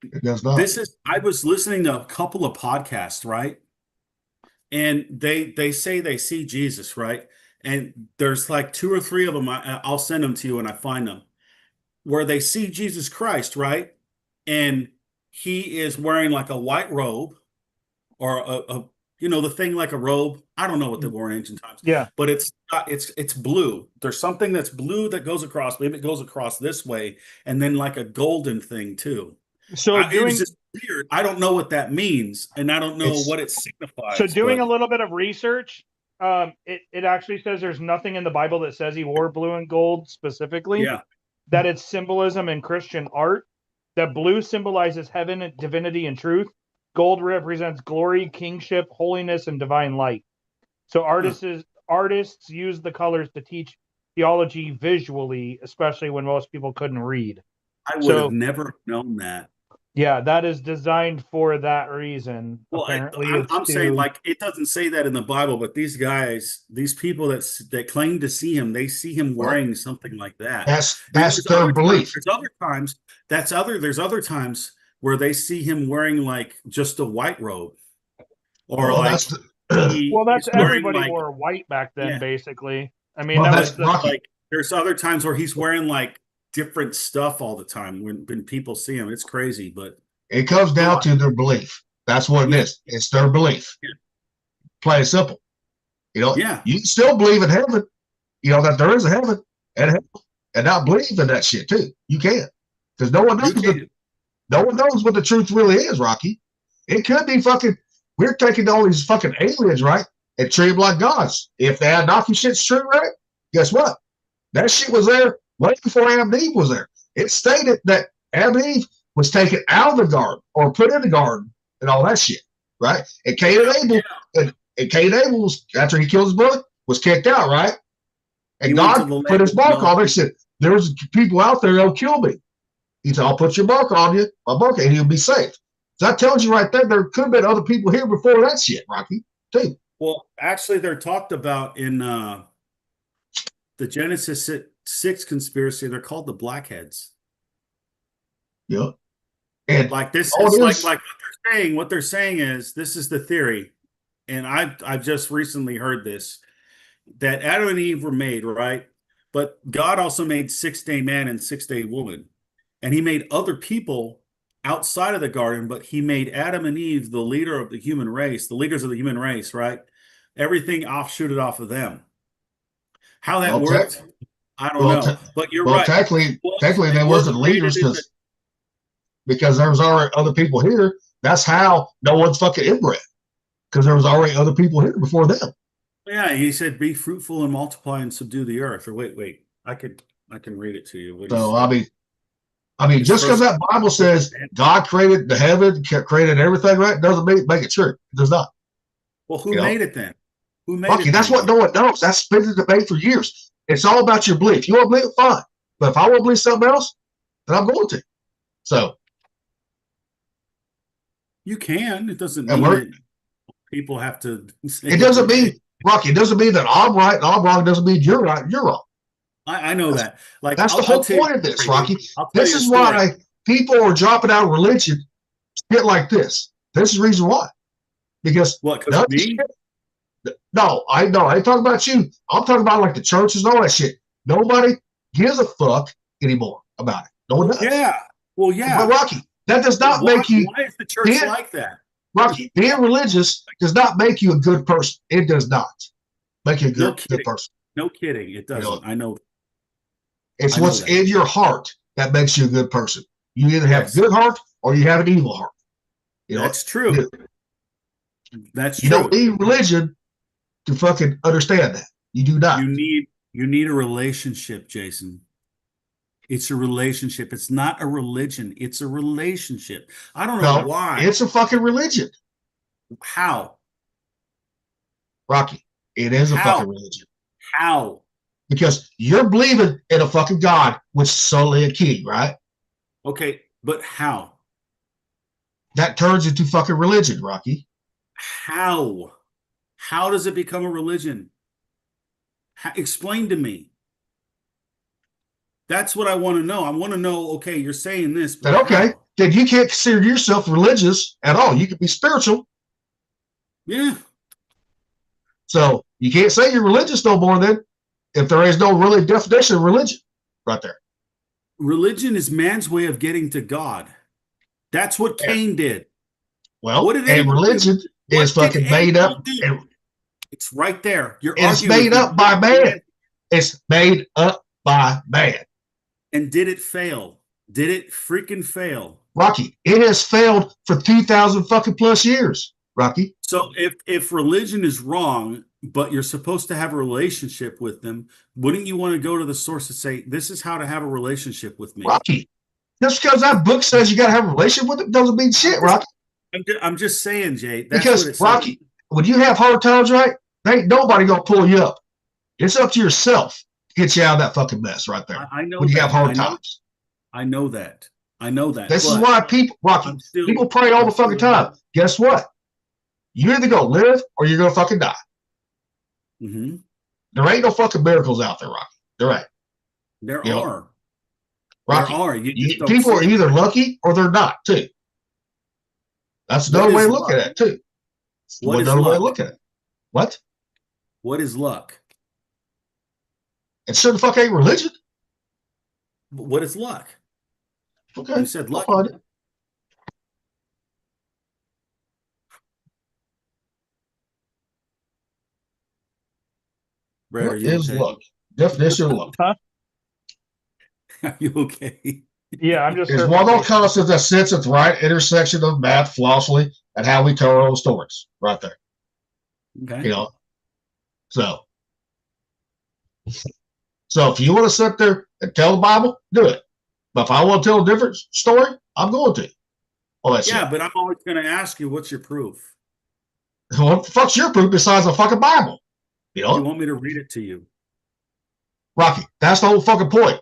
It does not. I was listening to a couple of podcasts, right? And they say they see Jesus, right? And there's like two or three of them. I'll send them to you when I find them, where they see Jesus Christ, right? And he is wearing like a white robe, or the thing like a robe. I don't know what they wore in ancient times, Yeah. but it's blue. There's something that's blue that goes across. Maybe it goes across this way, and then like a golden thing too. So It was doing just weird. I don't know what that means, and I don't know what it signifies. doing a But little bit of research, it actually says there's nothing in the Bible that says he wore blue and gold specifically. yeah, That it's symbolism in Christian art. That blue symbolizes heaven, divinity, and truth. Gold represents glory, kingship, holiness, and divine light. So artists use the colors to teach theology visually, especially when most people couldn't read. I would have So never known that. yeah, that is designed for that reason. Well, Apparently, I'm saying, like, it doesn't say that in the Bible, but these guys, these people that claim to see him, they see him Well, wearing something like that. that's There's their other times, belief. there's other times where they see him wearing like just a white robe, or Well, like that's the, that's he's wearing everybody like, wore white back then, yeah. basically. I mean, well, that that's was the Rocky. Like there's other times where he's wearing like different stuff all the time when people see him. It's crazy, but It comes go down on. to their belief. That's what it Yeah. is. It's their belief. Yeah. Plain and simple. Yeah. You still believe in heaven. That there is a heaven and hell, and not believe in that shit too. You can, because no one knows what the truth really is, Rocky. It could be fucking. We're taking all these fucking aliens, right, and treat them like gods. If the Anunnaki shit's true, right? Guess what? That shit was there way before Adam and Eve was there. It stated that Adam and Eve was taken out of the garden or put in the garden and all that shit, right? And Cain and Abel, and Cain and Abel was, after he killed his brother, was kicked out, right? And He went to God the put land his mark of on there. He said, "There's people out there that'll kill me." He said, "I'll put your mark on you, my mark, and you'll be safe." So that tells you right there could have been other people here before that shit, Rocky, too. Well, actually, they're talked about in the Genesis 6 conspiracy. They're called the Blackheads. You know, and Like this all is it like is, what they're saying. What they're saying is this is the theory, and I've just recently heard this that Adam and Eve were made, right? But God also made 6-day man and 6-day woman, and He made other people outside of the garden, but He made Adam and Eve the leader of the human race, the leaders of the human race, right? Everything offshooted off of them. How that well, tech, worked, I don't well, know. But you're well, right. technically, They they were wasn't created leaders in the because there was already other people here. That's how no one's fucking inbred because there was already other people here before them. Yeah, he said, "Be fruitful and multiply and subdue the earth." Or wait, I can read it to you. What he So said. I mean, It's just because first. that Bible says God created the heaven, created everything, right, doesn't make it true. It does not. Well, who You know, made it then? Who made Rocky, it that's then? what no one knows. That's been the debate for years. It's all about your belief. You want to believe it, fine. But if I want to believe something else, then I'm going to. So, You can. It doesn't and mean we're, that people have to say it every doesn't mean, day. Rocky, it doesn't mean that I'm right and I'm wrong. It doesn't mean you're right and you're wrong. I know that. Like That's the I'll whole tell you point of a this, story, Rocky. dude. I'll tell This you a is story. why people are dropping out of religion shit like this. This is the reason why. Because What? Because of me? no, I know. I ain't talking about you. I'm talking about like the churches and all that shit. Nobody gives a fuck anymore about it. No one does. Yeah. Well, But yeah. Rocky, that does But not make you why is the church being like that? Rocky. Being religious does not make you a good person. It does not make you a No good kidding. person. No kidding. It You know, doesn't. I know. it's I know what's that. in your heart that makes you a good person. You either have Yes. a good heart or you have an evil heart. You know, That's true. you, That's you don't true. need religion to fucking understand that. You do not. You need a relationship, Jason. It's a relationship. It's not a religion. It's a relationship. I don't know No, why. it's a fucking religion, How? Rocky. It is a How? fucking religion How? because you're believing in a fucking God, which is solely a king, right? Okay, but how? That turns into fucking religion, Rocky. How? How does it become a religion? Explain to me. That's what I want to know. I want to know, okay, you're saying this, but Then okay, how? then you can't consider yourself religious at all. You can be spiritual. Yeah. So you can't say you're religious no more then if there is no really definition of religion right there. Religion is man's way of getting to God. That's what Yeah. Cain did. Well, What did and Abel do? religion is What did fucking made Abel up. do? And It's right there. You're it's arguing made with up me. by man. It's made up by man. And did it fail? Did it freaking fail? Rocky, it has failed for 2,000 fucking plus years, Rocky. So if religion is wrong, but you're supposed to have a relationship with them, wouldn't you want to go to the source and say, this is how to have a relationship with me? Rocky, just because that book says you got to have a relationship with it doesn't mean shit, Rocky. I'm just saying, Jay, that's Because, what it says. Rocky, when you have hard times, right, there ain't nobody going to pull you up. It's up to yourself to get you out of that fucking mess right there. I know when you that. have hard times. I know that. I know that. This is But why people, Rocky, I'm still, people pray all the fucking time. Guess what? You're either going to live or you're going to fucking die. Mhm. There ain't no fucking miracles out there, Rocky. There ain't. There You know, are. Rocky, There are. You just don't people see are it. either lucky or they're not, too. That's What another way is to look luck? at it, too. What is Another way to luck? look at it. What? What is luck? It sure the fuck ain't religion. What is luck? Okay. You said I'll luck. find it. Brad, are What you is okay? luck? Definition of luck. Huh? Are you okay? Yeah, I'm just. Is one of those concepts that sits at the right intersection of math, philosophy, and how we tell our own stories. Right there. Okay. You know. So if you want to sit there and tell the Bible, do it. But if I want to tell a different story, I'm going to. All that Yeah, shit. but I'm always going to ask you, what's your proof? What the fuck's your proof besides the fucking Bible? You know, You want me to read it to you? Rocky, that's the whole fucking point.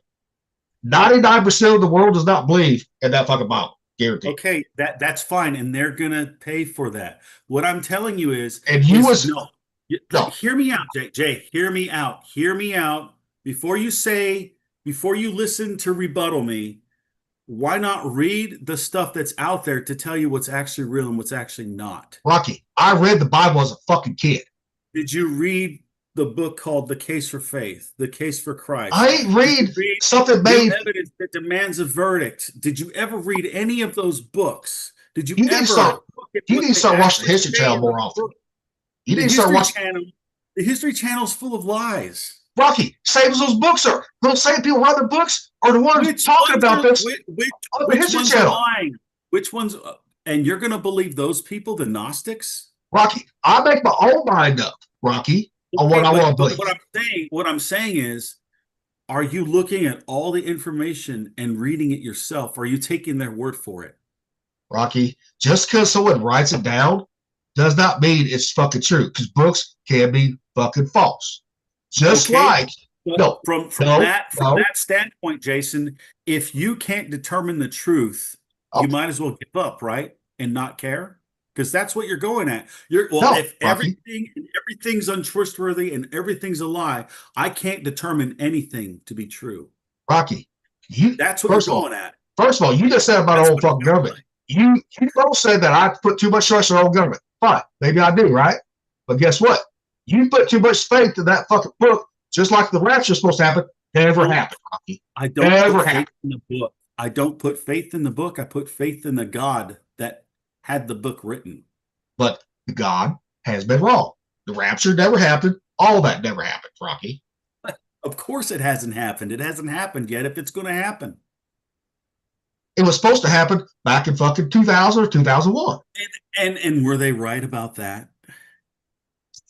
99% of the world does not believe in that fucking Bible. Guaranteed. Okay, that's fine, and they're gonna pay for that. What I'm telling you is, And you no. Hear me out, Jay. Jay, hear me out. Hear me out. Before you listen to rebuttal me, why not read the stuff that's out there to tell you what's actually real and what's actually not? Rocky, I read the Bible as a fucking kid. Did you read the book called The Case for Faith, The Case for Christ? I ain't read something New made. Evidence That Demands a Verdict? Did you ever read any of those books? Did you You need to ever start. look at You what need to they start watching the actually History say Channel in the more often. book? You The need to start History watching. Channel, the History Channel's full of lies. Rocky, same as those books are. Those same people write the books are the ones talking about this on the Which History ones Channel. are lying? Which ones? And you're going to believe those people, the Gnostics? Rocky, I make my own mind up, Rocky, on what I want to believe. What I'm saying is, are you looking at all the information and reading it yourself? Or are you taking their word for it? Rocky, just because someone writes it down does not mean it's fucking true. Because books can be fucking false. Just Okay, like no, from no, that no. standpoint, Jason, if you can't determine the truth, you might as well give up, right, and not care, because that's what you're going at. If Rocky, everything's untrustworthy and everything's a lie, I can't determine anything to be true. Rocky, That's what you're going at. First of all, you just said about That's our own fucking government. You both said that I put too much trust in our own government. Fine, maybe I do, right? But guess what? You put too much faith in that fucking book, just like the rapture is supposed to happen. Never happened, Rocky. I don't Never put faith happened. in the book. I don't put faith in the book. I put faith in the God that had the book written. But God has been wrong. The rapture never happened. All that never happened, Rocky. Of course it hasn't happened. It hasn't happened yet if it's going to happen. It was supposed to happen back in fucking 2000 or 2001. And were they right about that?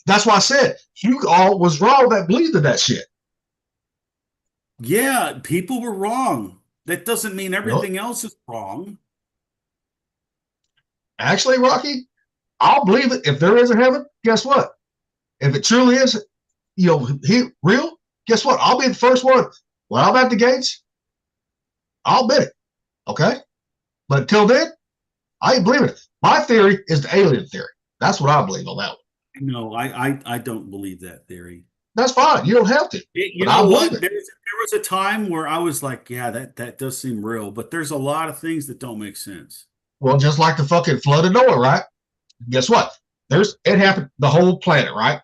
That's why I said you all was wrong that believed in that shit. Yeah, people were wrong. That doesn't mean everything else is wrong. Actually, Rocky, I'll believe it if there is a heaven. Guess what? If it truly is, real. Guess what? I'll be the first one. When I'm at the gates, I'll admit it. Okay? But until then, I ain't believing it. My theory is the alien theory. That's what I believe on that one. No, I don't believe that theory. That's fine. You don't have to. You know what? There was a time where I was like, yeah, that does seem real. But there's a lot of things that don't make sense. Well, just like the fucking flood of Noah, right? Guess what? It happened the whole planet, right?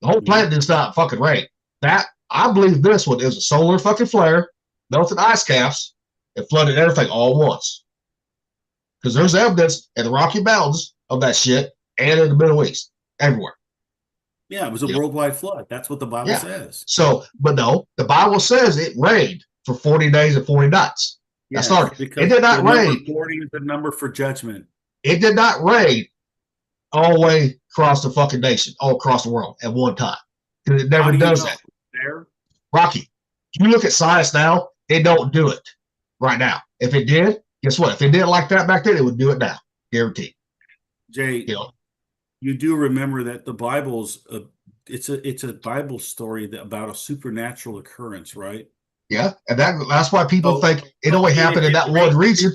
The whole planet did not fucking rain. That I believe this one is a solar fucking flare, melted ice caps, and flooded everything all at once. Because there's evidence in the Rocky Mountains of that shit and in the Middle East, everywhere. Yeah, it was a worldwide flood. That's what the Bible says. So, but no, the Bible says it rained for 40 days and 40 nights. That's not. It did not rain. 40 is the number for judgment. It did not rain all the way across the fucking nation, all across the world at one time. It never does that. There? Rocky, you look at science now, it don't do it right now. If it did, guess what? If it did like that back then, it would do it now. Guaranteed. Jay, you do remember that the Bible's it's a Bible story about a supernatural occurrence, right? Yeah, and that's why people think it only happened in that one region.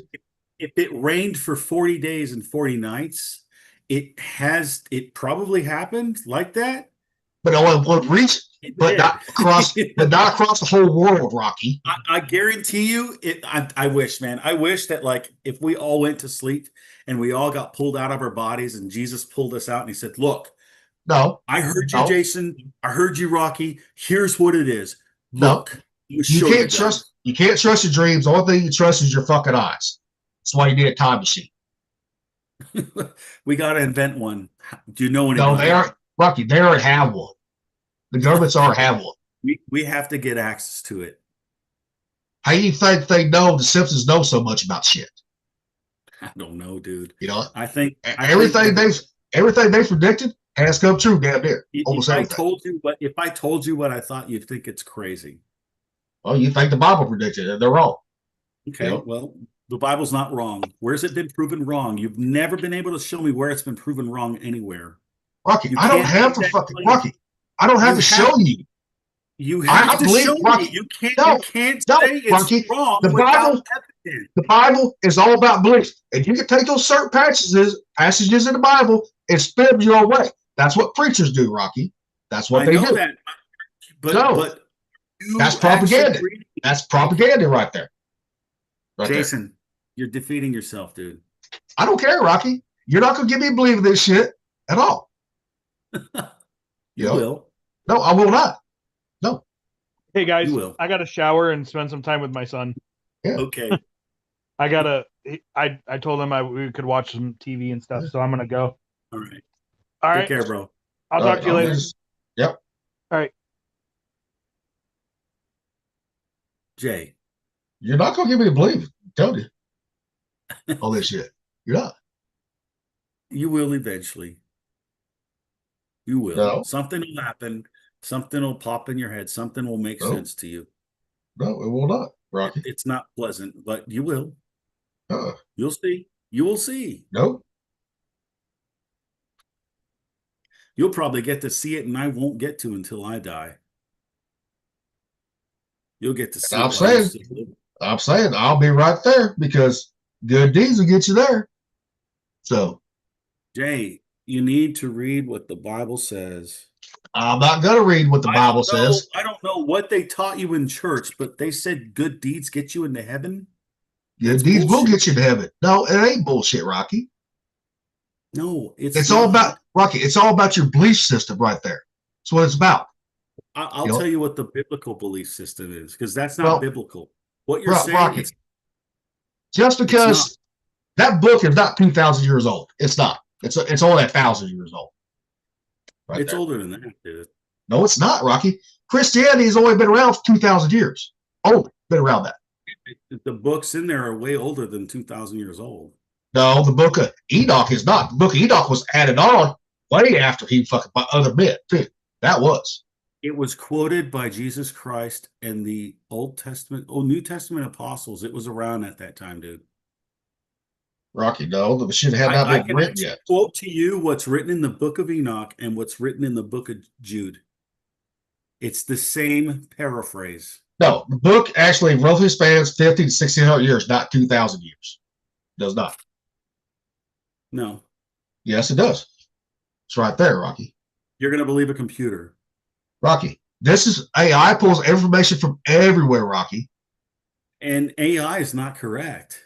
If it rained for 40 days and 40 nights, it probably happened like that. But only one region, but not across the whole world, Rocky. I guarantee you, I wish, man. I wish that, like, if we all went to sleep and we all got pulled out of our bodies and Jesus pulled us out and he said, look, no, I heard you, Jason. I heard you, Rocky. Here's what it is. Look, you can't trust your dreams. The only thing you trust is your fucking eyes. That's why you need a time machine. We got to invent one. Do you know anybody? No, they aren't. Rocky, they already have one. The governments already have one. We have to get access to it. How do you think they know the Simpsons know so much about shit? I don't know, dude. I think everything they predicted has come true, damn near. Almost everything. If I told you what I thought, you'd think it's crazy. Well, you think the Bible predicted it, and they're wrong. Okay, well, the Bible's not wrong. Where's it been proven wrong? You've never been able to show me where it's been proven wrong anywhere. Rocky, I don't have to fucking Rocky. I don't have to show you. You have to show me. You can't say it's wrong without evidence. The Bible is all about belief. And you can take those certain passages in the Bible and spin them your way. That's what preachers do, Rocky. That's what they do. That. But that's propaganda. That's propaganda right there. Right there. Jason, you're defeating yourself, dude. I don't care, Rocky. You're not gonna get me to believe this shit at all. You will. No, I will not. No. Hey guys, You will. I got to shower and spend some time with my son. Okay. I told him we could watch some TV and stuff, so I'm gonna go. All right. All Take right. care, bro. I'll talk to you later. Yep. All right. Jay. You're not gonna get me to believe. I told you. All this shit. You're not. You will eventually. You will. No. Something will happen. Something will pop in your head. Something will make No. sense to you. No, it will not, Rocky. It's not pleasant, but you will. Uh-uh. You'll see. You will see. No. You'll probably get to see it, and I won't get to until I die. You'll get to see I'm it while you're saying, still living. I'm saying I'll be right there because good deeds will get you there. So Jay, you need to read what the Bible says. I'm not gonna read what the Bible says. I don't know what they taught you in church, but they said good deeds get you into heaven. Good That's deeds will bullshit. get you to heaven. No, it ain't bullshit, Rocky. No, It's all not. about Rocky. It's all about your belief system right there. That's what it's about. I'll You know? tell you what the biblical belief system is, because that's not Well, biblical. What you're saying Rocky, is just not. because that book is not 2,000 years old, it's not. It's only 1,000 years old. Right It's there. older than that, dude. No, it's not, Rocky. Christianity has only been around for 2,000 years. Only been around that. The books in there are way older than 2,000 years old. No, the book of Enoch is not. The book of Enoch was added on way after he fucking by other men too. That was. It was quoted by Jesus Christ and the New Testament apostles. It was around at that time, dude. Rocky, no, the shit had not I been can written actually yet. quote to you what's written in the book of Enoch and what's written in the book of Jude. It's the same paraphrase. No, the book actually roughly spans 50 to 1,600 years, not 2,000 years. It does not. No. Yes, it does. It's right there, Rocky. You're going to believe a computer. Rocky, this is AI pulls information from everywhere, Rocky. And AI is not correct.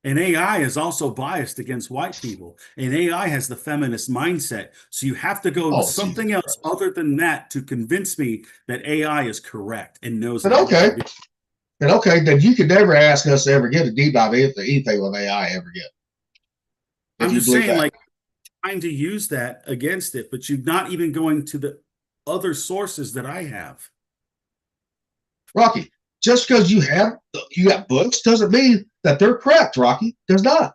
And AI is also biased against white people. And AI has the feminist mindset. So you have to go with something Jesus else Christ. other than that to convince me that AI is correct and knows But that. okay. And okay, then you could never ask us to ever get a deep dive into anything with AI ever again. I'm just saying, like, trying to use that against it, but you're not even going to the other sources that I have. Rocky, just because you got books doesn't mean that they're correct, Rocky. Does not.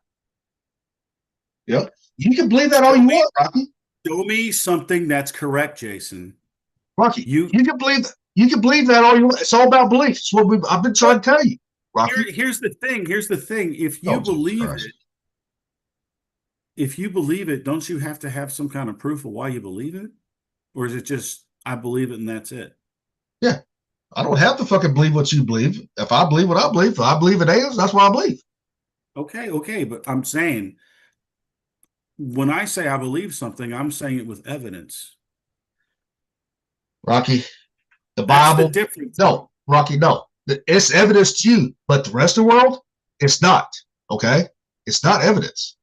You know, you can believe that all you want, Rocky. Show me something that's correct, Jason. Rocky, you can believe that. You can believe that all you want. It's all about belief. It's what I've been trying to tell you, Rocky. Here's the thing. If you believe it, don't you have to have some kind of proof of why you believe it? Or is it just, I believe it and that's it? Yeah. I don't have to fucking believe what you believe. If I believe what I believe, if I believe it is, that's what I believe. Okay. But I'm saying, when I say I believe something, I'm saying it with evidence. Rocky, the That's Bible. the difference. No, Rocky, no. It's evidence to you, but the rest of the world, it's not. Okay? It's not evidence.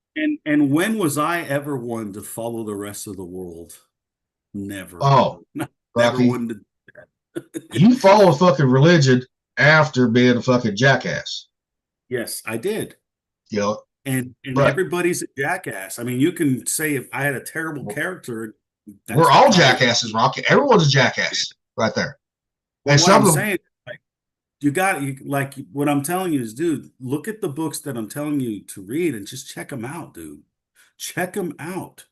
And when was I ever one to follow the rest of the world? Never. Oh, Never Rocky, one to do that. you follow fucking religion after being a fucking jackass. Yes, I did. You know? And everybody's a jackass. I mean, you can say if I had a terrible character. We're all jackasses, Rocky. Everyone's a jackass right there. Well, and what I'm saying, like what I'm telling you is, dude, look at the books that I'm telling you to read and just check them out, dude. Check them out.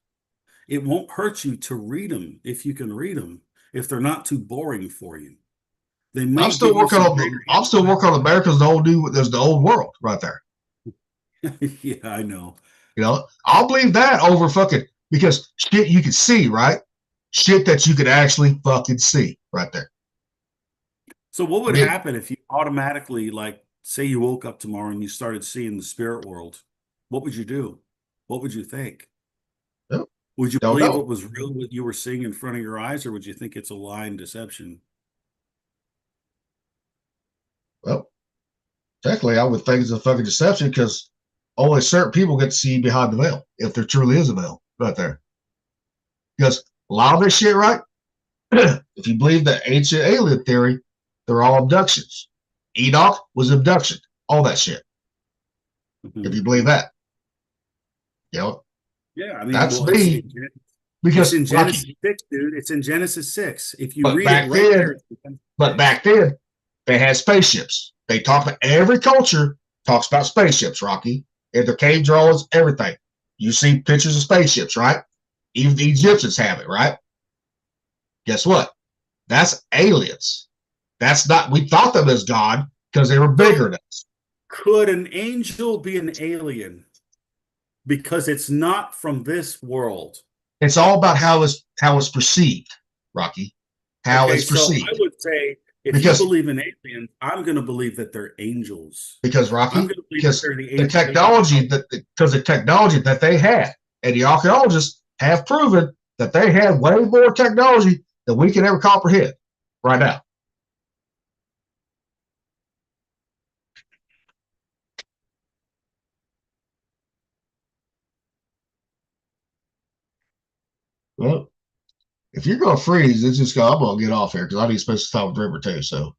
It won't hurt you to read them if you can read them, if they're not too boring for you. I'm still working on America's there's the old world right there. Yeah, I know. You know, I'll believe that over fucking because shit you can see, right? Shit that you could actually fucking see right there. So what would happen if you automatically, like, say you woke up tomorrow and you started seeing the spirit world? What would you do? What would you think? Yep. Would you believe what was real, what you were seeing in front of your eyes, or would you think it's a lie and deception? Well, Technically, I would think it's a fucking deception because only certain people get to see behind the veil, if there truly is a veil right there. Because a lot of this shit, right? If you believe the ancient alien theory, they're all abductions. Enoch was abduction, all that shit. If you believe that, you know, Yeah, I mean, that's well, it's me. Because in Genesis Rocky, 6, dude. It's in Genesis 6. If you but read it back right then, there, it's in Genesis but 6. back then, they had spaceships. They talk about every culture talks about spaceships, Rocky. In their cave drawings, everything. You see pictures of spaceships, right? Even the Egyptians have it, right? Guess what? That's aliens. That's not, we thought them as God because they were bigger than us. Could an angel be an alien? Because it's not from this world. It's all about how it's perceived, Rocky. How it's So perceived. I would say if Because you believe in aliens, I'm going to believe that they're angels. because I'm Rocky, going to believe that because they're the the angels. technology that they had, and the archaeologists have proven that they had way more technology than we can ever comprehend right now. Well, if you're gonna freeze, it's just I'm gonna get off here because I need to spend some time with River too. So